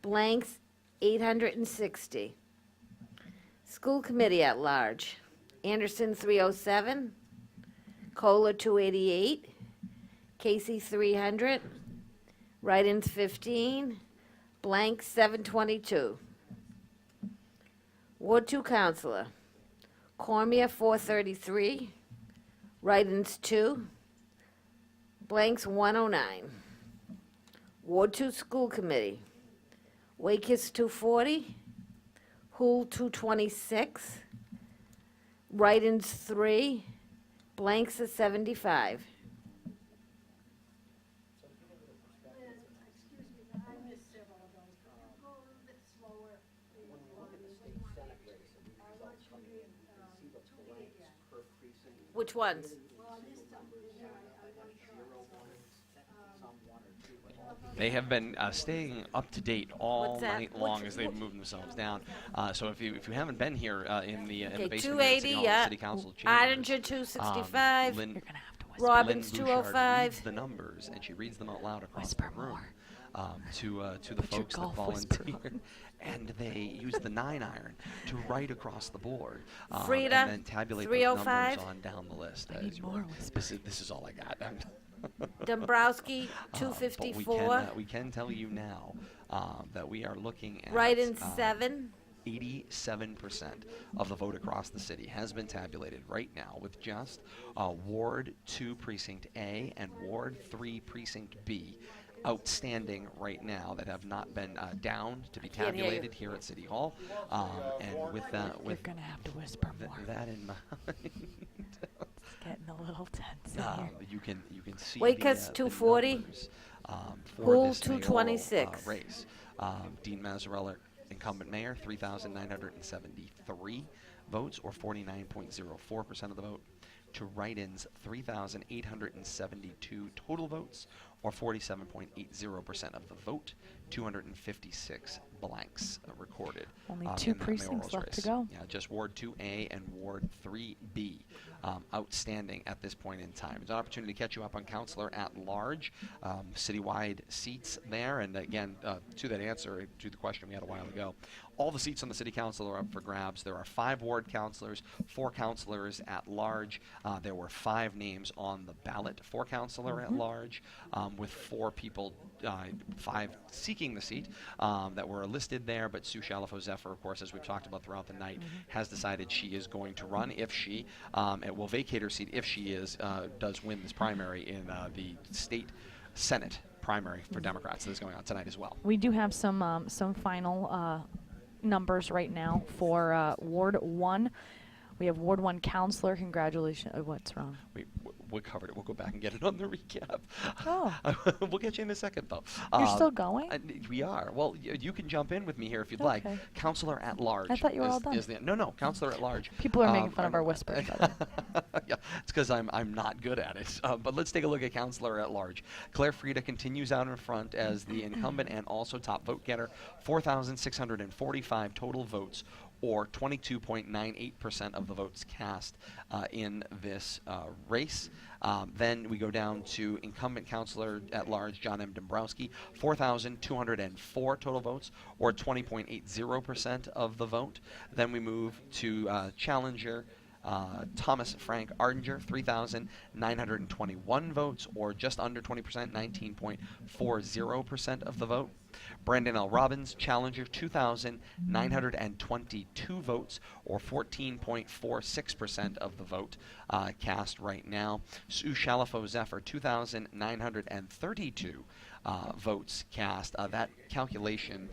Blanks, 860. School Committee at Large, Anderson, 307. Kohler, 288. Casey, 300. Write-ins, 15. Blanks, 722. Ward 2 Counselor, Cormier, 433. Write-ins, 2. Blanks, 109. Ward 2 School Committee, Wakis, 240. Hool, 226. Write-ins, 3. Blanks is 75. Which ones? They have been staying up to date all What's that? night long Which- as they've moved themselves down. So if you haven't been here in the Okay, basement 280, of yeah. City Council chambers, Ottinger, 265. Lynn, You're gonna have to whisper. Robbins, Lynn Bouchard 205. reads the numbers and she reads them out loud across Whisper the room more. to the Put your folks that golf whisper volunteer. And they use the 9-iron to write across the board Frida, and then tabulate those 305. numbers on down the list. I as need you more would. whisper. This is all I got. Dombrowski, But 254. we can tell you now that we are looking at Write-ins, 7. 87% of the vote across the city has been tabulated right now, with just Ward 2 Precinct A and Ward 3 Precinct B outstanding right now that have not been downed to be can't hear you. tabulated here at City Hall. And with that, You're with gonna have to whisper more. that in mind, It's getting a little tense in here. you can see Wakers, the 240. numbers, for Hool, this mayoral, 226. race. Dean Mazzarella, incumbent mayor, 3,973 votes, or 49.04% of the vote. To write-ins, 3,872 total votes, or 47.80% of the vote. 256 blanks recorded. Only in 2 that precincts mayoral's left to race. go. Yeah, just Ward 2A and Ward 3B outstanding at this point in time. It's an opportunity to catch you up on Councilor at Large, citywide seats there. And again, to that answer to the question we had a while ago, all the seats on the City Council are up for grabs. There are 5 ward councilors, 4 councilors at large. There were 5 names on the ballot for councilor at large, with 4 people, 5 seeking the seat that were listed there. But Sue Shalafo-Zephyr, of course, as we've talked about throughout the night, has decided she is going to run if she will vacate her seat if she does win this primary in the state Senate primary for Democrats that is going on tonight as well. We do have some final numbers right now for Ward 1. We have Ward 1 Counselor. Congratulations. What's wrong? We covered it. We'll go back and get it on the recap. Oh. We'll get you in a second, though. You're still going? We are. Well, you can jump in with me here if you'd like. Okay. Counselor at Large. I thought you were all done. No, Counselor at Large. People are making fun of our whispers. by the way. Yeah, it's because I'm not good at it. But let's take a look at Counselor at Large. Claire Frieda continues out in front as the incumbent and also top vote getter. 4,645 total votes, or 22.98% of the votes cast in this race. Then we go down to incumbent councilor at large John M. Dombrowski, 4,204 total votes, or 20.80% of the vote. Then we move to challenger Thomas Frank Ardinger, 3,921 votes, or just under 20%, 19.40% of the vote. Brandon L. Robbins, challenger, 2,922 votes, or 14.46% of the vote cast right now. Sue Shalafo-Zephyr, 2,932 votes cast. That calculation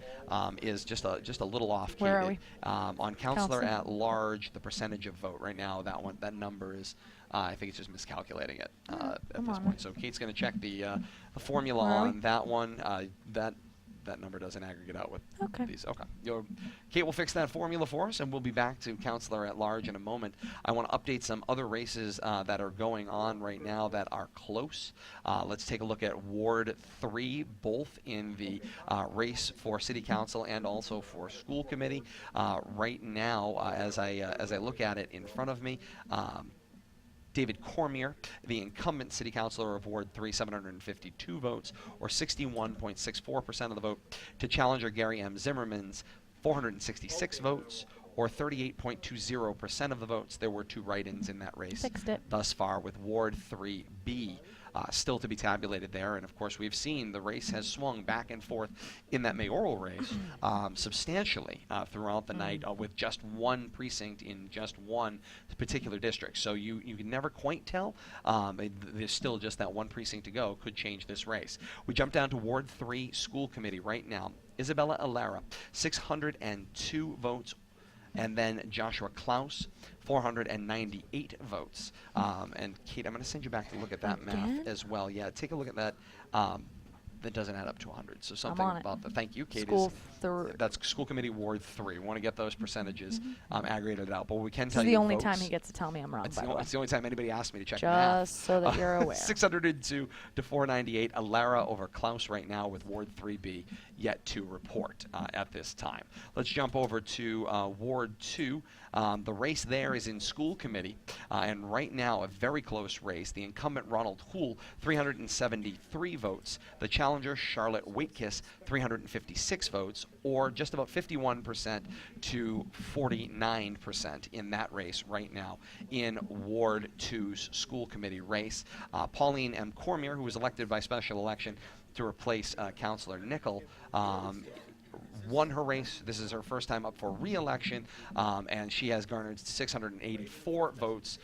is just a little off. Where are we? On Counselor Counselor? at Large, the percentage of vote right now, that number is, I think it's just miscalculating it at come this on. point. So Kate's going to check the formula Where are we? on that one. That number doesn't aggregate out with Okay. these. Okay. Kate will fix that formula for us, and we'll be back to Counselor at Large in a moment. I want to update some other races that are going on right now that are close. Let's take a look at Ward 3, both in the race for City Council and also for School Committee. Right now, as I look at it in front of me, David Cormier, the incumbent city councilor of Ward 3, 752 votes, or 61.64% of the vote, to challenger Gary M. Zimmerman's 466 votes, or 38.20% of the votes. There were 2 write-ins in that race Fixed it. thus far, with Ward 3B still to be tabulated there. And of course, we've seen the race has swung back and forth in that mayoral race substantially throughout the night, with just one precinct in just one particular district. So you can never quite tell. There's still just that one precinct to go. Could change this race. We jump down to Ward 3 School Committee right now. Isabella Alara, 602 votes. And then Joshua Klaus, 498 votes. And Kate, I'm going to send you back to look at that math as well. Yeah, take a look at that. That doesn't add up to 100. So something about the thank you, Kate. That's School Committee Ward 3. We want to get those percentages aggregated out. But we can tell you. This is the only time he gets to tell me I'm wrong. It's the only time anybody asks me to check math. Just so that you're aware. 602 to 498. Alara over Klaus right now with Ward 3B yet to report at this time. Let's jump over to Ward 2. The race there is in School Committee, and right now a very close race. The incumbent Ronald Houle, 373 votes. The challenger Charlotte Waitkiss, 356 votes, or just about 51% to 49% in that race right now in Ward 2's School Committee race. Pauline M. Cormier, who was elected by special election to replace Councillor Nickel, won her race. This is her first time up for re-election, and she has garnered 684 votes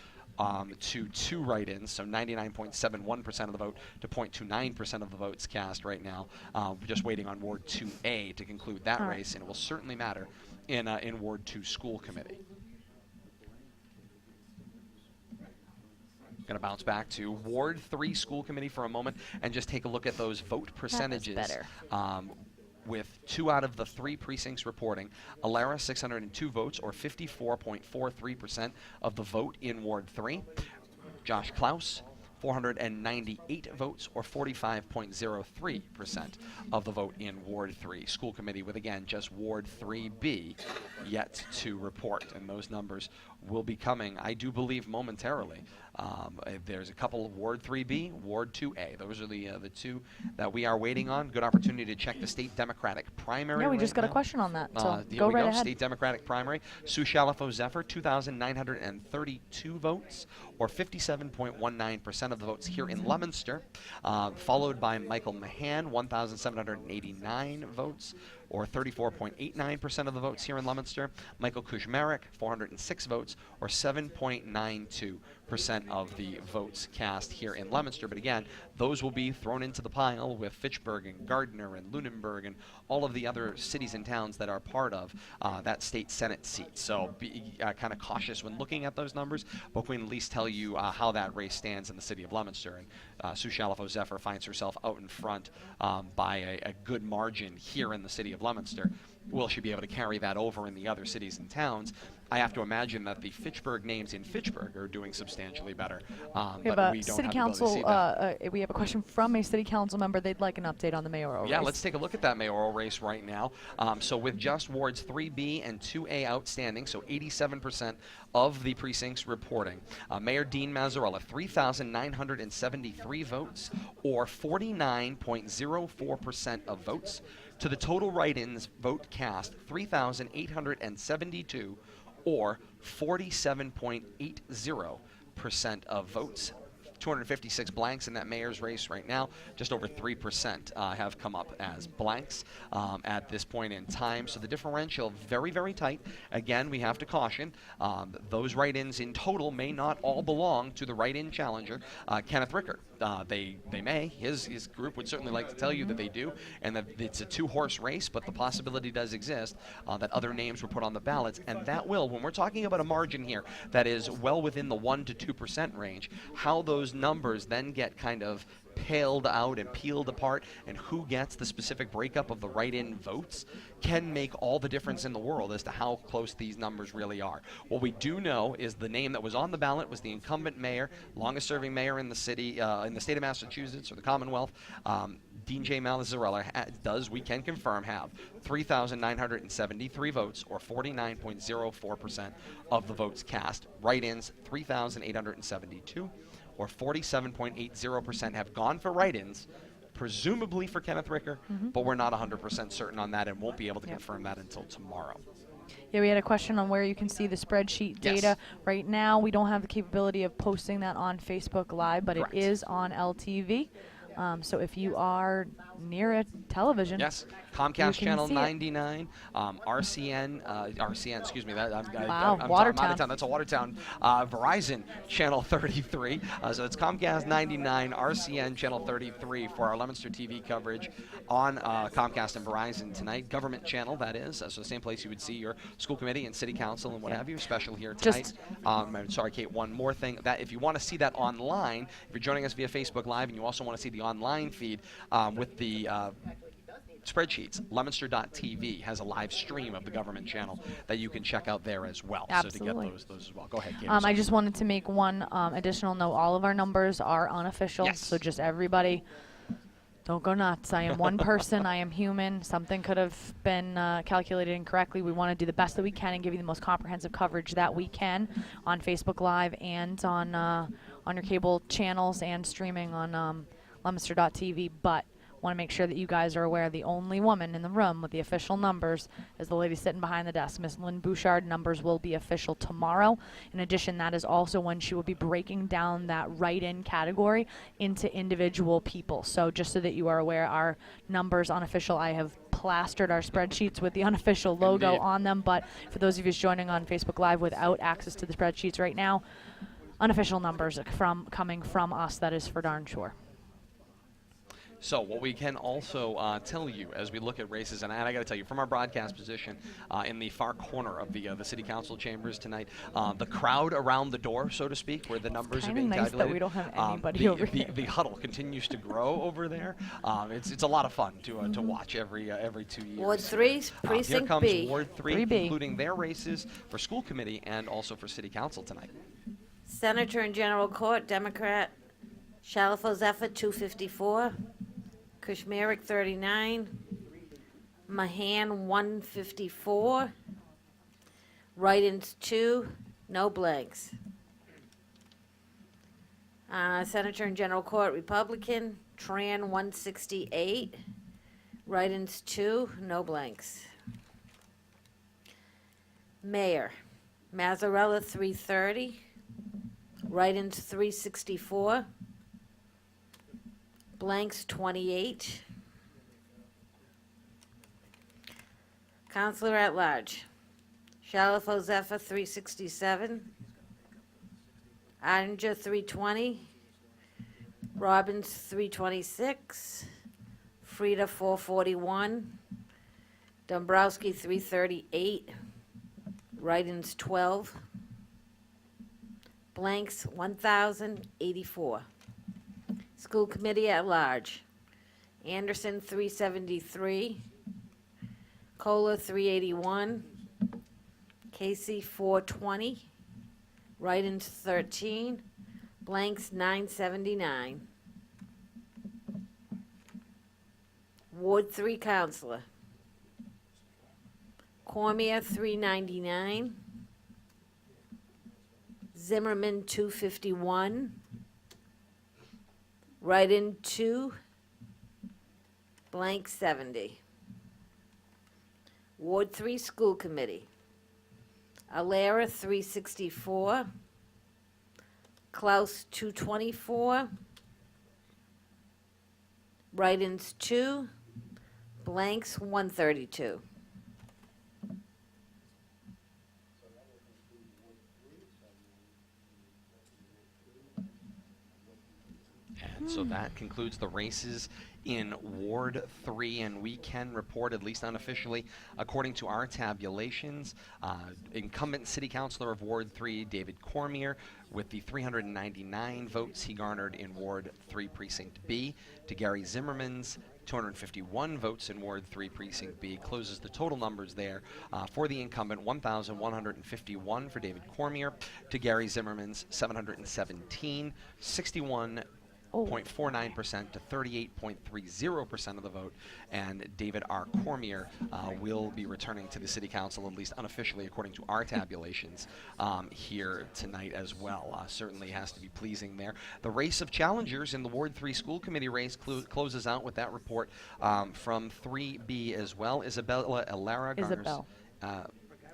to 2 write-ins, so 99.71% of the vote to 0.29% of the votes cast right now. We're just waiting on Ward 2A to conclude that race, and it will certainly matter in Ward 2 School Committee. Going to bounce back to Ward 3 School Committee for a moment and just take a look at those vote percentages. Better. With 2 out of the 3 precincts reporting. Alara, 602 votes, or 54.43% of the vote in Ward 3. Josh Klaus, 498 votes, or 45.03% of the vote in Ward 3. School Committee with, again, just Ward 3B yet to report. And those numbers will be coming, I do believe, momentarily. There's a couple of Ward 3B, Ward 2A. Those are the 2 that we are waiting on. Good opportunity to check the state Democratic primary. Yeah, we right just got now. a question on that. So Here go we right go. ahead. State Democratic primary. Sue Shalafo Zephyr, 2,932 votes, or 57.19% of the votes here in Leominster, followed by Michael Mahan, 1,789 votes, or 34.89% of the votes here in Leominster. Michael Kuzmarek, 406 votes, or 7.92% of the votes cast here in Leominster. But again, those will be thrown into the pile with Fitchburg and Gardner and Lunenburg and all of the other cities and towns that are part of that state Senate seat. So be kind of cautious when looking at those numbers, but we can at least tell you how that race stands in the city of Leominster. And Sue Shalafo Zephyr finds herself out in front by a good margin here in the city of Leominster. Will she be able to carry that over in the other cities and towns? I have to imagine that the Fitchburg names in Fitchburg are doing substantially better. We have but a we don't city have council. the ability to see that. We have a question from a city council member. They'd like an update on the mayoral race. Yeah, let's take a look at that mayoral race right now. So with just wards 3B and 2A outstanding, so 87% of the precincts reporting, Mayor Dean Mazzarella, 3,973 votes, or 49.04% of votes. To the total write-ins vote cast, 3,872, or 47.80% of votes. 256 blanks in that mayor's race right now. Just over 3% have come up as blanks at this point in time. So the differential very, very tight. Again, we have to caution. Those write-ins in total may not all belong to the write-in challenger, Kenneth Ricker. They may. His group would certainly like to tell you that they do, and that it's a 2-horse race, but the possibility does exist that other names were put on the ballots, and that will, when we're talking about a margin here that is well within the 1 to 2% range, how those numbers then get kind of paled out and peeled apart, and who gets the specific breakup of the write-in votes can make all the difference in the world as to how close these numbers really are. What we do know is the name that was on the ballot was the incumbent mayor, longest-serving mayor in the city, in the state of Massachusetts or the Commonwealth. Dean J. Mazzarella does, we can confirm, have 3,973 votes, or 49.04% of the votes cast. Write-ins, 3,872, or 47.80% have gone for write-ins, presumably for Kenneth Ricker, but we're not 100% certain on that and won't be able to confirm that until tomorrow. Yeah, we had a question on where you can see the spreadsheet data. Yes. Right now, we don't have the capability of posting that on Facebook Live, but Correct. it is on LTV. So if you are near a television, Yes, you Comcast can Channel see it. 99, RCN, excuse me, Wow, I'm out Watertown. of town. That's a Watertown. Verizon Channel 33, so it's Comcast 99, RCN Channel 33 for our Leominster TV coverage on Comcast and Verizon tonight. Government channel, that is, so the same place you would see your school committee and city council and what have you. Special here tonight. I'm sorry, Kate, one more thing. That if you want to see that online, if you're joining us via Facebook Live and you also want to see the online feed with the spreadsheets, Leominster.tv has a live stream of the government channel that you can check out there as well. Absolutely. So to get those as well. Go ahead, Kate. I just wanted to make one additional note. All of our numbers are unofficial, Yes. so just everybody, don't go nuts. I am one person. I am human. Something could have been calculated incorrectly. We want to do the best that we can and give you the most comprehensive coverage that we can on Facebook Live and on your cable channels and streaming on Leominster.tv. But want to make sure that you guys are aware the only woman in the room with the official numbers is the lady sitting behind the desk. Miss Lynn Bouchard. Numbers will be official tomorrow. In addition, that is also when she will be breaking down that write-in category into individual people. So just so that you are aware, our numbers unofficial. I have plastered our spreadsheets with the unofficial logo Indeed. on them, but for those of you joining on Facebook Live without access to the spreadsheets right now, unofficial numbers coming from us, that is for darn sure. So what we can also tell you as we look at races, and I got to tell you, from our broadcast position in the far corner of the city council chambers tonight, the crowd around the door, so to speak, where the numbers are being Kinda nice calculated. that we don't have anybody over here. The huddle continues to grow over there. It's a lot of fun to watch every 2 years. Ward 3, Here Precinct comes B. Ward 3, 3B. including their races for school committee and also for city council tonight. Senator and General Court, Democrat, Shalfo Zephyr, 254. Kushmerik, 39. Mahan, 154. Write-ins, 2. No blanks. Senator and General Court, Republican, Tran, 168. Write-ins, 2. No blanks. Mayor, Mazzarella, 330. Write-ins, 364. Blanks, 28. Counselor at Large, Shalfo Zephyr, 367. Anja, 320. Robbins, 326. Frida, 441. Dombrowski, 338. Write-ins, 12. Blanks, 1,084. School Committee at Large, Anderson, 373. Kohler, 381. Casey, 420. Write-ins, 13. Blanks, 979. Ward 3 Counselor, Cormier, 399. Zimmerman, 251. Write-in, 2. Blank, 70. Ward 3 School Committee, Alera, 364. Klaus, 224. Write-ins, 2. Blanks, 132. And so that concludes the races in Ward 3, and we can report, at least unofficially, according to our tabulations, incumbent City Councilor of Ward 3, David Cormier, with the 399 votes he garnered in Ward 3 Precinct B, to Gary Zimmerman's 251 votes in Ward 3 Precinct B, closes the total numbers there for the incumbent, 1,151 for David Cormier, to Gary Zimmerman's 717, 61 0.49% to 38.30% of the vote, and David R. Cormier will be returning to the City Council, at least unofficially according to our tabulations, here tonight as well. Certainly has to be pleasing there. The race of challengers in the Ward 3 School Committee race closes out with that report from 3B as well. Isabella Elara garners... Isabel.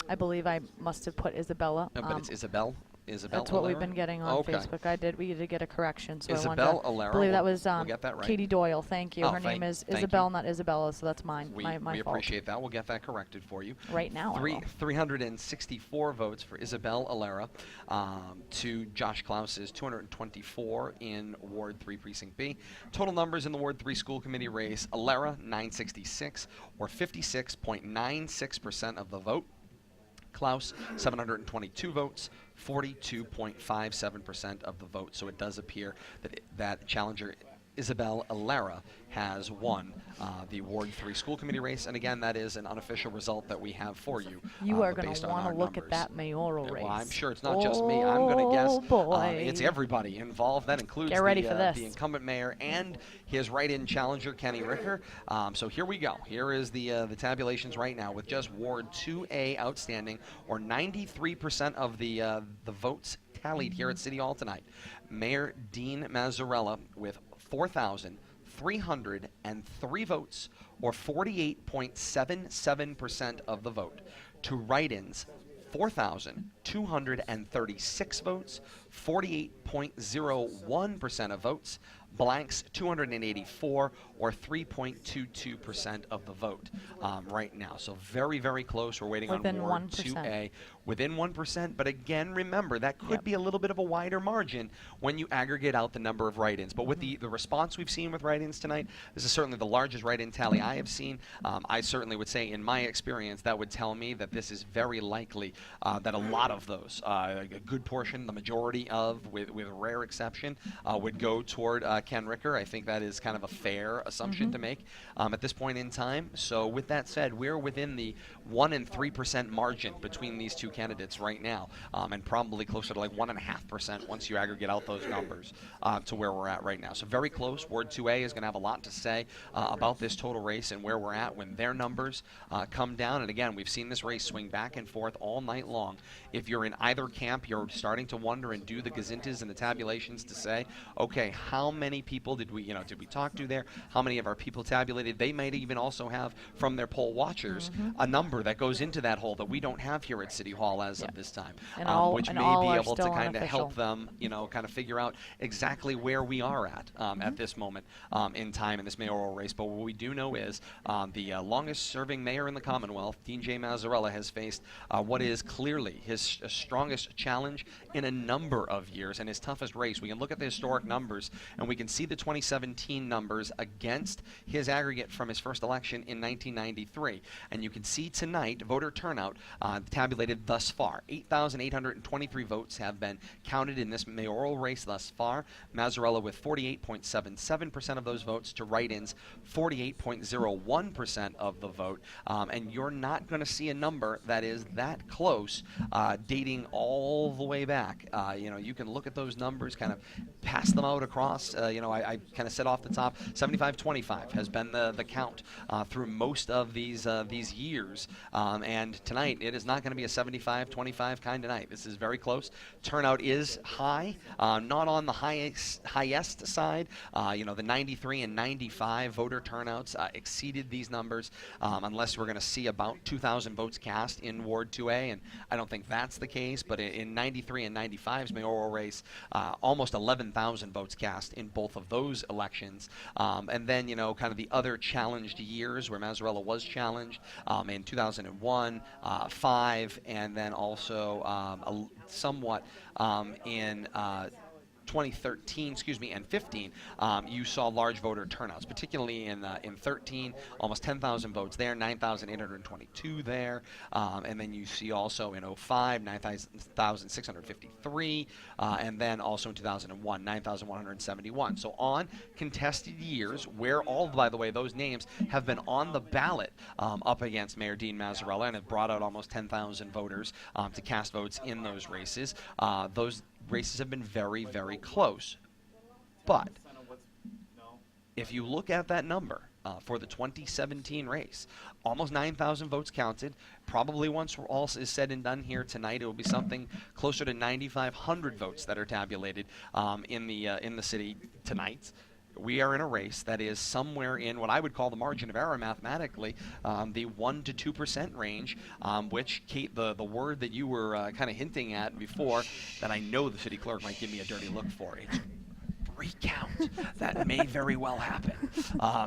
I believe I must have put Isabella. but it's Isabel? Isabel That's what Elara? we've been getting on Facebook. We did get a correction, so Isabel I wanted to Elara, believe that was we'll get that right. Katie Doyle. Thank you. Oh, Her name is thank Isabel, you. not Isabella, so that's mine. We my fault. appreciate that. We'll get that corrected for you. Right now, I will. 364 votes for Isabel Elara to Josh Klaus's 224 in Ward 3 Precinct B. Total numbers in the Ward 3 School Committee race: Elara 966, or 56.96% of the vote. Klaus, 722 votes, 42.57% of the vote. So it does appear that that challenger Isabel Elara has won the Ward 3 School Committee race. And again, that is an unofficial result that we have for you. You are going to want to look at that mayoral race. Well, I'm sure it's not just me. I'm going to guess it's everybody involved. That includes the incumbent mayor and his write-in challenger, Kenny Ricker. So here we go. Here is the tabulations right now, with just Ward 2A outstanding, or 93% of the votes tallied here at City Hall tonight. Mayor Dean Mazzarella with 4,303 votes, or 48.77% of the vote. To write-ins, 4,236 votes, 48.01% of votes. Blanks, 284, or 3.22% of the vote right now. So very, very close. We're waiting Within on Ward 1%. 2A. Within 1%, but again, remember, that could be a little bit of a wider margin when you aggregate out the number of write-ins. But with the response we've seen with write-ins tonight, this is certainly the largest write-in tally I have seen. I certainly would say, in my experience, that would tell me that this is very likely that a lot of those, a good portion, the majority of, with a rare exception, would go toward Ken Ricker. I think that is kind of a fair assumption to make at this point in time. So with that said, we're within the 1 and 3% margin between these two candidates right now, and probably closer to like 1.5% once you aggregate out those numbers to where we're at right now. So very close. Ward 2A is going to have a lot to say about this total race and where we're at when their numbers come down. And again, we've seen this race swing back and forth all night long. If you're in either camp, you're starting to wonder and do the gazintas and the tabulations to say, okay, how many people did we talk to there? How many of our people tabulated? They might even also have, from their poll watchers, a number that goes into that hole that we don't have here at City Hall as of this time, which may be able to kind of help them, kind of figure out exactly where we are at this moment in time in this mayoral race. But what we do know is the longest-serving mayor in the Commonwealth, Dean J. Mazzarella, has faced what is clearly his strongest challenge in a number of years and his toughest race. We can look at the historic numbers, and we can see the 2017 numbers against his aggregate from his first election in 1993. And you can see tonight voter turnout tabulated thus far. 8,823 votes have been counted in this mayoral race thus far. Mazzarella with 48.77% of those votes, to write-ins 48.01% of the vote. And you're not going to see a number that is that close dating all the way back. You can look at those numbers, kind of pass them out across. I kind of said off the top, 75-25 has been the count through most of these years. And tonight, it is not going to be a 75-25 kind of night. This is very close. Turnout is high, not on the highest side. The 93 and 95 voter turnouts exceeded these numbers, unless we're going to see about 2,000 votes cast in Ward 2A, and I don't think that's the case. But in 93 and 95's mayoral race, almost 11,000 votes cast in both of those elections. And then, kind of the other challenged years where Mazzarella was challenged in 2001, 5, and then also somewhat in 2013, excuse me, and 15, you saw large voter turnouts, particularly in 13, almost 10,000 votes there, 9,822 there, and then you see also in 05, 9,653, and then also in 2001, 9,171. So on contested years, where all, by the way, those names have been on the ballot up against Mayor Dean Mazzarella and have brought out almost 10,000 voters to cast votes in those races. Those races have been very, very close. But if you look at that number for the 2017 race, almost 9,000 votes counted. Probably once all is said and done here tonight, it will be something closer to 9,500 votes that are tabulated in the city tonight. We are in a race that is somewhere in what I would call the margin of error mathematically, the 1% to 2% range, which, Kate, the word that you were kind of hinting at before that I know the city clerk might give me a dirty look for, it's recount. That may very well happen.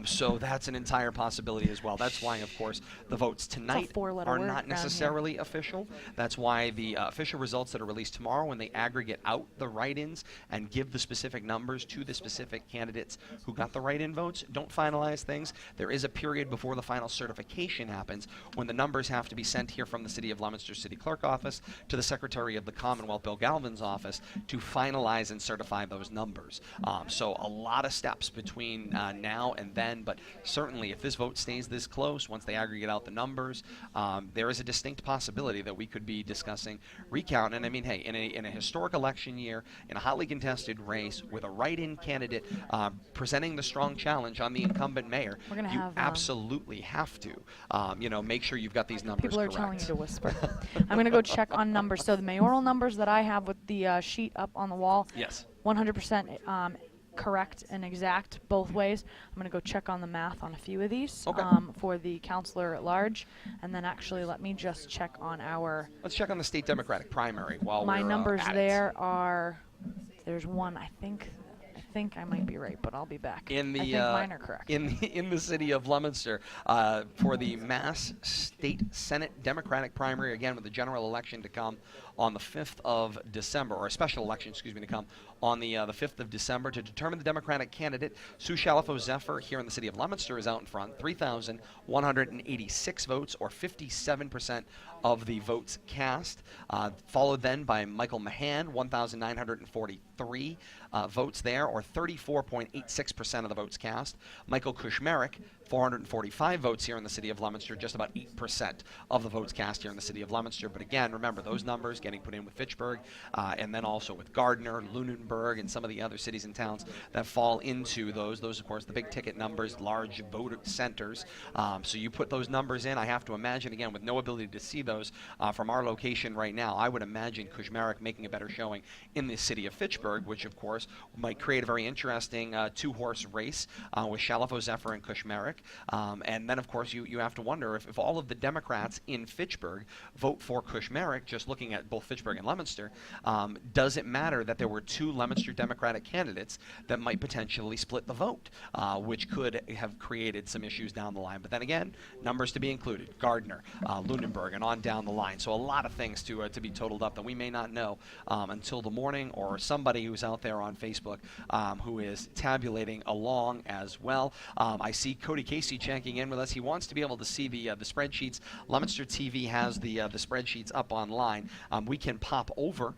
So that's an entire possibility as well. That's why, of course, the votes tonight are not necessarily official. That's why the official results that are released tomorrow, when they aggregate out the write-ins and give the specific numbers to the specific candidates who got the write-in votes, don't finalize things. There is a period before the final certification happens when the numbers have to be sent here from the City of Leominster City Clerk office to the Secretary of the Commonwealth, Bill Galvin's office, to finalize and certify those numbers. So a lot of steps between now and then, but certainly if this vote stays this close, once they aggregate out the numbers, there is a distinct possibility that we could be discussing recount. And I mean, hey, in a historic election year, in a hotly contested race, with a write-in candidate presenting the strong challenge on the incumbent mayor, you absolutely have to, make sure you've got these numbers People are correct. telling you to whisper. I'm going to go check on numbers. So the mayoral numbers that I have with the sheet up on the wall, Yes. 100% correct and exact both ways. I'm going to go check on the math on a few of these for the counselor at large, and then actually let me just check on our. Let's check on the state Democratic primary while my we're numbers at there are. There's one. I think I might be right, but I'll be back. In the I think mine are correct. in the city of Leominster for the Mass State Senate Democratic primary, again with the general election to come on the 5th of December, or a special election, excuse me, to come on the 5th of December to determine the Democratic candidate. Sue Shalafo-Zephyr here in the city of Leominster is out in front, 3,186 votes, or 57% of the votes cast, followed then by Michael Mahan, 1,943 votes there, or 34.86% of the votes cast. Michael Kushmerek, 445 votes here in the city of Leominster, just about 8% of the votes cast here in the city of Leominster. But again, remember, those numbers getting put in with Fitchburg, and then also with Gardner, Lunenburg, and some of the other cities and towns that fall into those, of course, the big ticket numbers, large voter centers. So you put those numbers in. I have to imagine, again, with no ability to see those from our location right now, I would imagine Kushmerek making a better showing in the city of Fitchburg, which, of course, might create a very interesting two-horse race with Shalafo-Zephyr and Kushmerek. And then, of course, you have to wonder if all of the Democrats in Fitchburg vote for Kushmerek, just looking at both Fitchburg and Leominster, does it matter that there were two Leominster Democratic candidates that might potentially split the vote, which could have created some issues down the line? But then again, numbers to be included, Gardner, Lunenburg, and on down the line. So a lot of things to be totaled up that we may not know until the morning, or somebody who's out there on Facebook who is tabulating along as well. I see Cody Casey checking in with us. He wants to be able to see the spreadsheets. Leominster TV has the spreadsheets up online. We can pop over,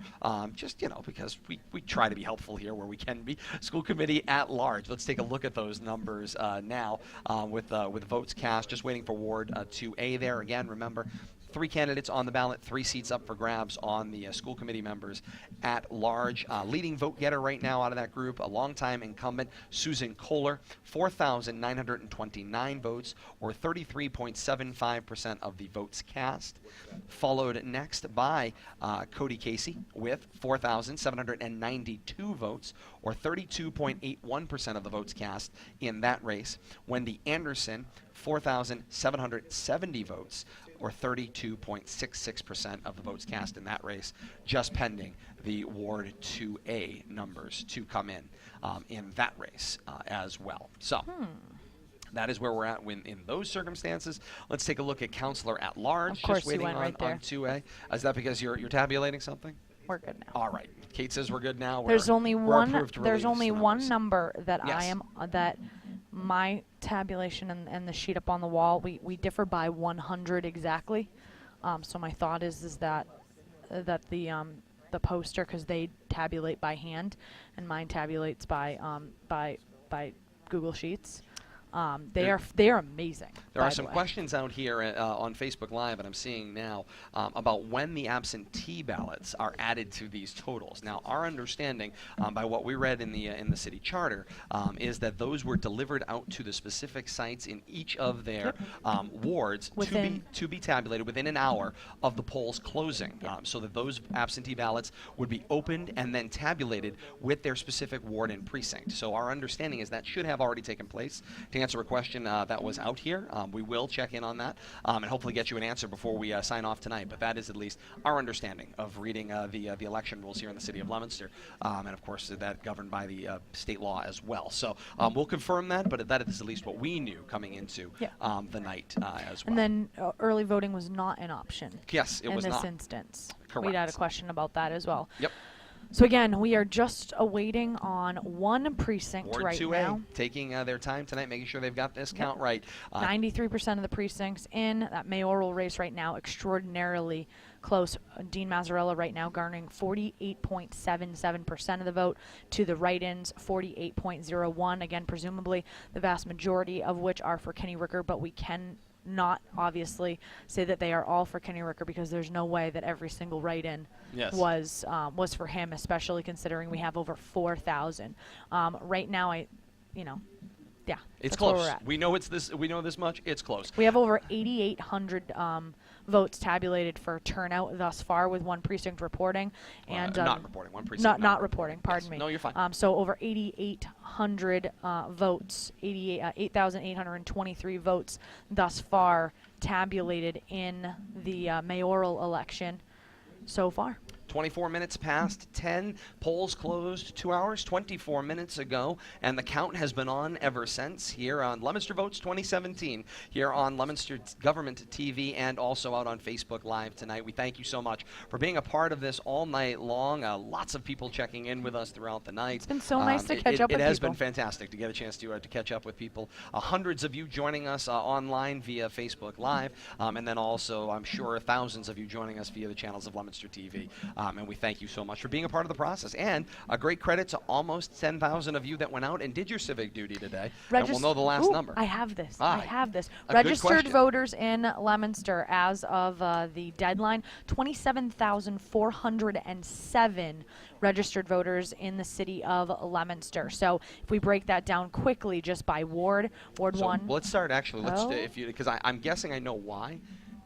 just because we try to be helpful here where we can be. School committee at large. Let's take a look at those numbers now with votes cast. Just waiting for Ward 2A there. Again, remember, 3 candidates on the ballot, 3 seats up for grabs on the school committee members at large. Leading vote getter right now out of that group, a longtime incumbent, Susan Kohler, 4,929 votes, or 33.75% of the votes cast. Followed next by Cody Casey with 4,792 votes, or 32.81% of the votes cast in that race. Wendy Anderson, 4,770 votes, or 32.66% of the votes cast in that race, just pending the Ward 2A numbers to come in that race as well. So that is where we're at in those circumstances. Let's take a look at Counselor at Large. Of course, just waiting you went right there. on 2A. Is that because you're tabulating something? We're good now. All right. Kate says we're good now. There's only we're one. approved to There's release only the one numbers. number that Yes. I am that my tabulation and the sheet up on the wall we differ by 100 exactly. So my thought is that the poster, because they tabulate by hand and mine tabulates by Google Sheets. They are amazing. There by are the some way. questions out here on Facebook Live, and I'm seeing now about when the absentee ballots are added to these totals. Now, our understanding, by what we read in the city charter, is that those were delivered out to the specific sites in each of their wards to be tabulated within an hour of the polls closing, so that those absentee ballots would be opened and then tabulated with their specific ward and precinct. So our understanding is that should have already taken place. To answer a question that was out here, we will check in on that and hopefully get you an answer before we sign off tonight. But that is at least our understanding of reading the election rules here in the city of Leominster, and of course that governed by the state law as well. So we'll confirm that, but that is at least what we knew coming into the night as well. And then early voting was not an option. Yes, it was in this not. instance. Correct. We had a question about that as well. Yep. So again, we are just awaiting on one precinct Ward right 2A now. taking their time tonight, making sure they've got this count right. 93% of the precincts in that mayoral race right now, extraordinarily close. Dean Mazzarella right now garnering 48.77% of the vote, to the write-ins 48.01. Again, presumably the vast majority of which are for Kenny Ricker, but we can not obviously say that they are all for Kenny Ricker, because there's no way that every single write-in was for him, especially considering we have over 4,000. Right now, it's that's where close. we're at. We know it's this. We know this much. It's close. We have over 8,800 votes tabulated for turnout thus far, with one precinct reporting, and not reporting. One precinct. not reporting. Pardon me. No, you're fine. So over 8,800 votes, 8,823 votes thus far tabulated in the mayoral election so far. 24 minutes past 10. Polls closed 2 hours, 24 minutes ago, and the count has been on ever since here on Leominster Votes 2017, here on Leominster Government TV, and also out on Facebook Live tonight. We thank you so much for being a part of this all night long. Lots of people checking in with us throughout the night. It's been so nice to catch up with people. It has people. been fantastic to get a chance to catch up with people. Hundreds of you joining us online via Facebook Live, and then also, I'm sure, thousands of you joining us via the channels of Leominster TV. And we thank you so much for being a part of the process. And a great credit to almost 10,000 of you that went out and did your civic duty today. And we'll know the last number. I have this. I have this. A good Registered question. voters in Leominster as of the deadline, 27,407 registered voters in the city of Leominster. So if we break that down quickly just by ward, Ward 1. Let's start actually. Because I'm guessing I know why.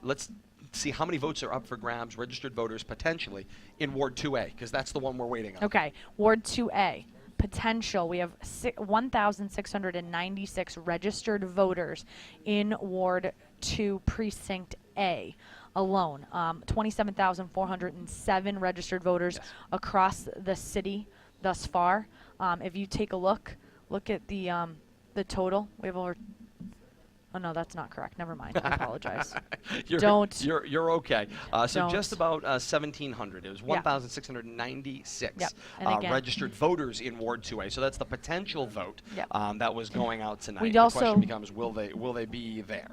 Let's see how many votes are up for grabs, registered voters potentially, in Ward 2A, because that's the one we're waiting on. Okay, Ward 2A. Potential, we have 1,696 registered voters in Ward 2 Precinct A alone. 27,407 registered voters across the city thus far. If you take a look at the total, we have over. Oh no, that's not correct. Never mind. I apologize. You're okay. So Don't. just about 1,700. It was 1,696 registered voters in Ward 2A. So that's the potential vote that was going out tonight. We'd The also- question becomes, will they be there?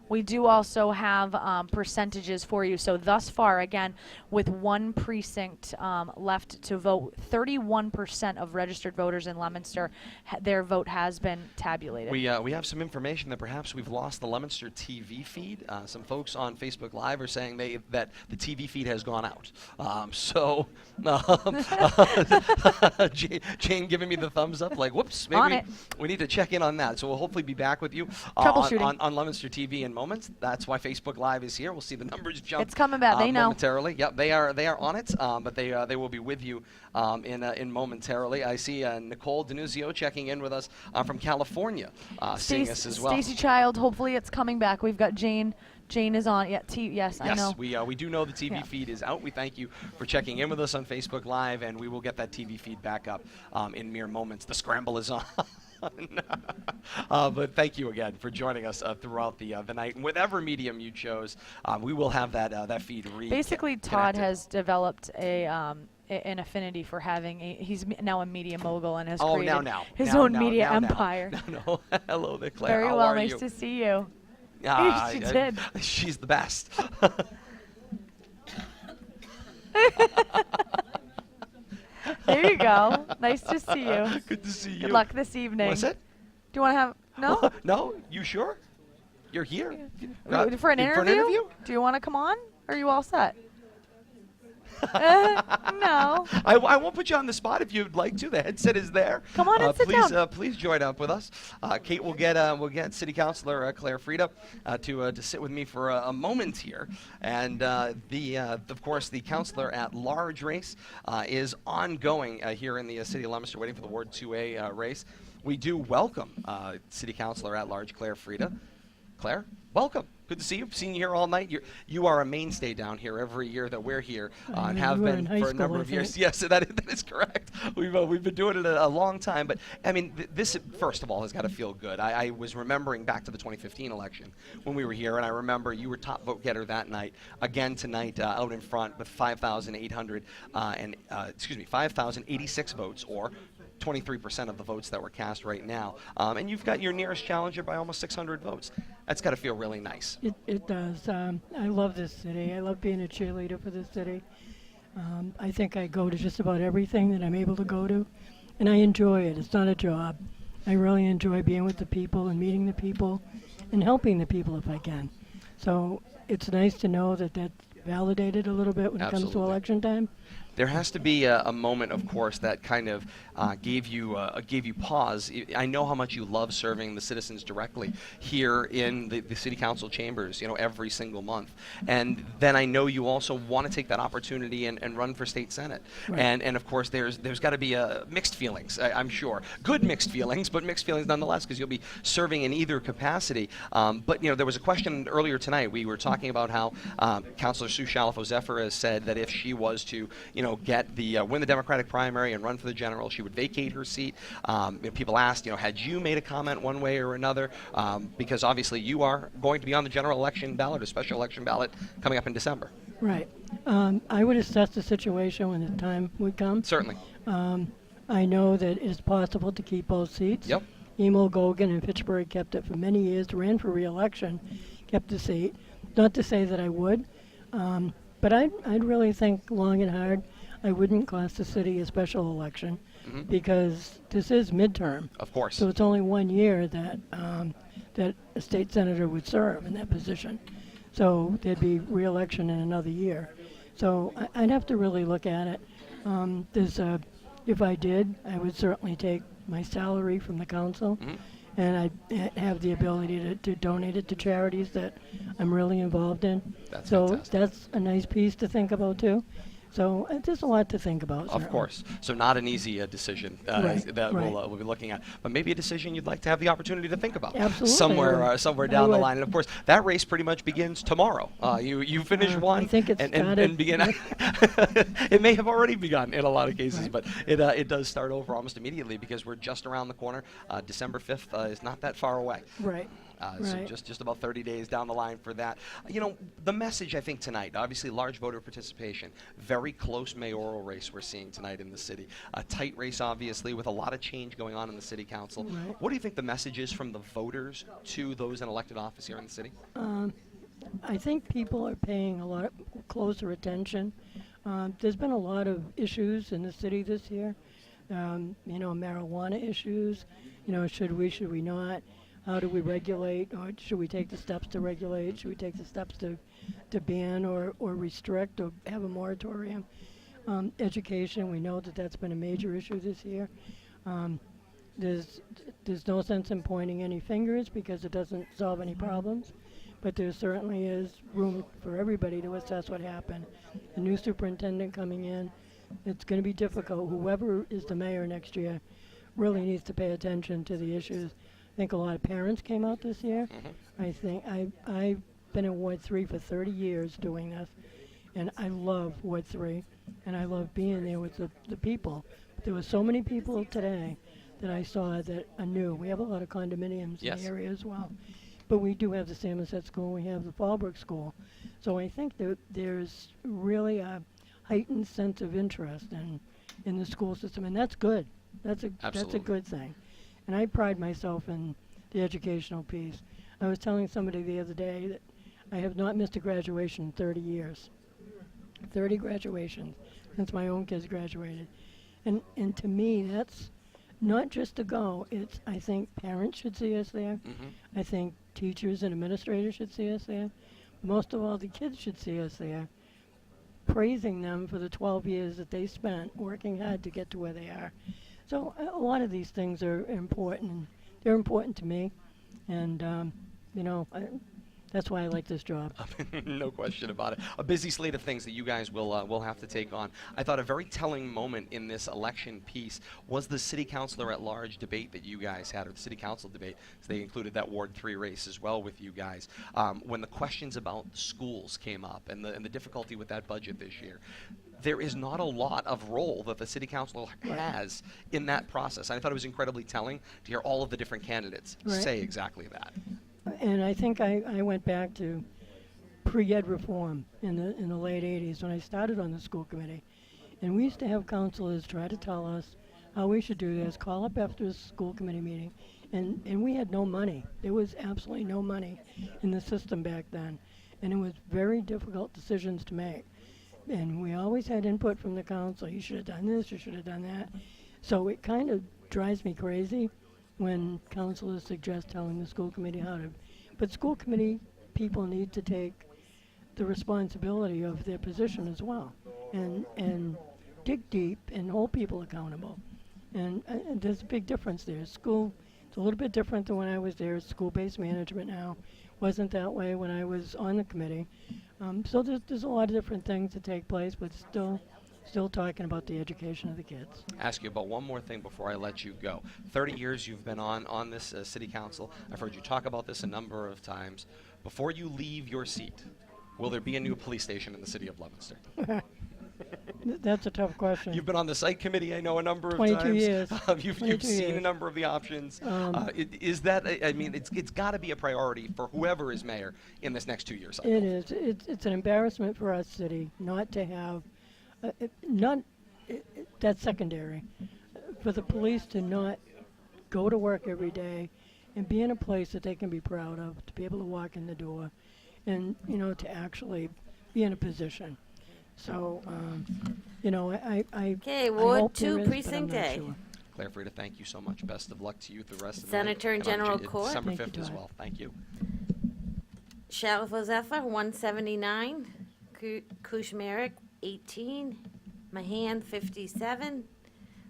We do also have percentages for you. So thus far, again, with one precinct left to vote, 31% of registered voters in Leominster, their vote has been tabulated. We have some information that perhaps we've lost the Leominster TV feed. Some folks on Facebook Live are saying that the TV feed has gone out. Jane giving me the thumbs up, like, whoops, maybe we need to check in on that. So we'll hopefully be back with you Troubleshooting. on Leominster TV in moments. That's why Facebook Live is here. We'll see the numbers jump. It's coming back. They know. Momentarily. Yep, they are on it, but they will be with you in momentarily. I see Nicole Denuzio checking in with us from California, seeing us as well. Stacy Child, hopefully it's coming back. We've got Jane. Jane is on. Yes, I know. We do know the TV feed is out. We thank you for checking in with us on Facebook Live, and we will get that TV feed back up in mere moments. The scramble is on. But thank you again for joining us throughout the night. And whatever medium you chose, we will have that feed Basically, Todd has developed an affinity for having he's now a media mogul and has Oh, created now. his Now, own now, media now, now. empire. No. Hello there, Claire. Very How well, are nice you? to see you. Ah, She did. She's the best. There you go. Nice to see you. Good to see you. Good luck this evening. What's it? Do you want to have no No? You sure? You're here? for an interview? Do you want to come on? Or are you all set? No. I won't put you on the spot if you'd like to. The headset is there. Come on and sit please, down. Please join up with us. Kate will get City Councilor Claire Frieda to sit with me for a moment here, and of course the Councilor at Large race is ongoing here in the City of Leominster, waiting for the Ward 2A race. We do welcome City Councilor at Large Claire Frieda. Claire, welcome. Good to see you. I've seen you here all night. You are a mainstay down here every year that we're here and have been for a number of years. Yes, that is correct. We've been doing it a long time. But, I mean, this, first of all, has got to feel good. I was remembering back to the 2015 election when we were here, and I remember you were top vote getter that night. Again tonight out in front with 5,086 votes, or 23% of the votes that were cast right now. And you've got your nearest challenger by almost 600 votes. That's got to feel really nice. It does. I love this city. I love being a cheerleader for this city. I think I go to just about everything that I'm able to go to, and I enjoy it. It's not a job. I really enjoy being with the people and meeting the people and helping the people if I can. So it's nice to know that that's validated a little bit when it comes to Absolutely. election time. There has to be a moment, of course, that kind of gave you pause. I know how much you love serving the citizens directly here in the city council chambers, every single month. And then I know you also want to take that opportunity and run for state senate. Right. And of course, there's got to be mixed feelings. I'm sure, good mixed feelings, but mixed feelings nonetheless, because you'll be serving in either capacity. But there was a question earlier tonight. We were talking about how Councilor Sue Shalafo-Zephyr has said that if she was to win the Democratic primary and run for the general, she would vacate her seat. People asked, had you made a comment one way or another? Because obviously you are going to be on the general election ballot, a special election ballot coming up in December. Right. I would assess the situation when the time would come. Certainly. I know that it's possible to keep both seats. Yep. Emil Gogan in Fitchburg kept it for many years, ran for re-election, kept the seat. Not to say that I would, but I'd really think long and hard. I wouldn't class the city a special election because this is midterm. Of course. So it's only 1 year that that a state senator would serve in that position. So there'd be re-election in another year. So I'd have to really look at it. If I did, I would certainly take my salary from the council, and I'd have the ability to donate it to charities that I'm really involved in. That's so fantastic. that's a nice piece to think about too. So there's a lot to think about. Of certainly. course. So not an easy decision Right, that right. we'll be looking at, but maybe a decision you'd like to have the opportunity to think about. Absolutely, Somewhere I would. somewhere I down the would. line. And of course, that race pretty much begins tomorrow. You finish one. I think it's and begin. It may have already begun in a lot of cases, Right. but it does start over almost immediately because we're just around the corner. December 5th is not that far away. Right. So Right. just about 30 days down the line for that. The message I think tonight, obviously large voter participation, very close mayoral race we're seeing tonight in the city. A tight race, obviously, with a lot of change going on in the city council. Right. What do you think the message is from the voters to those in elected office here in the city? I think people are paying a lot closer attention. There's been a lot of issues in the city this year. Marijuana issues. Should we not? How do we regulate, or should we take the steps to regulate? Should we take the steps to ban or restrict or have a moratorium? Education, we know that that's been a major issue this year. There's no sense in pointing any fingers because it doesn't solve any problems, but there certainly is room for everybody to assess what happened. The new superintendent coming in, it's going to be difficult. Whoever is the mayor next year really needs to pay attention to the issues. I think a lot of parents came out this year. I think I've been in Ward 3 for 30 years doing this, and I love Ward 3, and I love being there with the people. There were so many people today that I saw that are new. We have a lot of condominiums Yes. in the area as well, but we do have the Samoset School, we have the Fallbrook School. So I think that there's really a heightened sense of interest in the school system, and that's good. That's a Absolutely. good thing. And I pride myself in the educational piece. I was telling somebody the other day that I have not missed a graduation in 30 years. 30 graduations since my own kids graduated. And to me, that's not just to go. It's, I think parents should see us there. I think teachers and administrators should see us there. Most of all, the kids should see us there, praising them for the 12 years that they spent working hard to get to where they are. So a lot of these things are important, and they're important to me. And, that's why I like this job. No question about it. A busy slate of things that you guys will have to take on. I thought a very telling moment in this election piece was the city councilor at large debate that you guys had, or the city council debate. So they included that Ward 3 race as well with you guys. When the questions about schools came up and the difficulty with that budget this year, there is not a lot of role that the city council has in that process. I thought it was incredibly telling to hear all of the different candidates say exactly that. And I think I went back to pre-ed reform in the late 80s when I started on the school committee. And we used to have counselors try to tell us how we should do this, call up after a school committee meeting. And we had no money. There was absolutely no money in the system back then. And it was very difficult decisions to make. And we always had input from the council. You should have done this, you should have done that. So it kind of drives me crazy when counselors suggest telling the school committee how to. But school committee people need to take the responsibility of their position as well and dig deep and hold people accountable. And there's a big difference there. School, it's a little bit different than when I was there. School-based management now wasn't that way when I was on the committee. So there's a lot of different things that take place, but still talking about the education of the kids. Ask you about one more thing before I let you go. 30 years you've been on this city council. I've heard you talk about this a number of times. Before you leave your seat, will there be a new police station in the city of Leominster? That's a tough question. You've been on the site committee, I know, a number of 22 times. years. You've 22 seen a years. number of the options. Is that, I mean, it's got to be a priority for whoever is mayor in this next 2-year cycle. It is. It's an embarrassment for our city not to have, that's secondary. For the police to not go to work every day and be in a place that they can be proud of, to be able to walk in the door and, to actually be in a position. So, I Okay, I Ward hope there 2, is, but I'm Precinct not A. sure. Claire Frida, thank you so much. Best of luck to you the rest of the Senator night. and General on Court. December Thank you, 5th as Todd. well. Thank you. Shalfo Zephyr, 179. Kushmerik, 18. Mahan, 57.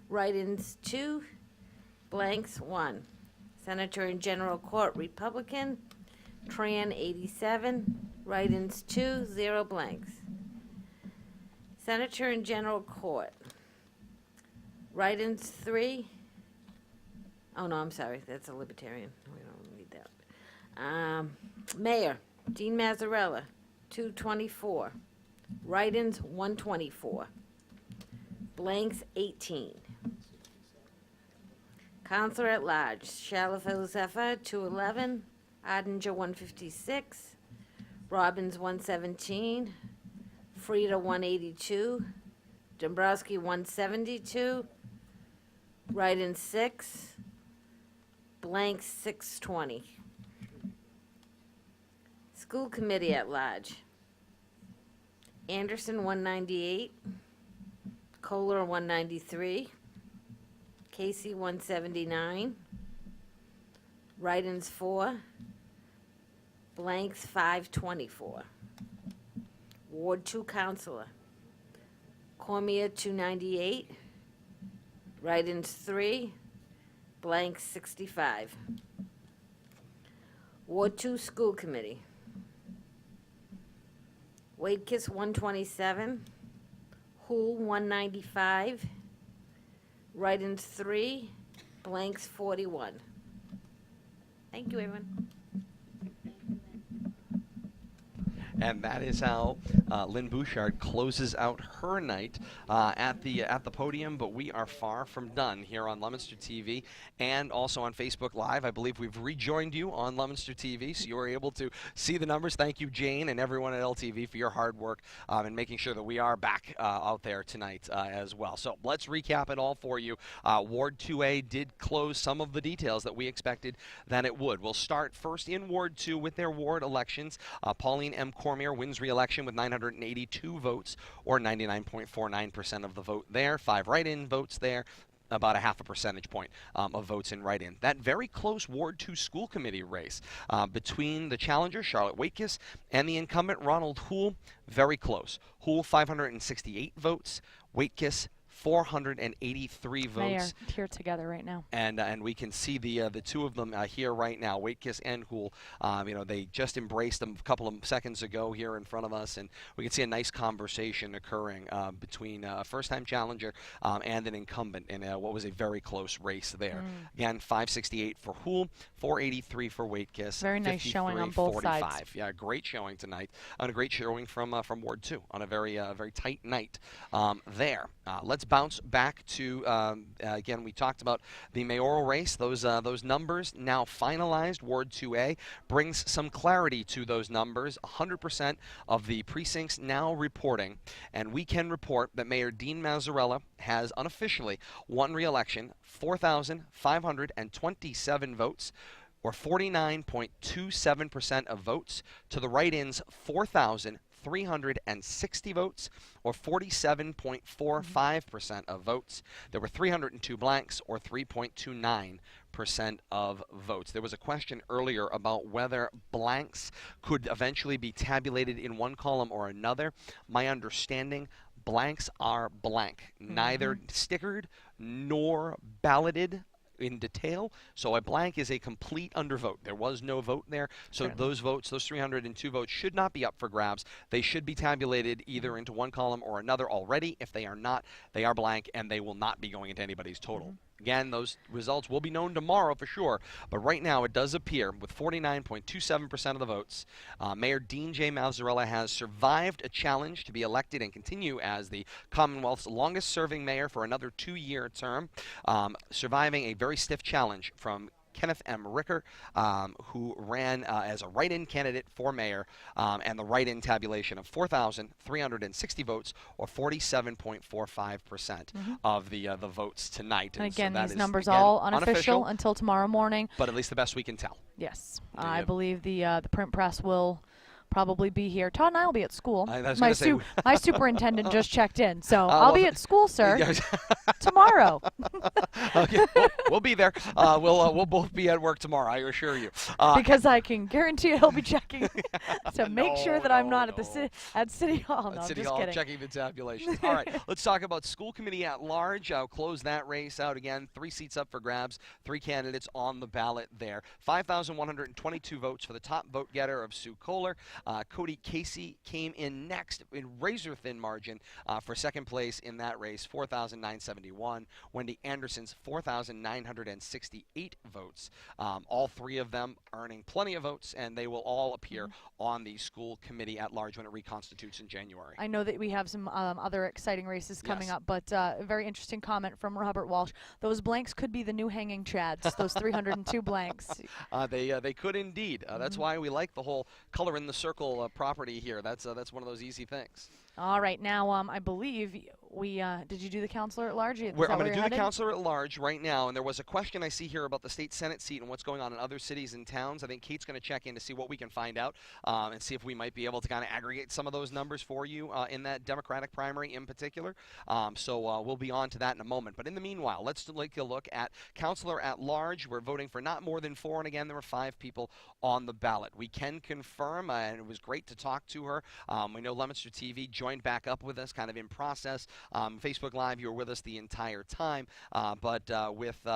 Write-ins, 2. Blanks, 1. Senator and General Court, Republican. Tran, 87. Write-ins, 2. 0 blanks. Senator and General Court. Write-ins, 3. Oh, no, I'm sorry. That's a Libertarian. We don't need that. Mayor, Dean Mazzarella, 224. Write-ins, 124. Blanks, 18. Counselor at Large, Shalafel Zephyr, 211. Odinger, 156. Robbins, 117. Frida, 182. Dombrowski, 172. Write-in, 6. Blank, 620. School Committee at Large. Anderson, 198. Kohler, 193. Casey, 179. Write-ins, 4. Blanks, 524. Ward 2 Counselor. Cormier, 298. Write-ins, 3. Blanks, 65. Ward 2 School Committee. Wadekiss, 127. Hool, 195. Write-ins, 3. Blanks, 41. Thank you, everyone. And that is how Lynn Bouchard closes out her night at the podium. But we are far from done here on Leominster TV and also on Facebook Live. I believe we've rejoined you on Leominster TV, so you were able to see the numbers. Thank you, Jane, and everyone at LTV for your hard work in making sure that we are back out there tonight as well. So let's recap it all for you. Ward 2A did close some of the details that we expected that it would. We'll start first in Ward 2 with their ward elections. Pauline M. Cormier wins re-election with 982 votes, or 99.49% of the vote there. 5 write-in votes there, about a half a percentage point of votes in write-in. That very close Ward 2 school committee race between the challenger, Charlotte Waitkiss, and the incumbent, Ronald Houle, very close. Houle, 568 votes. Waitkiss, 483 votes. They are here together right now. And we can see the two of them here right now, Waitkiss and Houle. They just embraced them a couple of seconds ago here in front of us, and we can see a nice conversation occurring between a first-time challenger and an incumbent in what was a very close race there. Again, 568 for Houle, 483 for Waitkiss. Very nice showing on both 45. sides. Yeah, great showing tonight, and a great showing from Ward 2 on a very tight night there. Let's bounce back to again, we talked about the mayoral race. Those numbers now finalized. Ward 2A brings some clarity to those numbers. 100% of the precincts now reporting, and we can report that Mayor Dean Mazzarella has unofficially won re-election, 4,527 votes, or 49.27% of votes, to the write-ins 4,360 votes, or 47.45% of votes. There were 302 blanks, or 3.29% of votes. There was a question earlier about whether blanks could eventually be tabulated in one column or another. My understanding, blanks are blank, neither stickered nor balloted in detail. So a blank is a complete undervote. There was no vote there. So those votes, those 302 votes, should not be up for grabs. They should be tabulated either into one column or another already. If they are not, they are blank, and they will not be going into anybody's total. Again, those results will be known tomorrow for sure, but right now it does appear, with 49.27% of the votes, Mayor Dean J. Mazzarella has survived a challenge to be elected and continue as the Commonwealth's longest-serving mayor for another 2-year term, surviving a very stiff challenge from Kenneth M. Ricker, who ran as a write-in candidate for mayor, and the write-in tabulation of 4,360 votes, or 47.45% of the votes tonight. And again, so these numbers all unofficial until tomorrow morning. But at least the best we can tell. Yes, I believe the print press will probably be here. Todd and I will be at school. My superintendent just checked in, so I'll be at school, sir, tomorrow. Okay, we'll be there. We'll both be at work tomorrow, I assure you. Because I can guarantee he'll be checking to make sure that I'm not at City Hall. No, at City just Hall kidding. checking the tabulations. All right, let's talk about school committee at large. I'll close that race out again. 3 seats up for grabs, 3 candidates on the ballot there. 5,122 votes for the top vote getter of Sue Kohler. Cody Casey came in next in razor-thin margin for second place in that race, 4,971. Wendy Anderson's 4,968 votes. All 3 of them earning plenty of votes, and they will all appear on the school committee at large when it reconstitutes in January. I know that we have some other exciting races coming up, but a very interesting comment from Robert Walsh. Those blanks could be the new hanging chads, those 302 blanks. They could indeed. That's why we like the whole color in the circle property here. That's one of those easy things. All right, now I believe we did you do the counselor at large? I'm going to do the counselor at large right now, and there was a question I see here about the state senate seat and what's going on in other cities and towns. I think Kate's going to check in to see what we can find out and see if we might be able to kind of aggregate some of those numbers for you in that Democratic primary in particular. So we'll be on to that in a moment. But in the meanwhile, let's take a look at counselor at large. We're voting for not more than 4, and again, there were 5 people on the ballot. We can confirm, and it was great to talk to her. We know Leominster TV joined back up with us kind of in process. Facebook Live, you were with us the entire time, but with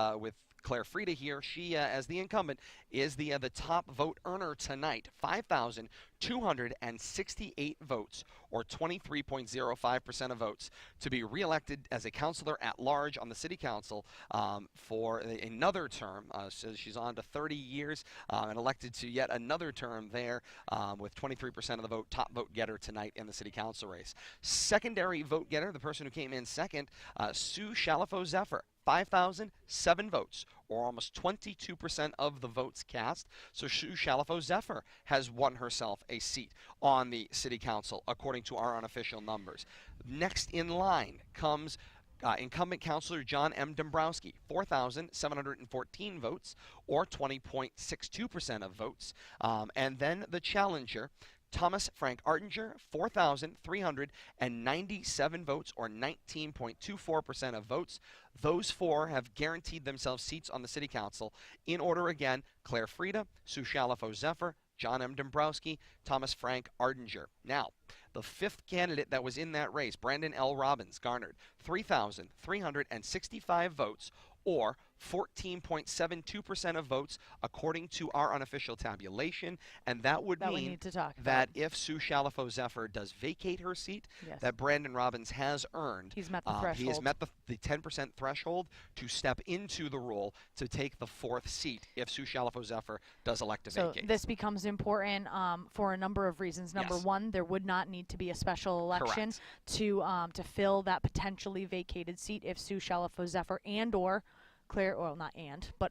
Claire Frieda here, she, as the incumbent, is the top vote earner tonight. 5,268 votes, or 23.05% of votes, to be reelected as a councilor at large on the city council for another term. So she's on to 30 years and elected to yet another term there with 23% of the vote, top vote getter tonight in the city council race. Secondary vote getter, the person who came in second, Sue Shalafo-Zephyr. 5,007 votes, or almost 22% of the votes cast. So Sue Shalafo-Zephyr has won herself a seat on the city council, according to our unofficial numbers. Next in line comes incumbent councilor John M. Dombrowski, 4,714 votes, or 20.62% of votes. And then the challenger, Thomas Frank Artinger, 4,397 votes, or 19.24% of votes. Those four have guaranteed themselves seats on the city council. In order again, Claire Frieda, Sue Shalafo-Zephyr, John M. Dombrowski, Thomas Frank Artinger. Now, the fifth candidate that was in that race, Brandon L. Robbins, garnered 3,365 votes, or 14.72% of votes, according to our unofficial tabulation, and that would That we mean need to talk that about. if Sue Shalafo-Zephyr does vacate her seat, Yes. that Brandon Robbins has earned. He's met the He has threshold. met the 10% threshold to step into the role to take the fourth seat if Sue Shalafo-Zephyr does elect to So vacate. this becomes important for a number of reasons. Number Yes. one, there would not need to be a special election to fill that potentially vacated seat if Sue Shalafo-Zephyr and/or Claire, well, not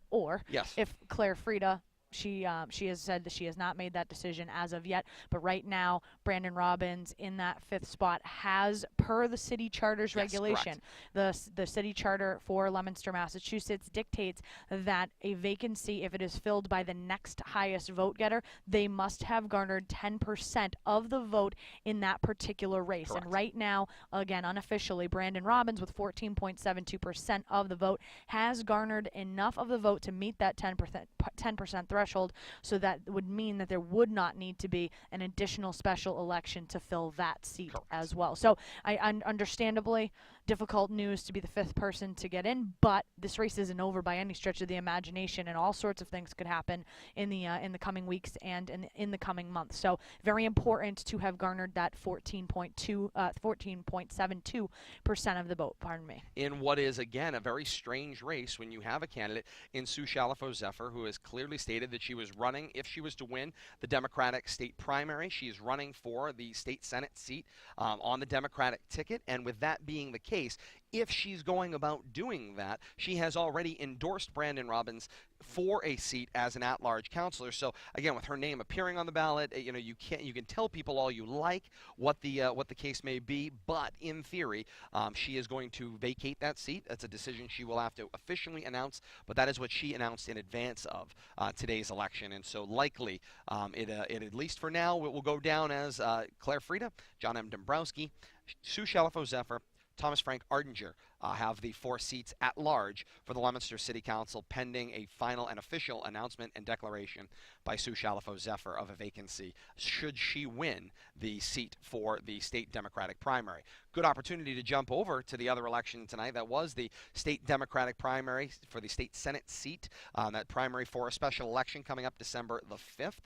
or Yes. if Claire Frieda. She has said that she has not made that decision as of yet, but right now Brandon Robbins in that fifth spot has, per the city charter's Yes, regulation, the city charter for Leominster, Massachusetts dictates that a vacancy, if it is filled by the next highest vote getter, they must have garnered 10% of the vote in that particular race. Correct. And right now, again, unofficially, Brandon Robbins with 14.72% of the vote has garnered enough of the vote to meet that 10% threshold, so that would mean that there would not need to be an additional special election to fill that seat Correct. as well. So understandably, difficult news to be the fifth person to get in, but this race isn't over by any stretch of the imagination, and all sorts of things could happen in the coming weeks and in the coming months. So very important to have garnered that 14.72% of the vote. Pardon me. In what is, again, a very strange race when you have a candidate in Sue Shalafo-Zephyr who has clearly stated that she was running, if she was to win the Democratic state primary, she is running for the state Senate seat on the Democratic ticket. And with that being the case, if she's going about doing that, she has already endorsed Brandon Robbins for a seat as an at-large counselor. So again, with her name appearing on the ballot, you can tell people all you like what the case may be, but in theory, she is going to vacate that seat. That's a decision she will have to officially announce, but that is what she announced in advance of today's election. And so likely, it at least for now, it will go down as Claire Frieda, John M. Dombrowski, Sue Shalafo-Zephyr, Thomas Frank Artinger have the 4 seats at large for the Leominster City Council, pending a final and official announcement and declaration by Sue Shalafo-Zephyr of a vacancy should she win the seat for the state Democratic primary. Good opportunity to jump over to the other election tonight. That was the state Democratic primary for the state Senate seat. That primary for a special election coming up December the 5th.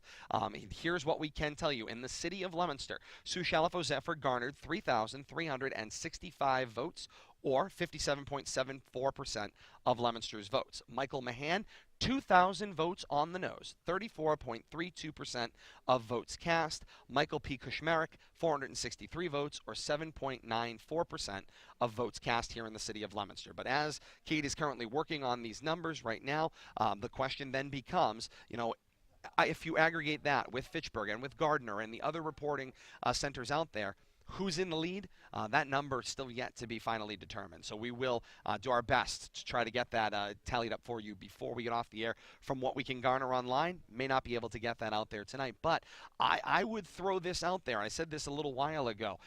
Here's what we can tell you. In the city of Leominster, Sue Shalafo-Zephyr garnered 3,365 votes, or 57.74% of Leominster's votes. Michael Mahan, 2,000 votes on the nose, 34.32% of votes cast. Michael P. Kushmarek, 463 votes, or 7.94% of votes cast here in the city of Leominster. But as Kate is currently working on these numbers right now, the question then becomes, if you aggregate that with Fitchburg and with Gardner and the other reporting centers out there, who's in the lead? That number is still yet to be finally determined. So we will do our best to try to get that tallied up for you before we get off the air. From what we can garner online, may not be able to get that out there tonight. But I would throw this out there. I said this a little while ago.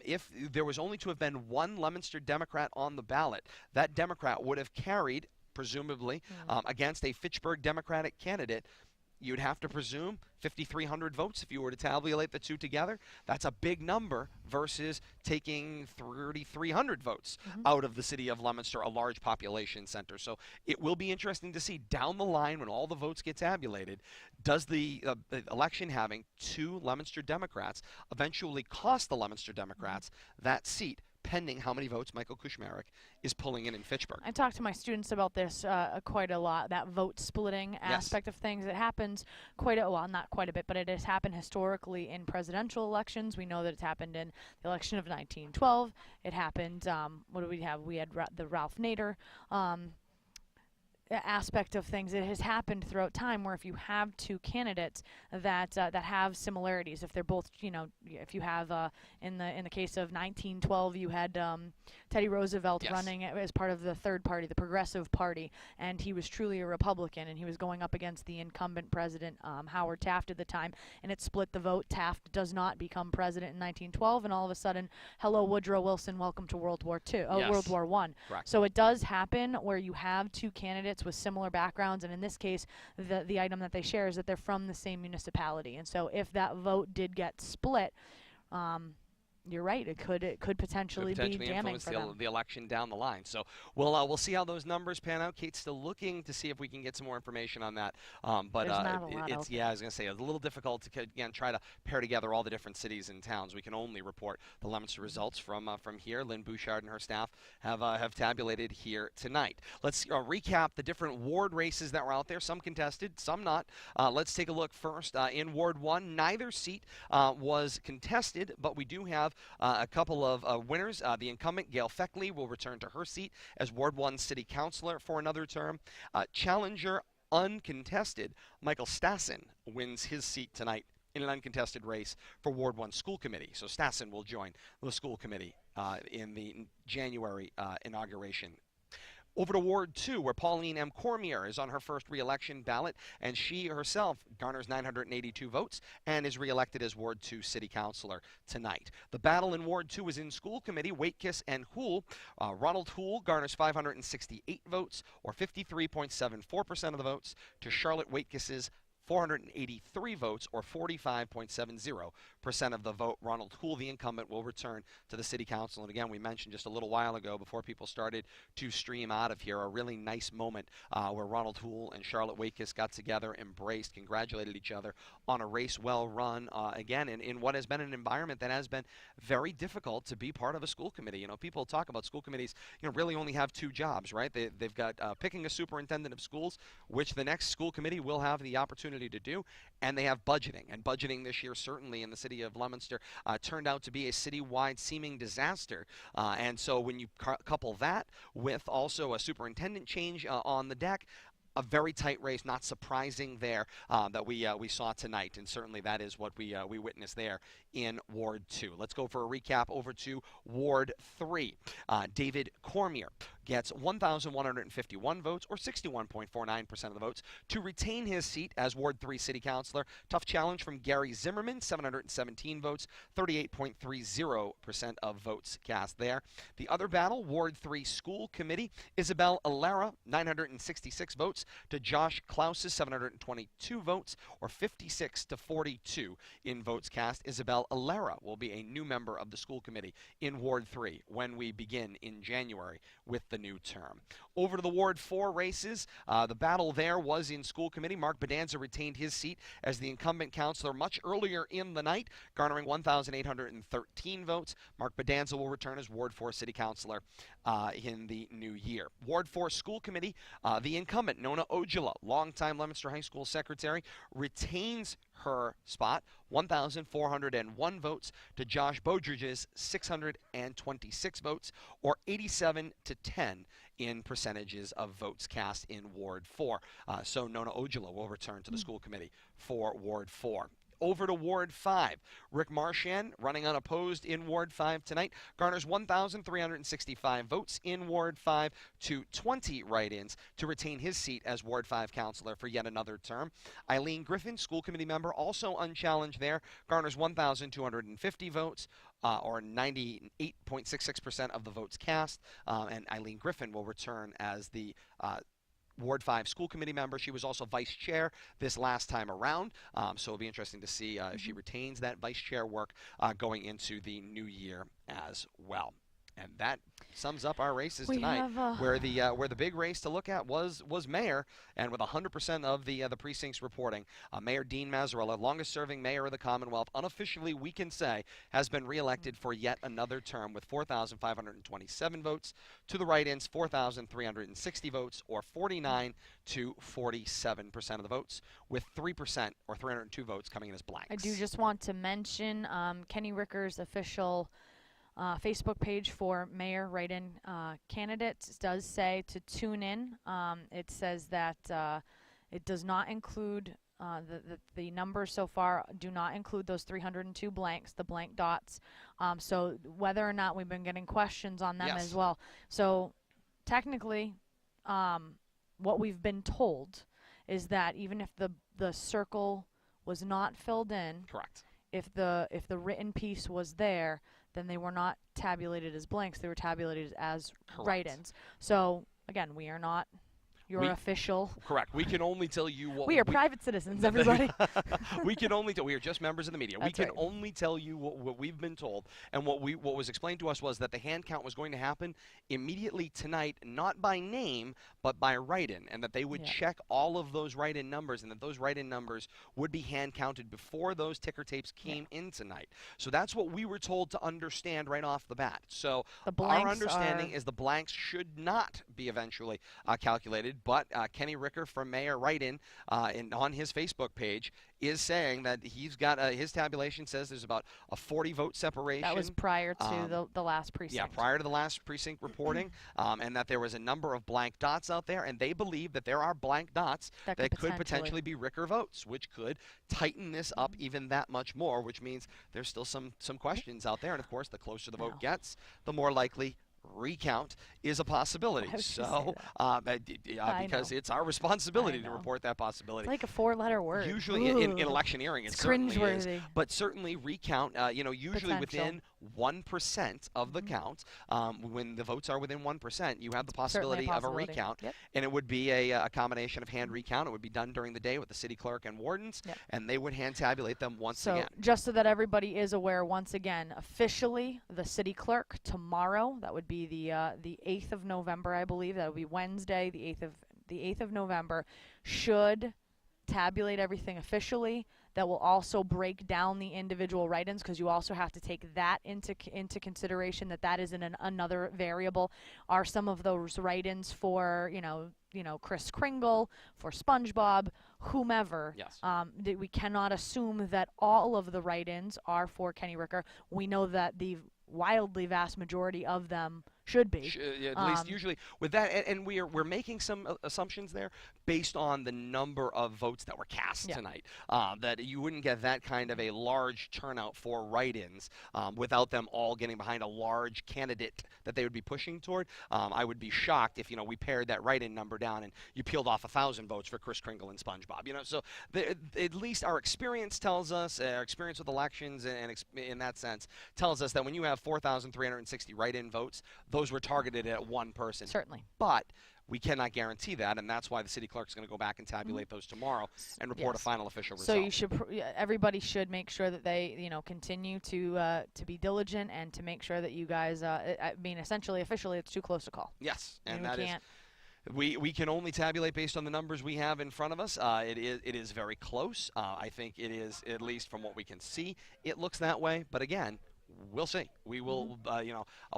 If there was only to have been one Leominster Democrat on the ballot, that Democrat would have carried, presumably, against a Fitchburg Democratic candidate, you'd have to presume 5,300 votes if you were to tabulate the two together. That's a big number versus taking 3,300 votes out of the city of Leominster, a large population center. So it will be interesting to see down the line when all the votes get tabulated, does the election having two Leominster Democrats eventually cost the Leominster Democrats that seat, pending how many votes Michael Kushmarek is pulling in Fitchburg. I talk to my students about this quite a lot, that vote splitting aspect of things. It happens not quite a bit, but it has happened historically in presidential elections. We know that it's happened in the election of 1912. It happened, what do we have? We had the Ralph Nader aspect of things. It has happened throughout time where if you have two candidates that have similarities, if they're both, if you have in the case of 1912, you had Teddy Roosevelt running as part of the third party, the Progressive Party, and he was truly a Republican, and he was going up against the incumbent president, Howard Taft at the time, and it split the vote. Taft does not become president in 1912, and all of a sudden, hello Woodrow Wilson, welcome to World War I. Correct. So it does happen where you have two candidates with similar backgrounds, and in this case, the item that they share is that they're from the same municipality, and so if that vote did get split, you're right. It could potentially be damning influence for them. the election down the line. So we'll see how those numbers pan out. Kate's still looking to see if we can get some more information on that. But There's not a lot it's I was going to say it's a little difficult to again try to pair together all the different cities and towns. We can only report the Leominster results from here. Lynn Bouchard and her staff have tabulated here tonight. Let's recap the different ward races that were out there. Some contested, some not. Let's take a look first in Ward 1. Neither seat was contested, but we do have a couple of winners. The incumbent, Gail Feckley, will return to her seat as Ward 1 City Councilor for another term. Challenger, uncontested, Michael Stassen wins his seat tonight in an uncontested race for Ward 1 School Committee. So Stassen will join the school committee in the January inauguration. Over to Ward 2, where Pauline M. Cormier is on her first re-election ballot, and she herself garners 982 votes and is re-elected as Ward 2 City Councilor tonight. The battle in Ward 2 is in School Committee, Waitkis and Hoole. Ronald Hoole garners 568 votes, or 53.74% of the votes, to Charlotte Waitkis's 483 votes, or 45.70% of the vote. Ronald Hoole, the incumbent, will return to the City Council. And again, we mentioned just a little while ago, before people started to stream out of here, a really nice moment where Ronald Hoole and Charlotte Waitkis got together, embraced, congratulated each other on a race well run, again, in what has been an environment that has been very difficult to be part of a school committee. People talk about school committees, really only have two jobs, right? They've got picking a superintendent of schools, which the next school committee will have the opportunity to do, and they have budgeting. And budgeting this year, certainly in the city of Leominster, turned out to be a citywide seeming disaster. And so when you couple that with also a superintendent change on the deck, a very tight race, not surprising there that we saw tonight, and certainly that is what we witnessed there in Ward 2. Let's go for a recap over to Ward 3. David Cormier gets 1,151 votes, or 61.49% of the votes, to retain his seat as Ward 3 City Councilor. Tough challenge from Gary Zimmerman, 717 votes, 38.30% of votes cast there. The other battle, Ward 3 School Committee, Isabel Alara, 966 votes, to Josh Klaus's 722 votes, or 56-42 in votes cast. Isabel Alara will be a new member of the school committee in Ward 3 when we begin in January with the new term. Over to the Ward 4 races. The battle there was in school committee. Mark Bedanza retained his seat as the incumbent councilor much earlier in the night, garnering 1,813 votes. Mark Bedanza will return as Ward 4 City Councilor in the new year. Ward 4 School Committee, the incumbent, Nona Ojala, longtime Leominster High School secretary, retains her spot, 1,401 votes, to Josh Bodridge's 626 votes, or 87-10 in percentages of votes cast in Ward 4. So Nona Ojala will return to the school committee for Ward 4. Over to Ward 5. Rick Marchand, running unopposed in Ward 5 tonight, garners 1,365 votes in Ward 5 to 20 write-ins to retain his seat as Ward 5 councilor for yet another term. Eileen Griffin, school committee member, also unchallenged there, garners 1,250 votes, or 98.66% of the votes cast, and Eileen Griffin will return as the Ward 5 school committee member. She was also vice chair this last time around. So it'll be interesting to see if she retains that vice chair work going into the new year as well. And that sums up our races tonight. Where the big race to look at was mayor, and with 100% of the precincts reporting, Mayor Dean Mazzarella, longest-serving mayor of the Commonwealth, unofficially we can say has been reelected for yet another term with 4,527 votes. To the write-ins, 4,360 votes, or 49 to 47% of the votes, with 3% or 302 votes coming in as blanks. I do just want to mention Kenny Ricker's official Facebook page for mayor write-in candidates does say to tune in. It says that it does not include the numbers so far do not include those 302 blanks, the blank dots. So whether or not we've been getting questions on them Yes. as well. So technically, what we've been told is that even if the circle was not filled in, Correct. if the written piece was there, then they were not tabulated as blanks. They were tabulated as Correct. write-ins. So again, we are not your official. Correct. We can only tell you what We are private citizens, everybody. we can only tell. We are just members of the media. That's we can right. only tell you what we've been told, and what was explained to us was that the hand count was going to happen immediately tonight, not by name, but by write-in, and that they would Yeah. check all of those write-in numbers, and that those write-in numbers would be hand counted before those ticker tapes came in tonight. So that's what we were told to understand right off the bat. So The our blanks understanding are- is the blanks should not be eventually calculated, but Kenny Ricker from Mayor write-in on his Facebook page is saying that he's got his tabulation says there's about a 40 vote separation. That was prior to the last precinct. Yeah, prior to the last precinct reporting, and that there was a number of blank dots out there, and they believe that there are blank dots That that could could potentially be Ricker votes, which could tighten this up even that much more, which means there's still some questions out there, and of course, the closer the vote Wow. gets, the more likely recount is a possibility. Why would you say So, I because know. it's our responsibility I to know. report that possibility. It's like a four-letter word. Usually in Ugh. electioneering, it It's certainly is. cringeworthy. But certainly recount, usually Potential. within 1% of the count, when the votes are within 1%, you have the possibility, of a possibility. recount. Yep. And it would be a combination of hand recount. It would be done during the day with the city clerk and wardens, Yep. and they would hand tabulate them once So again. just so that everybody is aware, once again, officially, the city clerk tomorrow, that would be the 8th of November, I believe. That would be Wednesday, the 8th of November, should tabulate everything officially. That will also break down the individual write-ins, because you also have to take that into consideration, that is another variable. Are some of those write-ins for Chris Kringle, for SpongeBob, whomever? Yes. That we cannot assume that all of the write-ins are for Kenny Ricker. We know that the wildly vast majority of them should be. At least usually with that, and we're making some assumptions there based on the number of votes that were cast Yeah. tonight. That you wouldn't get that kind of a large turnout for write-ins without them all getting behind a large candidate that they would be pushing toward. I would be shocked if we paired that write-in number down and you peeled off 1,000 votes for Chris Kringle and SpongeBob. So at least our experience tells us, our experience with elections and in that sense tells us that when you have 4,360 write-in votes, those were targeted at one person. Certainly. But we cannot guarantee that, and that's why the city clerk's going to go back and tabulate those tomorrow and report Yes. a final official result. So you should, everybody should make sure that they, continue to be diligent and to make sure that you guys, essentially, officially, it's too close to call. Yes, I and mean, that we is. can't. We can only tabulate based on the numbers we have in front of us. It is very close. I think it is, at least from what we can see, it looks that way. But again, we'll see. We will,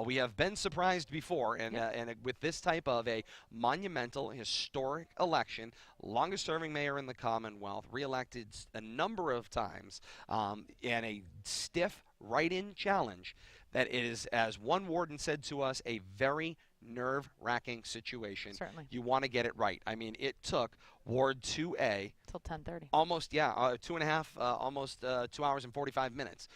we have been surprised before, and with this type of a monumental, historic election, longest-serving mayor in the Commonwealth, reelected a number of times, and a stiff write-in challenge, that it is, as one warden said to us, a very nerve-wracking situation. Certainly. You want to get it right. I mean, it took Ward 2A, Till 10:30. almost 2.5 almost 2 hours and 45 minutes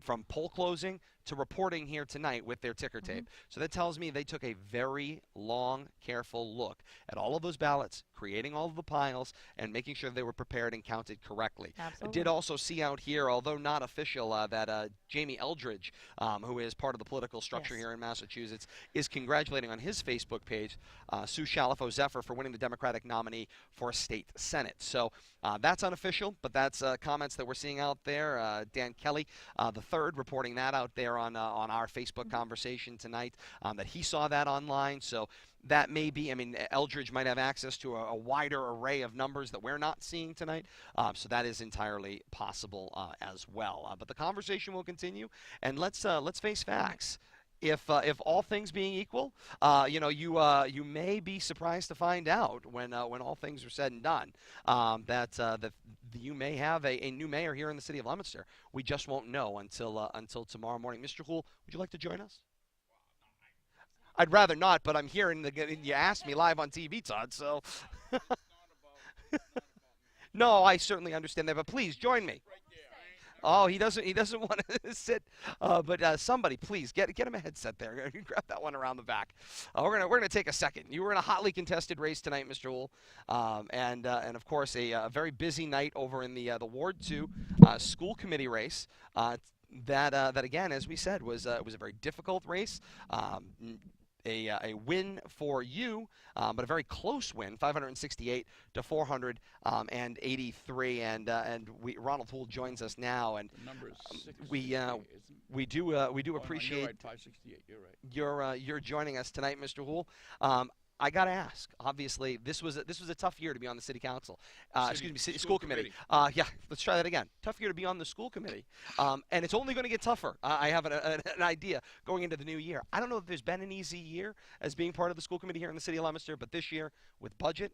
from poll closing to reporting here tonight with their ticker tape. So that tells me they took a very long, careful look at all of those ballots, creating all of the piles, and making sure they were prepared and counted correctly. Absolutely. I did also see out here, although not official, that Jamie Eldridge, who is part of the political structure Yes. here in Massachusetts, is congratulating on his Facebook page Sue Shalifo Zephyr for winning the Democratic nominee for state Senate. So that's unofficial, but that's comments that we're seeing out there. Dan Kelly, the third, reporting that out there on our Facebook conversation tonight, that he saw that online. So that may be, I mean, Eldridge might have access to a wider array of numbers that we're not seeing tonight. So that is entirely possible as well. But the conversation will continue, and let's face facts. If all things being equal, you may be surprised to find out when all things are said and done, that you may have a new mayor here in the city of Leominster. We just won't know until tomorrow morning. Mr. Hool, would you like to join us? I'd rather not, but I'm here, and you asked me live on TV, Todd. So, no, I certainly understand that, but please join me. Oh, he doesn't want to sit. But somebody, please get him a headset there. Grab that one around the back. We're gonna take a second. You were in a hotly contested race tonight, Mr. Hool, and of course a very busy night over in the Ward 2 school committee race. That again, as we said, was a very difficult race. A win for you, but a very close win, 568 to 483. And Ronald Hool joins us now, and the number is 668, we do no, appreciate you're right, 568. You're right. you're joining us tonight, Mr. Hool. I gotta ask. Obviously, this was a tough year to be on the city council. City school committee. Yeah, let's try that again. Tough year to be on the school committee, and it's only going to get tougher. I have an idea going into the new year. I don't know if there's been an easy year as being part of the school committee here in the city of Leominster, but this year with budget,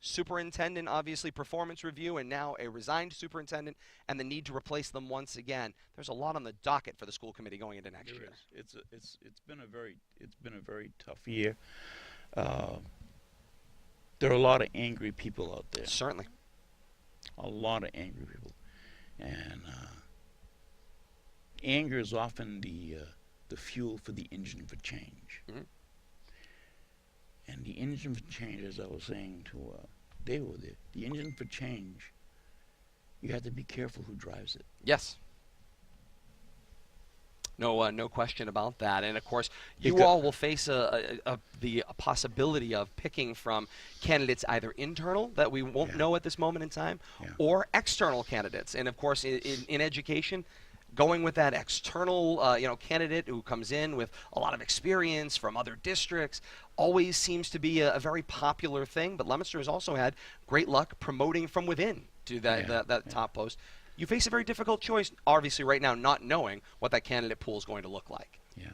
superintendent, obviously performance review, and now a resigned superintendent, and the need to replace them once again. There's a lot on the docket for the school committee going into next year. It's been a very tough year. There are a lot of angry people out there. Certainly. A lot of angry people, and anger is often the fuel for the engine for change. Mhm. And the engine for change, as I was saying to David, the engine for change, you have to be careful who drives it. Yes. No question about that. And of course, you Because- all will face the possibility of picking from candidates either internal that we won't Yeah. know at this moment in time, Yeah. or external candidates. And of course, in education, going with that external candidate who comes in with a lot of experience from other districts always seems to be a very popular thing. But Leominster has also had great luck promoting from within to that top post. You face a very difficult choice, obviously, right now, not knowing what that candidate pool is going to look like. Yeah,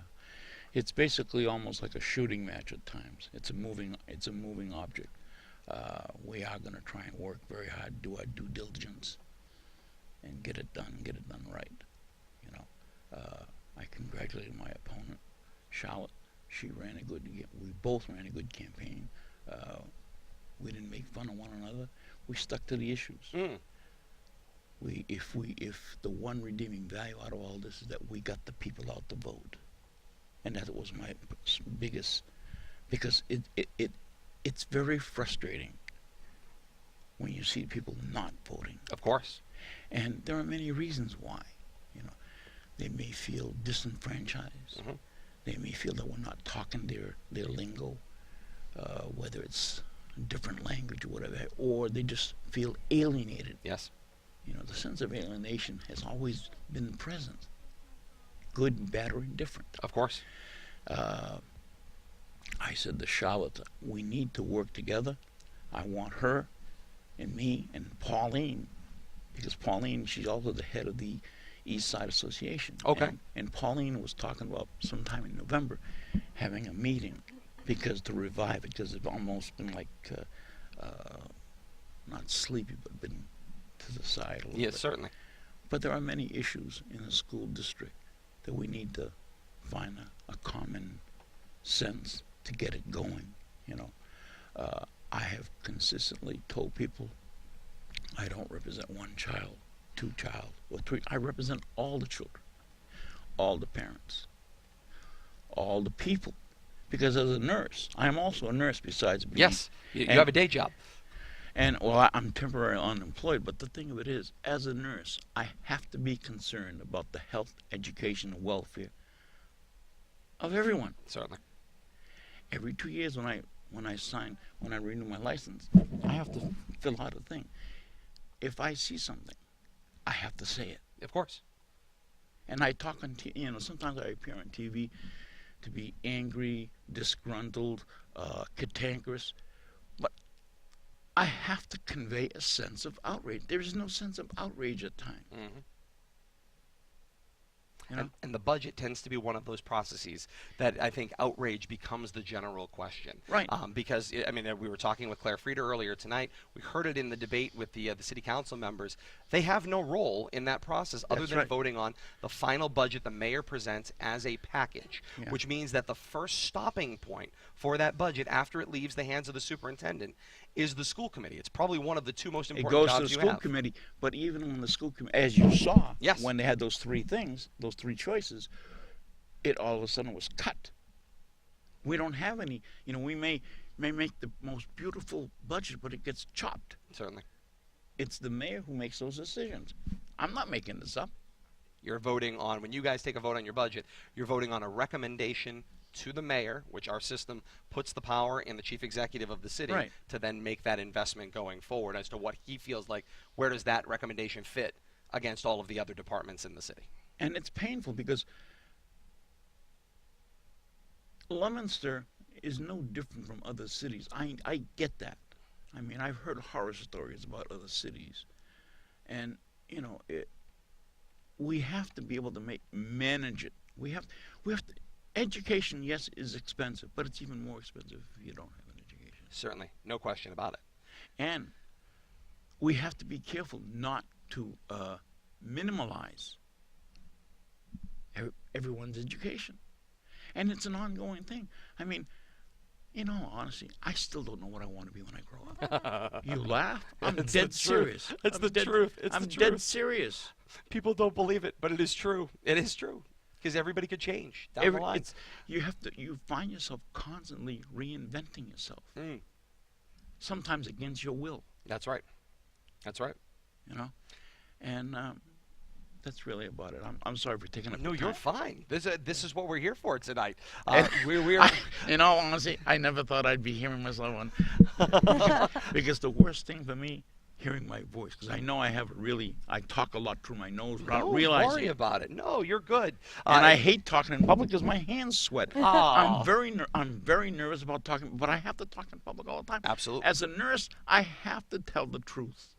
it's basically almost like a shooting match at times. It's a moving object. We are going to try and work very hard, do our due diligence, and get it done right. You know, I congratulated my opponent, Charlotte. We both ran a good campaign. We didn't make fun of one another. We stuck to the issues. If the one redeeming value out of all this is that we got the people out to vote, and that was my biggest, because it's very frustrating when you see people not voting, Of course. and there are many reasons why. You know, they may feel disenfranchised. Mhm. They may feel that we're not talking their lingo, whether it's a different language or whatever, or they just feel alienated. Yes. You know, the sense of alienation has always been present, good, bad, or indifferent. Of course. I said to Charlotte, we need to work together. I want her and me and Pauline, because Pauline, she's also the head of the East Side Association. Okay. And Pauline was talking about sometime in November having a meeting to revive it, because it's almost been like, not sleepy, but been to the side a little Yes, bit. certainly. But there are many issues in the school district that we need to find a common sense to get it going. You know, I have consistently told people I don't represent one child, two child, or three. I represent all the children, all the parents, all the people. Because as a nurse, I am also a nurse besides being. Yes, you have a day job. And, well, I'm temporarily unemployed, but the thing of it is, as a nurse, I have to be concerned about the health, education, and welfare of everyone. Certainly. Every 2 years when I renew my license, I have to fill out a thing. If I see something, I have to say it. Of course. And I talk on sometimes I appear on TV to be angry, disgruntled, cantankerous, but I have to convey a sense of outrage. There is no sense of outrage at times. Mm-hmm. You know? And the budget tends to be one of those processes that I think outrage becomes the general question. Right. Because, I mean, we were talking with Claire Frieder earlier tonight. We heard it in the debate with the city council members. They have no role in that process other That's than right. voting on the final budget the mayor presents as a package, Yeah. which means that the first stopping point for that budget after it leaves the hands of the superintendent is the school committee. It's probably one of the two most It important goes to the jobs you school have. committee, but even when the school committee, as you saw, Yes. when they had those three things, those three choices, it all of a sudden was cut. We don't have any, we may make the most beautiful budget, but it gets chopped. Certainly. It's the mayor who makes those decisions. I'm not making this up. You're voting on, when you guys take a vote on your budget, you're voting on a recommendation to the mayor, which our system puts the power in the chief executive of the city Right. to then make that investment going forward as to what he feels like, where does that recommendation fit against all of the other departments in the city. And it's painful because Leominster is no different from other cities. I get that. I mean, I've heard horror stories about other cities. And, we have to be able to manage it. We have to, education, yes, is expensive, but it's even more expensive if you don't have an education. Certainly, no question about it. And we have to be careful not to minimalize everyone's education. And it's an ongoing thing. I mean, honestly, I still don't know what I want to be when I grow up. You laugh? I'm It's dead the truth. serious. It's I'm the dead- truth. It's I'm the dead truth. serious. People don't believe it, but it is true. It is true. Because everybody could change down the line. You find yourself constantly reinventing yourself. Mm, Sometimes against your will, that's right. That's right. And that's really about it. I'm sorry for taking up No, the you're time. fine. This is what we're here for tonight. And We're in all honesty, I never thought I'd be hearing myself on. Because the worst thing for me, hearing my voice, because I know I talk a lot through my nose without Don't realizing worry it. about it. No, you're good. And I hate talking in public because my hands sweat. Oh. I'm very nervous about talking, but I have to talk in public all the time. Absolutely. As a nurse, I have to tell the truth.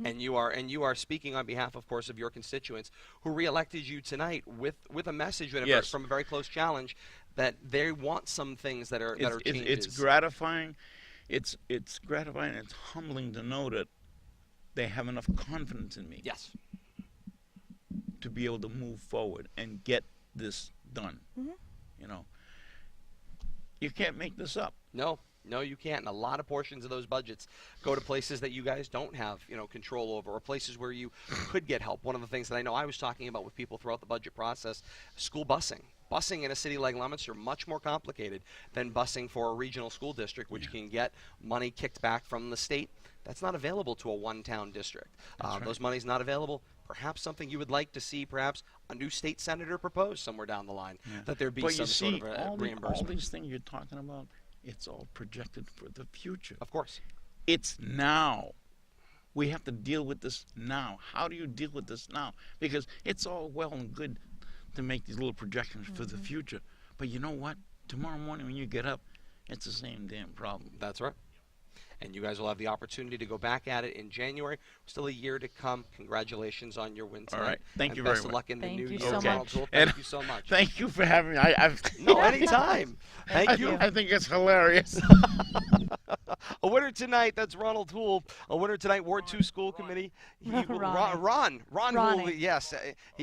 And you are speaking on behalf, of course, of your constituents who reelected you tonight with a message Yes. from a very close challenge that they want some things that are changes. It's gratifying. It's gratifying. It's humbling to know that they have enough confidence in me Yes. to be able to move forward and get this done. You can't make this up. No, you can't. And a lot of portions of those budgets go to places that you guys don't have, control over, or places where you could get help. One of the things that I know I was talking about with people throughout the budget process, school busing. Busing in a city like Leominster, much more complicated than busing for a regional school district, which can get money kicked back from the state. That's not available to a one-town district. That's right. Those money's not available. Perhaps something you would like to see, perhaps a new state senator propose somewhere down the line, that there be But some you see, sort of a all reimbursement. these things you're talking about, it's all projected for the future. Of course. It's now. We have to deal with this now. How do you deal with this now? Because it's all well and good to make these little projections for the future. But you know what? Tomorrow morning when you get up, it's the same damn problem. That's right. And you guys will have the opportunity to go back at it in January. Still a year to come. Congratulations on your win tonight. All right. Thank and you best very of much. luck in the Thank new you year. so Ronald much. Toole, And thank you so much. Thank you for having me. No, anytime. Thank you. I think it's hilarious. A winner tonight, that's Ronald Houle. A winner tonight, Ward 2 School Committee. Ron Houle, yes.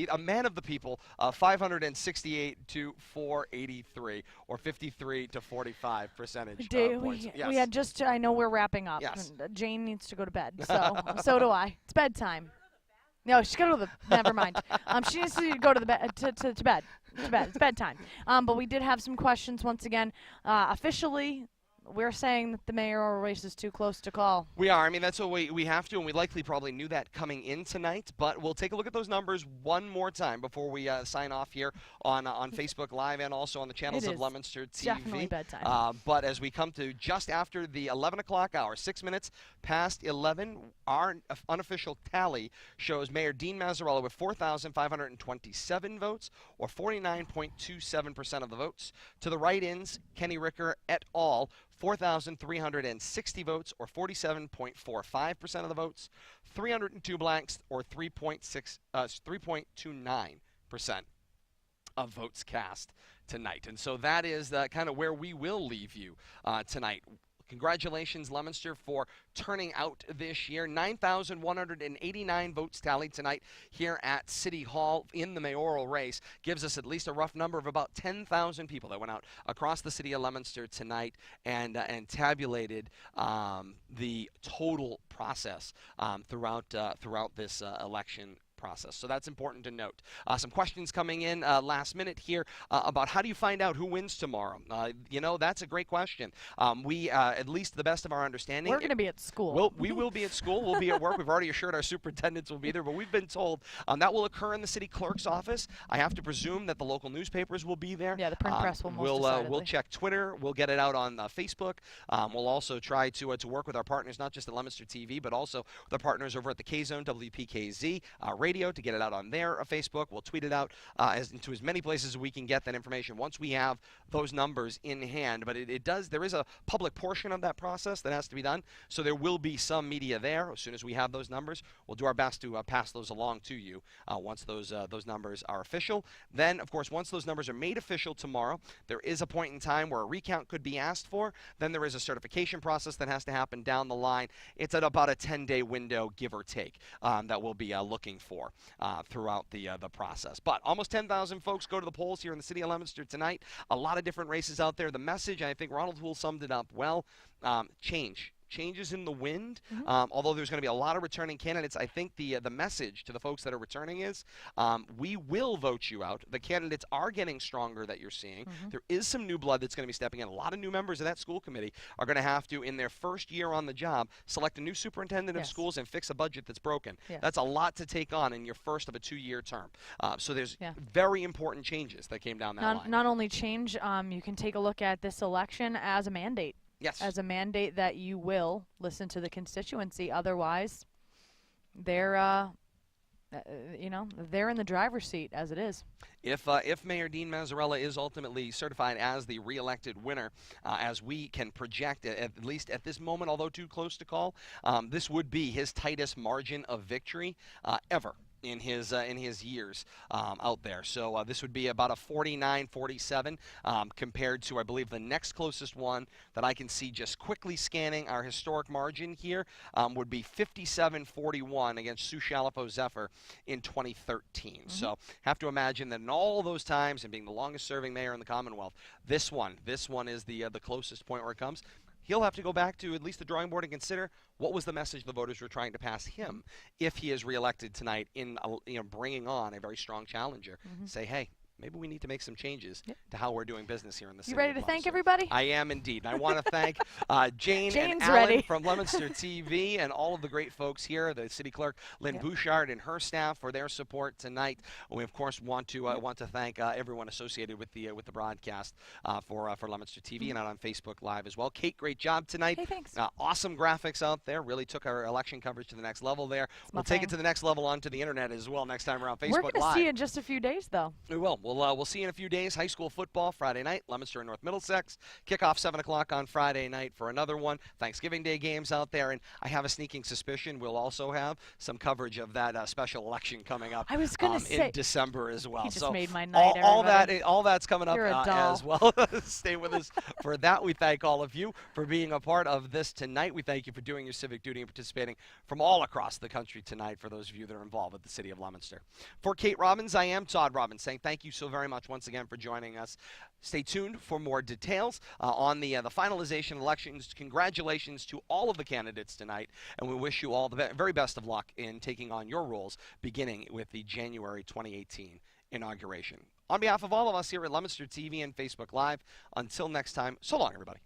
A man of the people, 568 to 483, or 53 to 45 percentage points. Yes. We had just, I know we're wrapping up. Yes. And, Jane needs to go to bed, so do I. It's bedtime. No, she's got to go to the, never mind. She needs to go to the bed, to bed. It's bedtime. But we did have some questions once again. Officially, we're saying that the mayoral race is too close to call. We are. I mean, that's what we have to, and we likely probably knew that coming in tonight. But we'll take a look at those numbers one more time before we sign off here on Facebook Live and also on the channels of Leominster TV. Definitely bedtime. But as we come to just after the 11 o'clock hour, 6 minutes past 11, our unofficial tally shows Mayor Dean Mazzarella with 4,527 votes, or 49.27% of the votes. To the write-ins, Kenny Ricker et al., 4,360 votes, or 47.45% of the votes. 302 blanks, or 3.29% of votes cast tonight. And so that is kind of where we will leave you tonight. Congratulations, Leominster, for turning out this year. 9,189 votes tallied tonight here at City Hall in the mayoral race. Gives us at least a rough number of about 10,000 people that went out across the city of Leominster tonight and tabulated the total process throughout this election process. So that's important to note. Some questions coming in last minute here about how do you find out who wins tomorrow? That's a great question. We, at least to the best of our understanding, we're going to be at school. We will be at school. We'll be at work. We've already assured our superintendents will be there, but we've been told that will occur in the city clerk's office. I have to presume that the local newspapers will be there. Yeah, the print press will most decidedly. We'll check Twitter. We'll get it out on Facebook. We'll also try to work with our partners, not just at Leominster TV, but also the partners over at the K-Zone, WPKZ Radio, to get it out on their Facebook. We'll tweet it out into as many places as we can get that information once we have those numbers in hand. But there is a public portion of that process that has to be done, so there will be some media there. As soon as we have those numbers, we'll do our best to pass those along to you once those numbers are official. Then, of course, once those numbers are made official tomorrow, there is a point in time where a recount could be asked for. Then there is a certification process that has to happen down the line. It's at about a 10-day window, give or take, that we'll be looking for throughout the process. But almost 10,000 folks go to the polls here in the city of Leominster tonight. A lot of different races out there. The message, and I think Ronald Houle summed it up well, changes in the wind. Although there's going to be a lot of returning candidates, I think the message to the folks that are returning is we will vote you out. The candidates are getting stronger that you're seeing. There is some new blood that's going to be stepping in. A lot of new members of that school committee are going to have to, in their first year on the job, select a new superintendent of schools and fix a budget that's broken. That's a lot to take on in your first of a 2-year term. So there's very important changes that came down that line. Not only change, you can take a look at this election as a mandate. Yes. As a mandate that you will listen to the constituency. Otherwise, they're in the driver's seat as it is. If Mayor Dean Mazzarella is ultimately certified as the re-elected winner, as we can project at least at this moment, although too close to call, this would be his tightest margin of victory ever in his years out there. So this would be about a 49-47 compared to, I believe, the next closest one that I can see just quickly scanning our historic margin here would be 57-41 against Sue Shalafo Zephyr in 2013. So have to imagine that in all those times, and being the longest serving mayor in the Commonwealth, this one is the closest point where it comes. He'll have to go back to at least the drawing board and consider what was the message the voters were trying to pass him if he is reelected tonight in bringing on a very strong challenger. Say, hey, maybe we need to make some changes to how we're doing business here in the city. You ready to thank everybody? I am indeed. And I want to thank Jane Jane's and Alan ready. from Leominster TV and all of the great folks here, the city clerk Lynn Bouchard and her staff for their support tonight. We of course want to thank everyone associated with the broadcast for Leominster TV and out on Facebook Live as well. Kate, great job tonight. Hey, thanks. Awesome graphics out there. Really took our election coverage to the next level there. We'll take it to the next level onto the internet as well next time around Facebook Live. We're going to see you in just a few days, though. We will. We'll see you in a few days. High school football Friday night, Leominster and North Middlesex. Kickoff 7 o'clock on Friday night for another one. Thanksgiving Day games out there, and I have a sneaking suspicion we'll also have some coverage of that special election coming up. I was gonna say in December as well. he just so made my night, all that's coming up You're a as doll. well. Stay with us for that. We thank all of you for being a part of this tonight. We thank you for doing your civic duty and participating from all across the country tonight. For those of you that are involved with the city of Leominster, for Kate Robbins, I am Todd Robbins, saying thank you so very much once again for joining us. Stay tuned for more details on the finalization elections. Congratulations to all of the candidates tonight, and we wish you all the very best of luck in taking on your roles beginning with the January 2018 inauguration. On behalf of all of us here at Leominster TV and Facebook Live, until next time, so long, everybody.